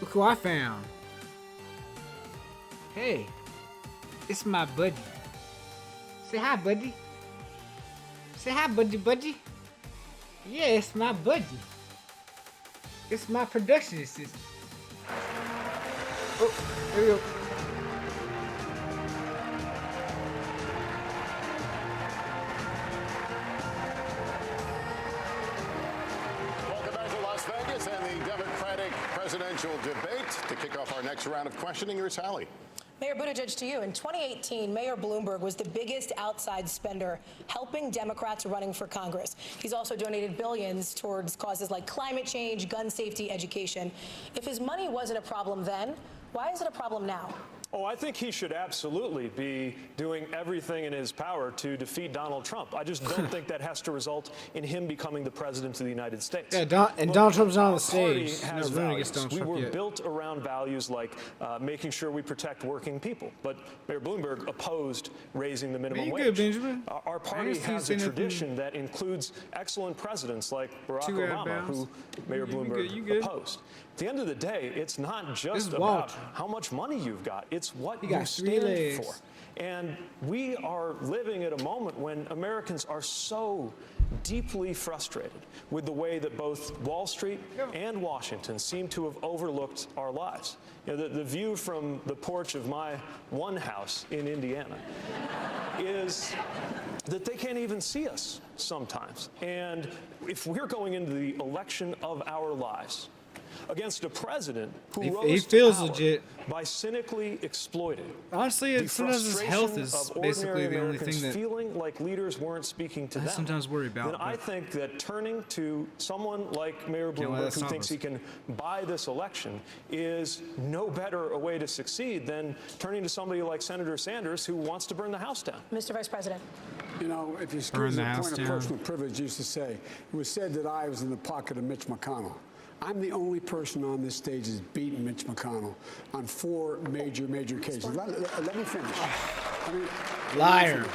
Look who I found. Hey, it's my buddy. Say hi, buddy. Say hi, buddy. Yeah, it's my buddy. It's my production assistant. Oh, here we go. Welcome back to Las Vegas and the Democratic presidential debate. To kick off our next round of questioning, here's Hallie. Mayor Buttigieg, to you. In 2018, Mayor Bloomberg was the biggest outside spender, helping Democrats running for Congress. He's also donated billions towards causes like climate change, gun safety, education. If his money wasn't a problem then, why is it a problem now? Oh, I think he should absolutely be doing everything in his power to defeat Donald Trump. I just don't think that has to result in him becoming the president of the United States. Yeah, Donald Trump's not on the Party stage. has No, values. We were built around values like making sure we protect working people. But Mayor Bloomberg opposed raising the minimum wage. Good, Benjamin. Our party has a tradition that includes excellent presidents like Barack Obama, who Mayor Bloomberg opposed. At the end of the day, it's not just about how much money you've got. It's what you stand for. And we are living at a moment when Americans are so deeply frustrated with the way that both Wall Street and Washington seem to have overlooked our lives. You know, the view from the porch of my one house in Indiana is that they can't even see us sometimes. And if we're going into the election of our lives against a president who rose to power legit by cynically exploiting, honestly, sometimes his health is basically the only thing that feeling like leaders weren't speaking to I them. sometimes worry about. Then I think that turning to someone like Mayor Bloomberg, who thinks he can buy this election, is no better a way to succeed than turning to somebody like Senator Sanders, who wants to burn the House down. Mr. Vice President. You know, if you excuse the point of personal privilege, used to say, it was said that I was in the pocket of Mitch McConnell. I'm the only person on this stage that's beaten Mitch McConnell on 4 major occasions. Let me finish. Liar.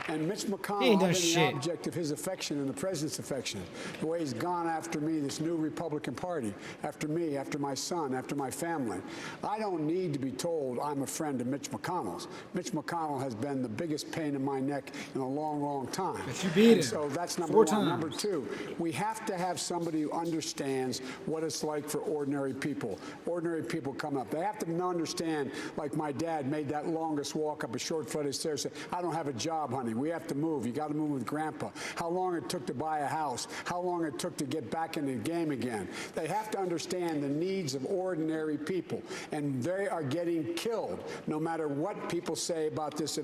And Mitch McConnell has been the object of his affection and the president's affection. The way he's gone after me, this new Republican Party, after me, after my son, after my family. I don't need to be told I'm a friend of Mitch McConnell's. Mitch McConnell has been the biggest pain in my neck in a long, long time. But you beat him. So that's number 4 one. times. Number 2, we have to have somebody who understands what it's like for ordinary people. Ordinary people come up. They have to understand, like my dad made that longest walk up a short flight of stairs, said, I don't have a job, honey. We have to move. You got to move with Grandpa. How long it took to buy a house. How long it took to get back in the game again. They have to understand the needs of ordinary people, and they are getting killed no matter what people say about this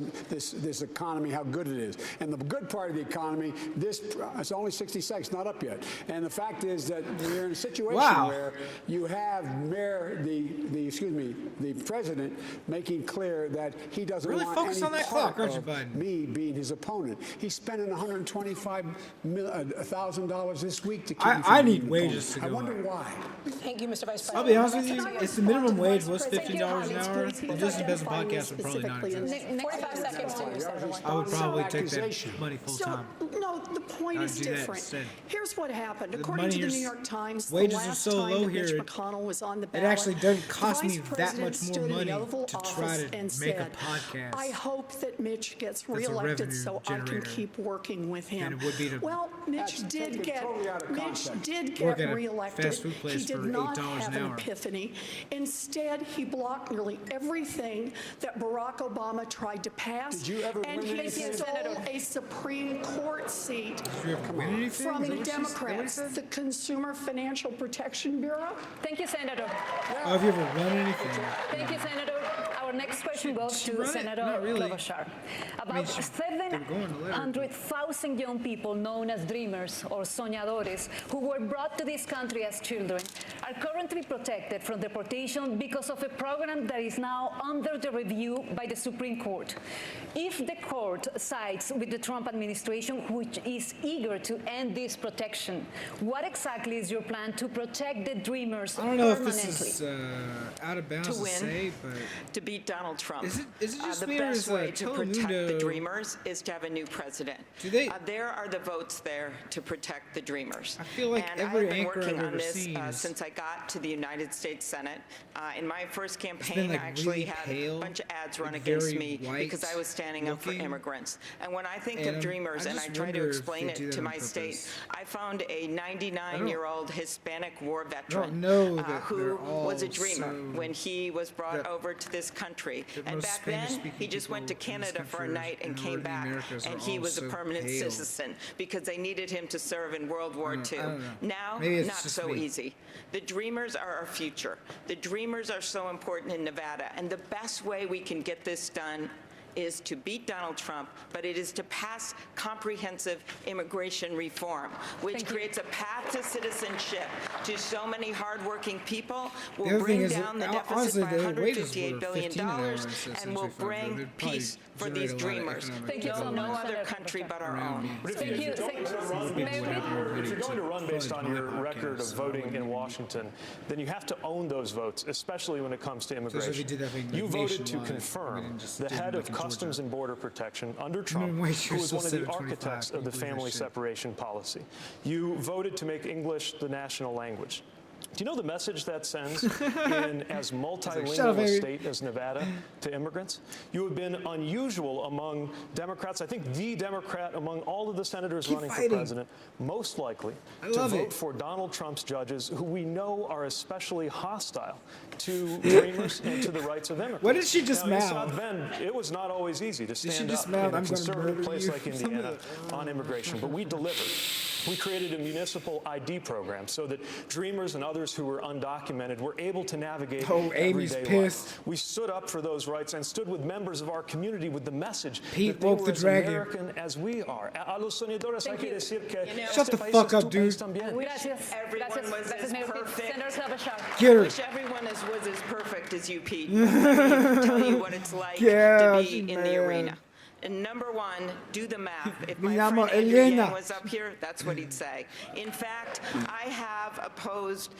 economy, how good it is. And the good part of the economy, it's only 60 seconds, not up yet. And the fact is that we're in a situation where you have the president making clear that he doesn't want any part of me being his opponent. He's spending $125,000 this week to keep me from I being need wages to go I wonder up. why. Thank you, Mr. Vice President. I'll be honest with you, if the minimum wage was $15 an hour, the Just Best podcast would probably not exist. 45 seconds to you, Senator. I would probably take that money full time. No, the point is different. Here's what happened. According to the New York Times, the wages are last so time low that Mitch here, McConnell was on the it ballot, actually doesn't cost the me Vice that much President more stood in the money Oval to try Office to and make a said, podcast. I hope that Mitch gets That's a reelected revenue so I can generator keep working with him. than it would be to Well, Mitch did get totally out of context. Work at a reelected. fast food place He did for not $8 have an an hour. epiphany. Instead, he blocked nearly everything that Barack Obama tried to pass. Did you ever and win he anything? stole a Supreme Court seat Did you ever win anything? from Is that the what she- Democrats, the Consumer Financial Protection Bureau. Thank you, Senator. Oh, have you ever won anything? Thank you, Senator. Our next question goes she to run it? Senator Not really. Klobuchar. About they're going to let her. 700,000 young people known as dreamers or soñadores who were brought to this country as children are currently protected from deportation because of a program that is now under the review by the Supreme Court. If the court sides with the Trump administration, which is eager to end this protection, what exactly is your plan to protect the dreamers I don't know if permanently? this is out of bounds To to, win. say, but To beat Donald Trump. Is it just the me, or best is, way to protect the Telemundo- dreamers is to have a new president. Do they- There are the votes there to protect the dreamers. I feel like and every I've been anchor working I've on ever this seen is- since I got to the United States Senate. In my first been, campaign, like, I actually really had pale, a bunch of ads run like, against very me white because I was standing up for looking. immigrants. And when I think And of dreamers I and I just try to wonder if explain they it do that to on my purpose. state, I found a 99-year-old Hispanic war veteran know that who they're all was a dreamer so- when he was brought that- over to this country. that And most back then, Spanish-speaking he just went to people in this Canada for a country night and and came in the back, Americas are and he all was a so permanent pale. citizen because they needed him to serve in World War II. I don't know. Now, Maybe it's not just so me. easy. The dreamers are our future. The dreamers are so important in Nevada, and the best way we can get this done is to beat Donald Trump, but it is to pass comprehensive immigration reform, which creates a path to citizenship to so many hardworking people, The will other thing bring is, down the honestly, deficit by the wages $158 were billion, $15 and will since we bring found it. They'd peace for probably these generate a lot of dreamers. economic Thank you so No much, other Senator country but our around own. me. But if Thank you're you. going to run based People would have more if you're video going to run based on your podcast, record of so I voting wouldn't in even Washington, then you have to own those votes, especially when it comes to if immigration. we did that thing, like, You voted to nationwide, we confirm didn't just the do it head like of in Customs Georgia. and Border Protection under Trump, Minimum wage who was was one of still the 7.25. architects Can of you the believe family this shit? separation policy. You voted to make English the national language. Do you know the message that sends in as multilingual a state as Nevada to immigrants? You have been unusual among Democrats. I think the Democrat among all of the senators running for president, most likely to vote for Donald Trump's judges, who we know are especially hostile to dreamers and to the rights of immigrants. What did she just now, in mouth? South Bend, it was not always easy to stand up in a conservative place like Indiana on immigration, but we delivered. We created a municipal ID program so that dreamers and others who were undocumented were able to navigate everyday life. We stood up for those rights and stood with members of our community with the message that they were as American as we are. A los soñadores hay que decir que shut the fuck up, dude. Gracias. Everyone was as perfect. Get her. I wish everyone was as perfect as you, Pete. Let me tell you what it's like to be in the arena. And number one, do the math. If my friend Andrew Yang was up here, that's what he'd say. In fact, I have opposed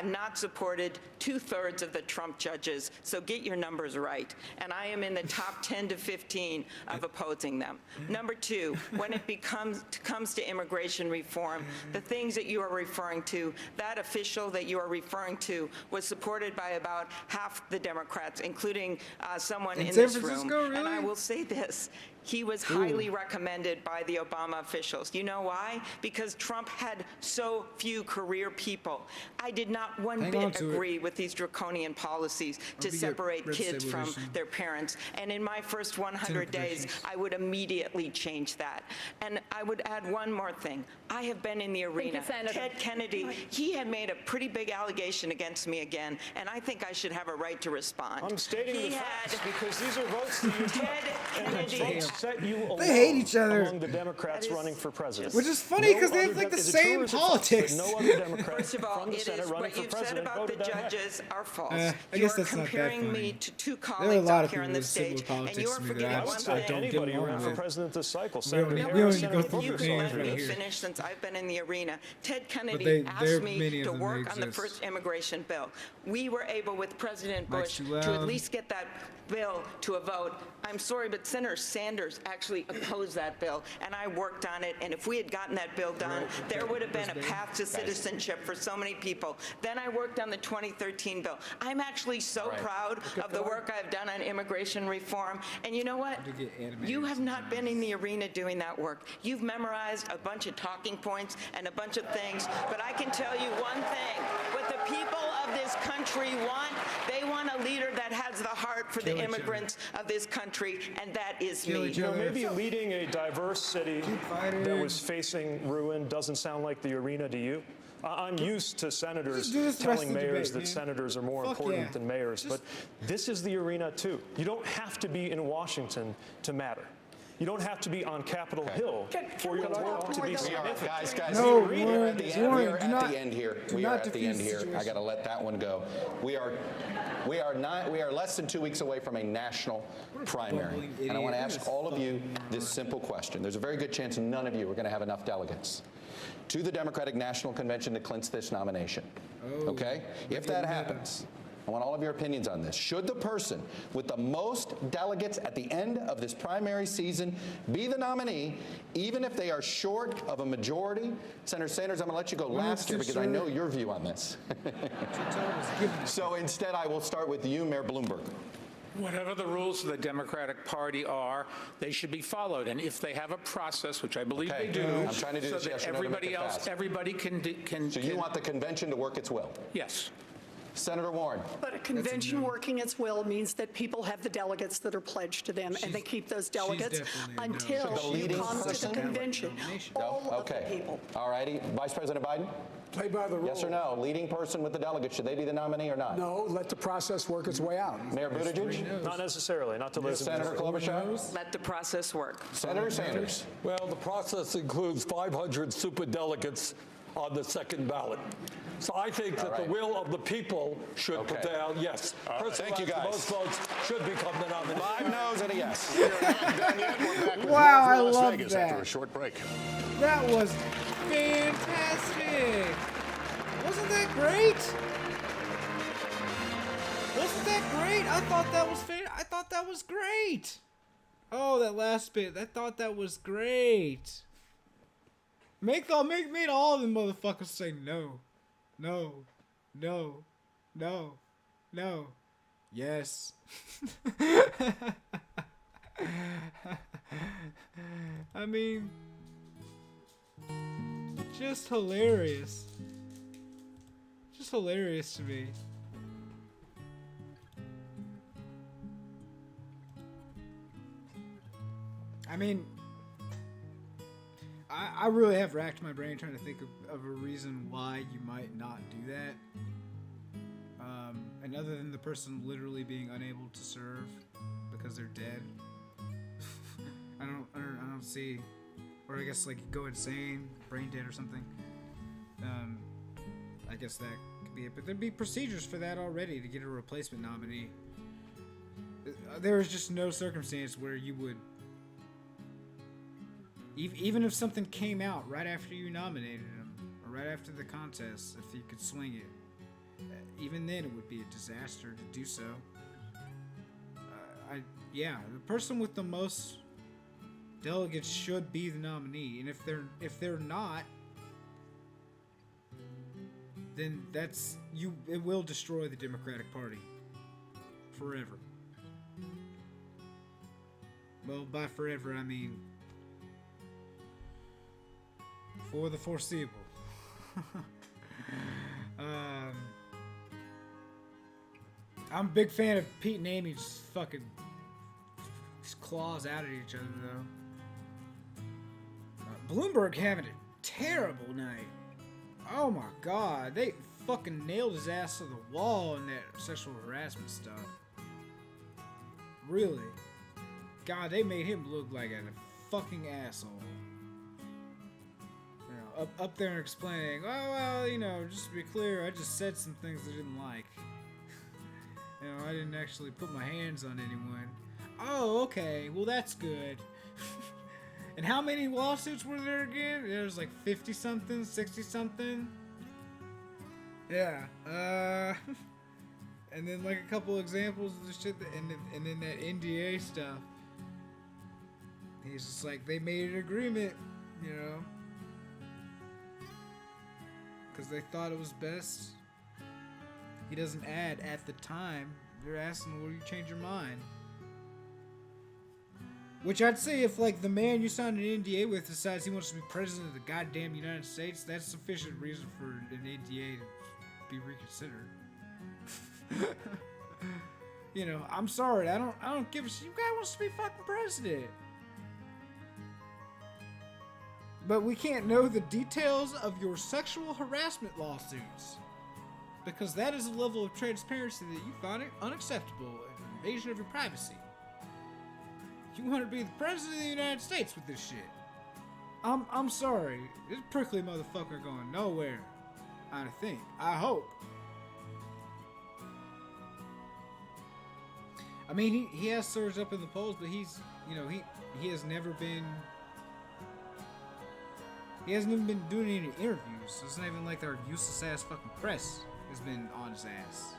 and not supported 2/3 of the Trump judges, so get your numbers right. And I am in the top 10 to 15 of opposing them. Number two, when it comes to immigration reform, the things that you are referring to, that official that you are referring to was supported by about half the Democrats, including someone in this room. Really? And I will say this. He was highly recommended by the Obama officials. You know why? Because Trump had so few career people. I did not one bit agree with these draconian policies to separate kids from their parents. And in my first 100 days, I would immediately change that. And I would add one more thing. I have been in the arena. Ted Kennedy, he had made a pretty big allegation against me again, and I think I should have a right to respond. I'm stating the facts because these are votes that you Ted Kennedy. Set you They hate each other. among the Democrats running for president. Which is funny because they have like the same politics. No other Democrat First of all, from the it Senate is running what for you've said president about the voted that way. judges are false. I You guess are that's not that comparing me funny. to two There are a colleagues lot up of here on people the with similar stage, and politics you are to me that forgetting I one just- I thing. don't get Anybody who along ran for with. president this cycle, We Senator don't Harris, need to Senator go through If you the could names let right me here. finish, since I've been in the arena. Ted Kennedy many asked me of to them work on the exist. first immigration bill. We were able, with President Mike's Bush, too to at loud. least get that bill to a vote. I'm sorry, but Senator Sanders actually opposed that bill, and I worked on it. And if we had gotten that bill done, there would have been a path to citizenship for so many people. Then I worked on the 2013 bill. I'm actually so proud of the work I've done on immigration reform. And you know what? You have not been in the arena doing that work. You've memorized a bunch of talking points and a bunch of things. But I can tell you one thing. What the people of this country want, they want a leader that has the heart for the immigrants of this country, and that is me. You know, maybe leading a diverse city that was facing ruin doesn't sound like the arena to you. I'm used to senators telling mayors that senators are more important than mayors, but this is the arena too. You don't have to be in Washington to matter. You don't have to be on Capitol Hill for your work to be significant. Guys, No, we are at the end, Warren, we are do at not- the end here. do We not are at the diffuse end the here. I situation. got to let that one go. We are less than 2 weeks away from a national primary. And I want to ask all of you this simple question. There's a very good chance none of you are going to have enough delegates to the Democratic National Convention to clinch this nomination. Okay? If that happens, I want all of your opinions on this. Should the person with the most delegates at the end of this primary season be the nominee, even if they are short of a majority? Senator Sanders, I'm going to let you go last here because I know your view on this. So instead, I will start with you, Mayor Bloomberg. Whatever the rules of the Democratic Party are, they should be followed. And if they have a process, which I believe they do, I'm trying to do so this that yes or no to make everybody it else, fast. everybody can. So you want the convention to work its will? Yes. Senator Warren. But a convention working its will means that people have the delegates that are pledged to them, and they keep those delegates until So the you leading come to person? the convention. All of the Okay. people. All righty. Vice President Biden? Play by the rules. Yes or no? Leading person with the delegates, should they be the nominee or not? No, let the process work its way out. Mayor Buttigieg? Not necessarily, not to listen Senator to Klobuchar? Let the process work. Senator Sanders? Well, the process includes 500 superdelegates on the second ballot. So I think that the will of the people should prevail. Yes. Thank you, The guys. most votes should become the nominee. 5 noes and a yes. We're not done yet. We're back with Wow, more I from Las love Vegas that. after a short break. That was fantastic. Wasn't that great? Wasn't that great? I thought that was I thought that was great. Oh, that last bit. I thought that was great. Made all of them motherfuckers say no. No. No. No. No. Yes. I mean, just hilarious. Just hilarious to me. I mean, I really have racked my brain trying to think of a reason why you might not do that. And other than the person literally being unable to serve because they're dead, I don't see. Or I guess like go insane, brain dead or something. I guess that could be it. But there'd be procedures for that already to get a replacement nominee. There is just no circumstance where you would, even if something came out right after you nominated him, or right after the contest, if you could swing it, even then it would be a disaster to do so. The person with the most delegates should be the nominee, and if they're not, then it will destroy the Democratic Party forever. Well, by forever I mean for the foreseeable. I'm a big fan of Pete and Amy just fucking claws out at each other, though. Bloomberg having a terrible night. Oh my god, they fucking nailed his ass to the wall in that sexual harassment stuff. Really. God, they made him look like a fucking asshole. You know, up there explaining, oh, well, you know, just to be clear, I just said some things I didn't like. You know, I didn't actually put my hands on anyone. Oh, okay, well, that's good. And how many lawsuits were there again? There was like 50-something, 60-something. Yeah, and then like a couple examples of the shit, and then that NDA stuff. He's just like, they made an agreement, you know, because they thought it was best. He doesn't add at the time. They're asking, will you change your mind? Which I'd say if, like, the man you signed an NDA with decides he wants to be president of the goddamn United States, that's sufficient reason for an NDA to be reconsidered. You know, I'm sorry, I don't give a shit. You guy wants to be fucking president. But we can't know the details of your sexual harassment lawsuits, because that is a level of transparency that you find unacceptable, an invasion of your privacy. You want to be the president of the United States with this shit. I'm sorry. This prickly motherfucker going nowhere. I think. I hope. I mean, he has surged up in the polls, but he's, you know, he has never been. He hasn't even been doing any interviews, so it's not even like their useless ass fucking press has been on his ass.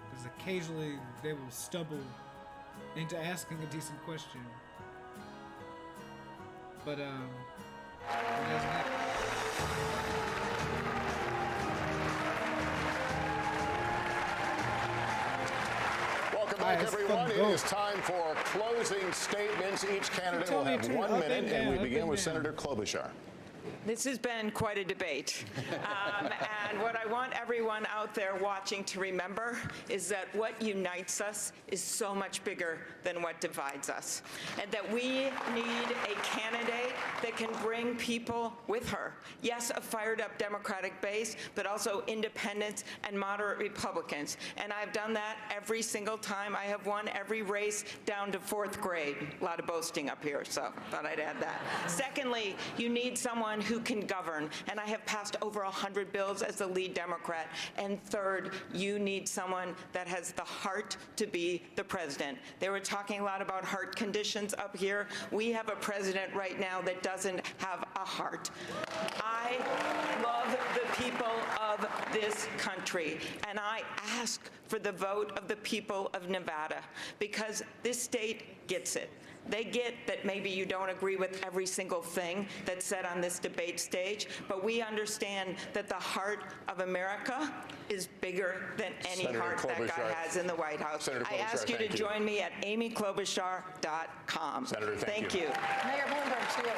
Because occasionally they will stumble into asking a decent question. But, it hasn't happened. Welcome back, everyone. It is time for closing statements. Each candidate will have 1 minute, and we begin with Senator Klobuchar. This has been quite a debate. And what I want everyone out there watching to remember is that what unites us is so much bigger than what divides us. And that we need a candidate that can bring people with her. Yes, a fired up Democratic base, but also independents and moderate Republicans. And I've done that every single time. I have won every race down to 4th grade. A lot of boasting up here, so thought I'd add that. Secondly, you need someone who can govern, and I have passed over 100 bills as the lead Democrat. And third, you need someone that has the heart to be the president. They were talking a lot about heart conditions up here. We have a president right now that doesn't have a heart. I love the people of this country, and I ask for the vote of the people of Nevada, because this state gets it. They get that maybe you don't agree with every single thing that's said on this debate stage, but we understand that the heart of America is bigger than any Senator heart that guy Klobuchar. has in the White House. Senator I ask you to thank you. join me at amyklobuchar.com. Senator, thank you. Mayor Bloomberg, to you.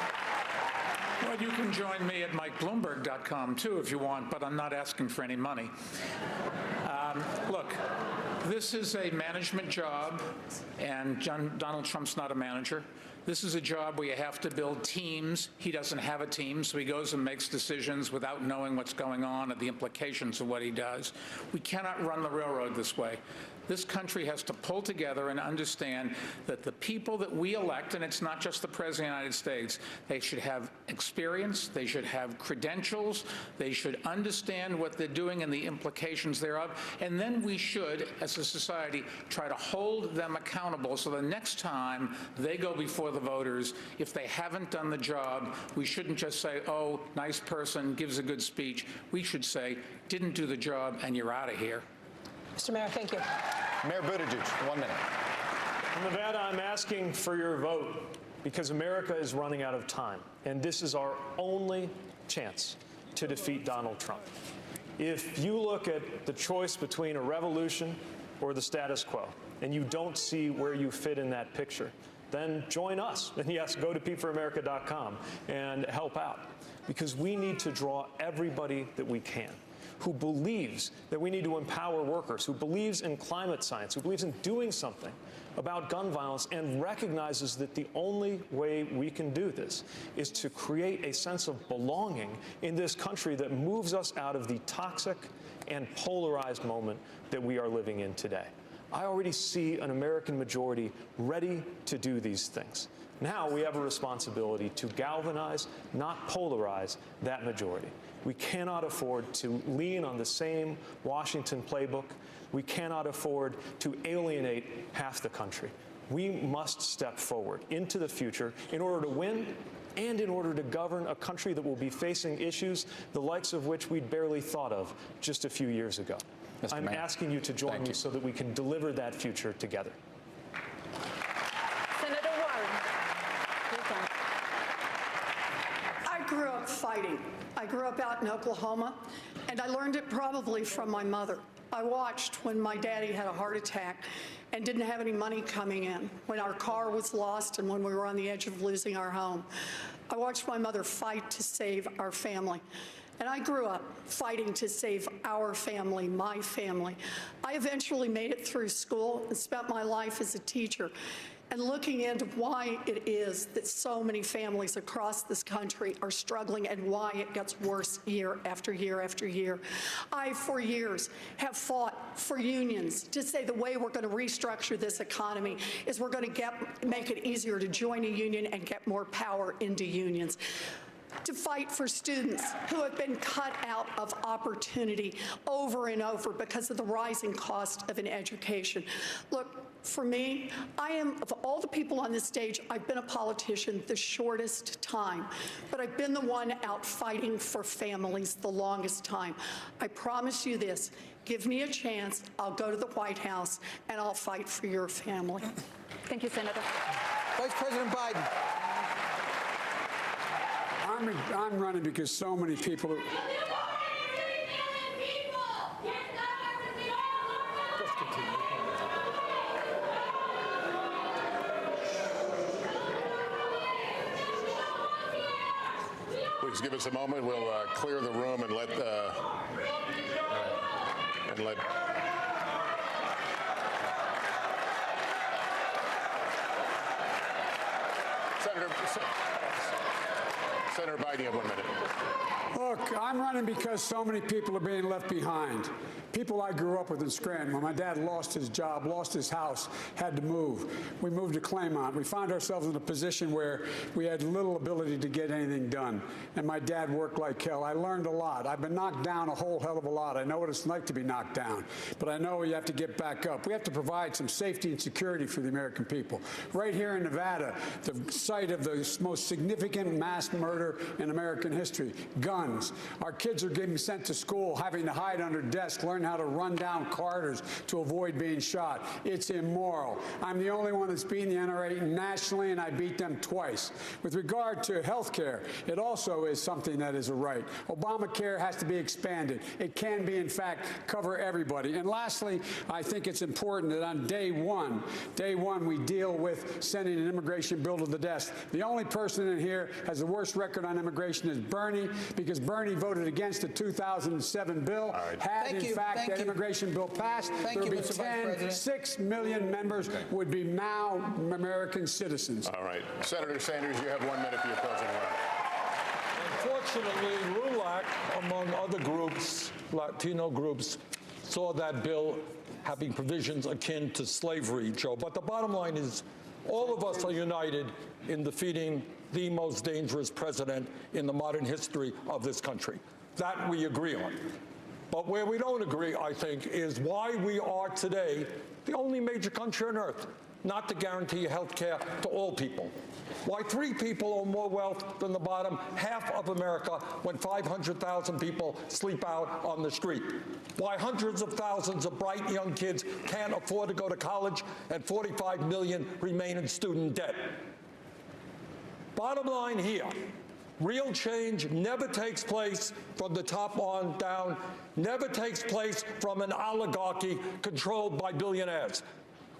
Well, you can join me at MikeBloomberg.com, too, if you want, but I'm not asking for any money. Look, this is a management job, and Donald Trump's not a manager. This is a job where you have to build teams. He doesn't have a team, so he goes and makes decisions without knowing what's going on and the implications of what he does. We cannot run the railroad this way. This country has to pull together and understand that the people that we elect, and it's not just the President of the United States, they should have experience, they should have credentials, they should understand what they're doing and the implications thereof, and then we should, as a society, try to hold them accountable so the next time they go before the voters, if they haven't done the job, we shouldn't just say, oh, nice person, gives a good speech. We should say, didn't do the job, and you're out of here. Mr. Mayor, thank you. Mayor Buttigieg, 1 minute. In Nevada, I'm asking for your vote because America is running out of time, and this is our only chance to defeat Donald Trump. If you look at the choice between a revolution or the status quo, and you don't see where you fit in that picture, then join us. And yes, go to peteforamerica.com and help out, because we need to draw everybody that we can who believes that we need to empower workers, who believes in climate science, who believes in doing something about gun violence, and recognizes that the only way we can do this is to create a sense of belonging in this country that moves us out of the toxic and polarized moment that we are living in today. I already see an American majority ready to do these things. Now we have a responsibility to galvanize, not polarize, that majority. We cannot afford to lean on the same Washington playbook. We cannot afford to alienate half the country. We must step forward into the future in order to win and in order to govern a country that will be facing issues the likes of which we'd barely thought of just a few years ago. I'm asking you to join me so that we can deliver that future together. Senator Warren. I grew up fighting. I grew up out in Oklahoma, and I learned it probably from my mother. I watched when my daddy had a heart attack and didn't have any money coming in, when our car was lost and when we were on the edge of losing our home. I watched my mother fight to save our family. And I grew up fighting to save our family, my family. I eventually made it through school and spent my life as a teacher, and looking into why it is that so many families across this country are struggling and why it gets worse year after year after year. I, for years, have fought for unions to say the way we're going to restructure this economy is we're going to make it easier to join a union and get more power into unions. To fight for students who have been cut out of opportunity over and over because of the rising cost of an education. Look, for me, I am, of all the people on this stage, I've been a politician the shortest time, but I've been the one out fighting for families the longest time. I promise you this, give me a chance, I'll go to the White House, and I'll fight for your family. Thank you, Senator. Vice President Biden. I'm running because so many people. Please give us a moment. We'll clear the room and let Senator Biden, you have 1 minute. Look, I'm running because so many people are being left behind. People I grew up with in Scranton. When my dad lost his job, lost his house, had to move. We moved to Claymont. We found ourselves in a position where we had little ability to get anything done. And my dad worked like hell. I learned a lot. I've been knocked down a whole hell of a lot. I know what it's like to be knocked down. But I know you have to get back up. We have to provide some safety and security for the American people. Right here in Nevada, the site of the most significant mass murder in in American history. Guns. Our kids are getting sent to school, having to hide under desks, learn how to run down corridors to avoid being shot. It's immoral. I'm the only one that's beaten the NRA nationally, and I beat them twice. With regard to health care, it also is something that is a right. Obamacare has to be expanded. It can be, in fact, cover everybody. And lastly, I think it's important that on day one, we deal with sending an immigration bill to the desk. The only person in here has the worst record on immigration is Bernie, because Bernie voted against the 2007 bill. Had, in fact, that immigration bill passed, there would be 6 million members would be now American citizens. All right. Senator Sanders, you have 1 minute for your closing remarks. Unfortunately, LULAC, among other groups, Latino groups, saw that bill having provisions akin to slavery, Joe. But the bottom line is all of us are united in defeating the most dangerous president in the modern history of this country. That we agree on. But where we don't agree, I think, is why we are today the only major country on earth not to guarantee health care to all people. Why 3 people own more wealth than the bottom half of America when 500,000 people sleep out on the street. Why hundreds of thousands of bright young kids can't afford to go to college and 45 million remain in student debt. Bottom line here, real change never takes place from the top on down, never takes place from an oligarchy controlled by billionaires.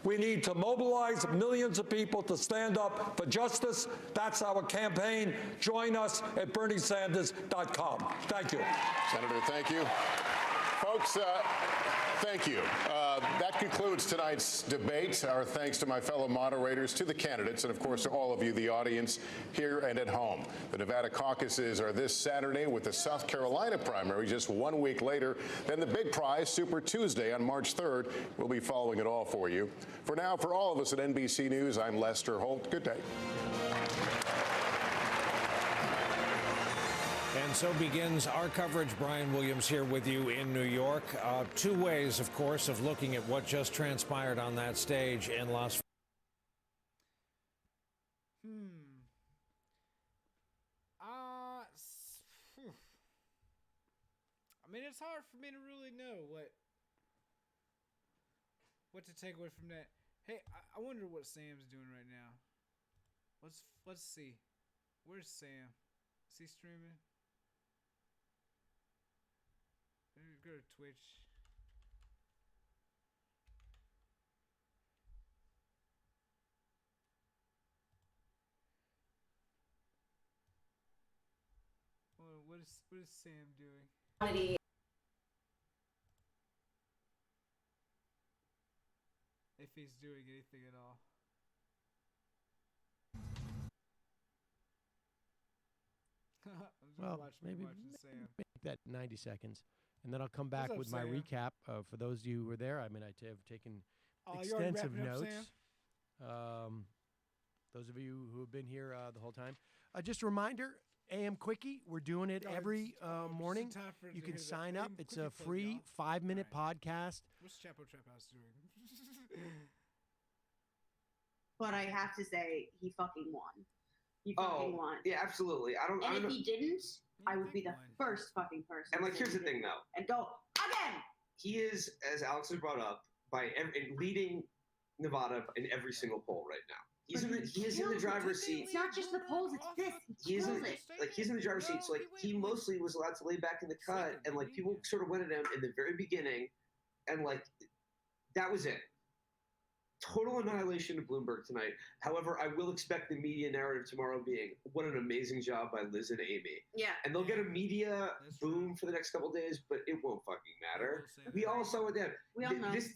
We need to mobilize millions of people to stand up for justice. That's our campaign. Join us at BernieSanders.com. Thank you. Senator, thank you. Folks, thank you. That concludes tonight's debate. Our thanks to my fellow moderators, to the candidates, and of course to all of you, the audience here and at home. The Nevada caucuses are this Saturday, with the South Carolina primary just 1 week later. Then the big prize, Super Tuesday on March 3rd. We'll be following it all for you. For now, for all of us at NBC News, I'm Lester Holt. Good day. And so begins our coverage. Brian Williams here with you in New York. 2 ways, of course, of looking at what just transpired on that stage in Las Vegas. I mean, it's hard for me to really know what to take away from that. Hey, I wonder what Sam's doing right now. Let's see. Where's Sam? Is he streaming? Go to Twitch. Well, what is Sam doing? If he's doing anything at all. Well, maybe Sam. make that 90 seconds, and then I'll come back with my recap. For those of you who were there, I mean, I have taken extensive notes. Those of you who have been here the whole time. Just a reminder, AM Quickie, we're doing it every morning. You can sign up. It's a free 5-minute podcast. What's Chapo Trap House doing? But I have to say, he fucking won. He fucking won. Yeah, absolutely. And if he didn't, I would be the first fucking person. And like, here's the thing, though. And go again. He is, as Alex has brought up, leading Nevada in every single poll right now. He is in the driver's seat. It's not just the polls; it's this. He's in the driver's seat. So like, he mostly was allowed to lay back in the cut, and like, people sort of went at him in the very beginning, and like, that was it. Total annihilation of Bloomberg tonight. However, I will expect the media narrative tomorrow being, what an amazing job by Liz and Amy. Yeah. And they'll get a media boom for the next couple of days, but it won't fucking matter. We all saw it then. We all know. This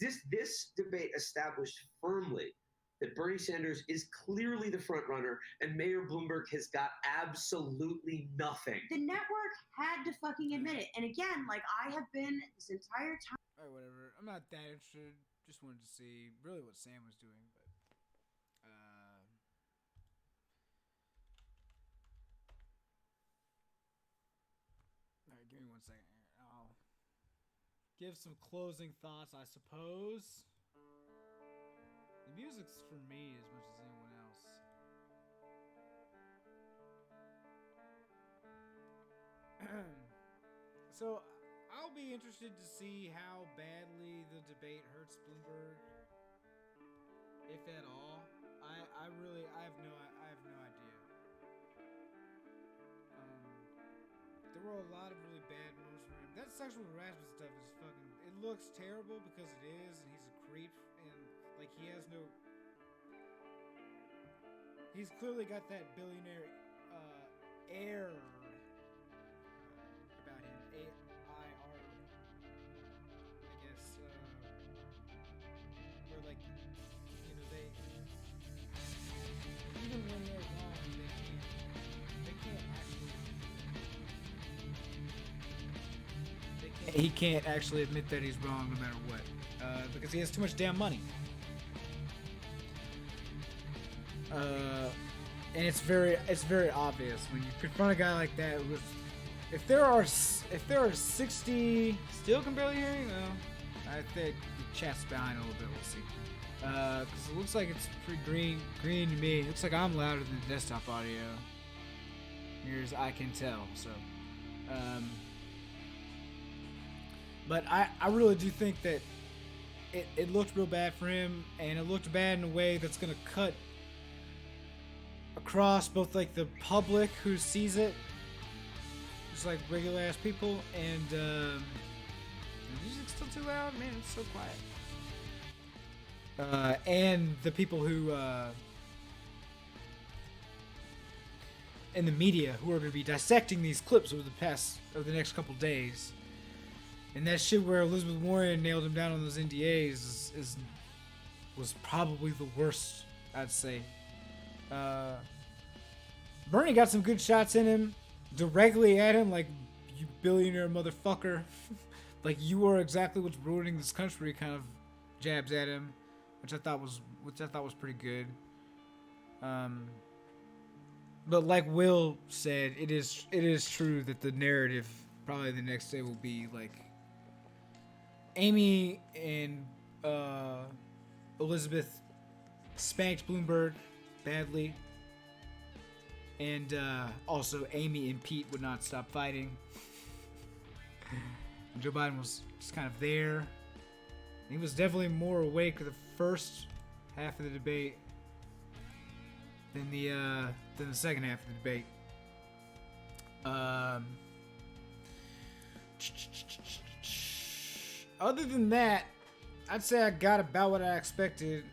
debate established firmly that Bernie Sanders is clearly the front runner, and Mayor Bloomberg has got absolutely nothing. The network had to fucking admit it. And again, like, I have been this entire time. All right, whatever. I'm not that interested. Just wanted to see really what Sam was doing, but all right, give me 1 second here. I'll give some closing thoughts, I suppose. The music's for me as much as anyone else. So I'll be interested to see how badly the debate hurts Bloomberg, if at all. I have no idea. There were a lot of really bad moments for him. That sexual harassment stuff is fucking. It looks terrible because it is, and he's a creep, and like he has no. He's clearly got that billionaire air about him. A-I-R. I guess. Where like, you know, they even when they're wrong, they can't actually. He can't actually admit that he's wrong no matter what, because he has too much damn money. And it's very obvious when you confront a guy like that. If there are 60, still can barely hear you. No, I think the chat's behind a little bit. We'll see. Because it looks like it's pretty green to me. It looks like I'm louder than the desktop audio. Here as I can tell. So, but I really do think that it looked real bad for him, and it looked bad in a way that's gonna cut across both like the public who sees it, just like regular ass people, and the music's still too loud, man. It's so quiet. And the people who in the media who are going to be dissecting these clips over the next couple days, and that shit where Elizabeth Warren nailed him down on those NDAs was probably the worst, I'd say. Bernie got some good shots in him, directly at him, like, you billionaire motherfucker. Like, you are exactly what's ruining this country, kind of jabs at him, which I thought was pretty good. But like Will said, it is true that the narrative probably the next day will be like Amy and Elizabeth spanked Bloomberg badly, and also Amy and Pete would not stop fighting. And Joe Biden was just kind of there. He was definitely more awake the first half of the debate than the second half of the debate. Other than that, I'd say I got about what I expected.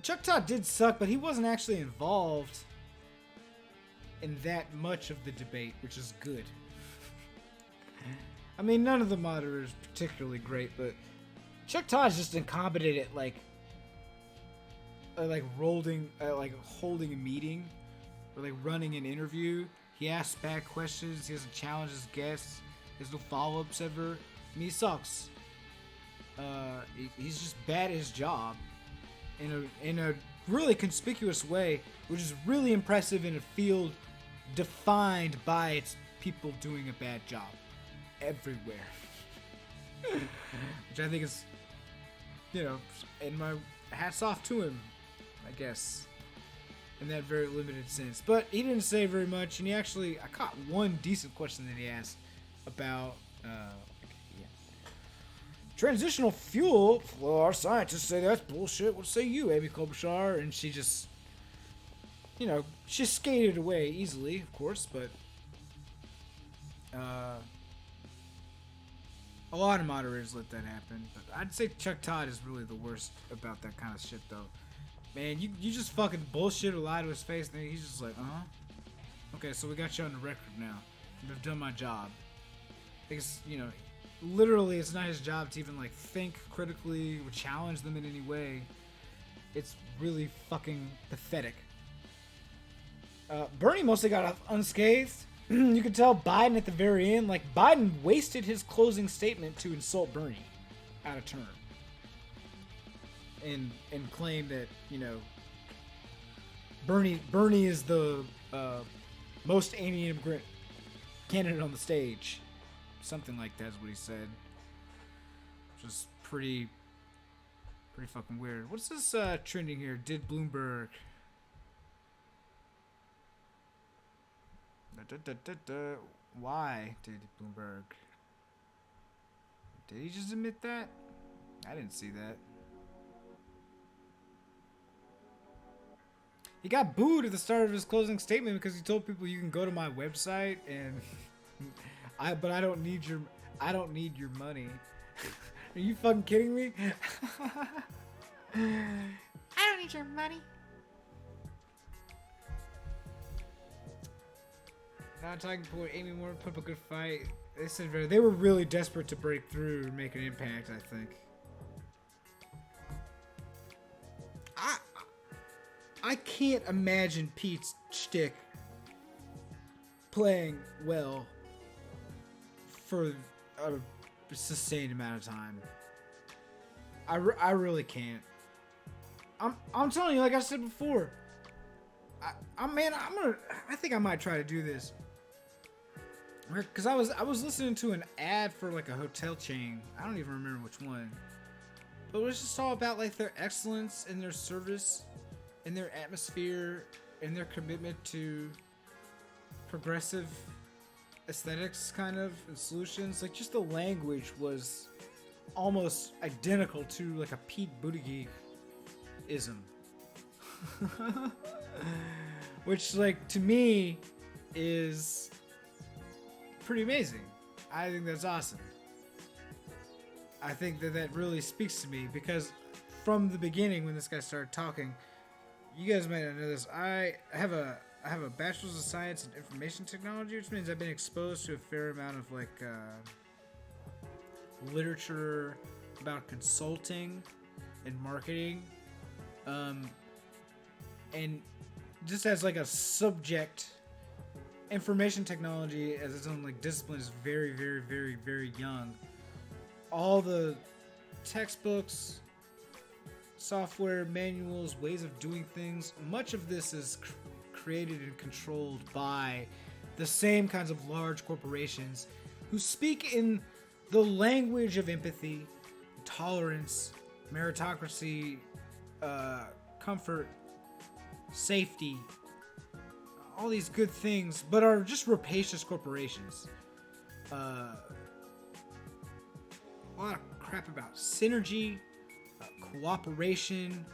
Chuck Todd did suck, but he wasn't actually involved in that much of the debate, which is good. I mean, none of the moderators particularly great, but Chuck Todd's just incompetent at holding a meeting or like running an interview. He asks bad questions. He doesn't challenge his guests. There's no follow-ups ever. I mean, he sucks. He's just bad at his job in a really conspicuous way, which is really impressive in a field defined by its people doing a bad job everywhere. Which I think is, and my hats off to him, I guess, in that very limited sense. But he didn't say very much, and I caught one decent question that he asked about transitional fuel. Well, our scientists say that's bullshit. What say you, Amy Klobuchar? And she just, she skated away easily, of course, but a lot of moderators let that happen. But I'd say Chuck Todd is really the worst about that kind of shit, though. Man, you just fucking bullshit or lie to his face, and he's just like, okay, so we got you on the record now. I've done my job. Because, literally it's not his job to even, think critically or challenge them in any way. It's really fucking pathetic. Bernie mostly got off unscathed. You could tell Biden at the very end, Biden wasted his closing statement to insult Bernie out of turn. And claim that, Bernie is the most anti-immigrant candidate on the stage. Something like that is what he said. Which is pretty fucking weird. What's this trending here? Did Bloomberg... Why did Bloomberg? Did he just admit that? I didn't see that. He got booed at the start of his closing statement because he told people you can go to my website and but I don't need your money. Are you fucking kidding me? I don't need your money. Not talking point. Amy Moore put up a good fight. They said they were really desperate to break through and make an impact, I think. I can't imagine Pete's shtick playing well for a sustained amount of time. I really can't. I'm telling you, like I said before, I think I might try to do this. Because I was listening to an ad for like a hotel chain. I don't even remember which one. But it was just all about like their excellence in their service, in their atmosphere, in their commitment to progressive aesthetics kind of and solutions. Like just the language was almost identical to like a Pete Buttigieg-ism. Which like to me is pretty amazing. I think that's awesome. I think that really speaks to me because from the beginning when this guy started talking, you guys might not know this, I have a bachelor's of science in information technology, which means I've been exposed to a fair amount of like literature about consulting and marketing, and just as like a subject, information technology as its own like discipline is very, very, very, very young. All the textbooks, software, manuals, ways of doing things, much of this is created and controlled by the same kinds of large corporations who speak in the language of empathy, tolerance, meritocracy, comfort, safety, all these good things, but are just rapacious corporations. A lot of crap about synergy, cooperation,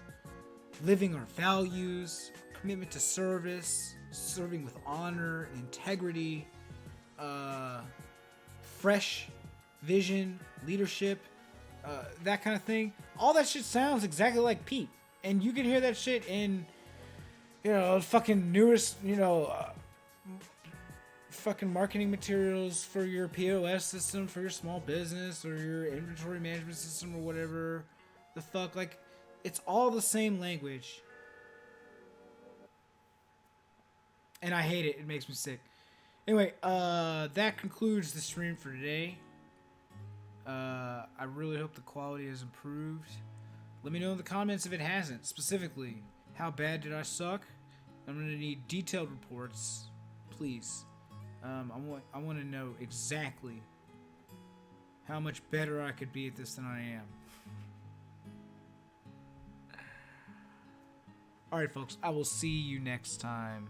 living our values, commitment to service, serving with honor, integrity, fresh vision, leadership, that kind of thing. All that shit sounds exactly like Pete. And you can hear that shit in, fucking newest, fucking marketing materials for your POS system, for your small business, or your inventory management system, or whatever the fuck. Like, it's all the same language. And I hate it. It makes me sick. Anyway, that concludes the stream for today. I really hope the quality has improved. Let me know in the comments if it hasn't. Specifically, how bad did I suck? I'm going to need detailed reports, please. I want to know exactly how much better I could be at this than I am. Alright, folks, I will see you next time.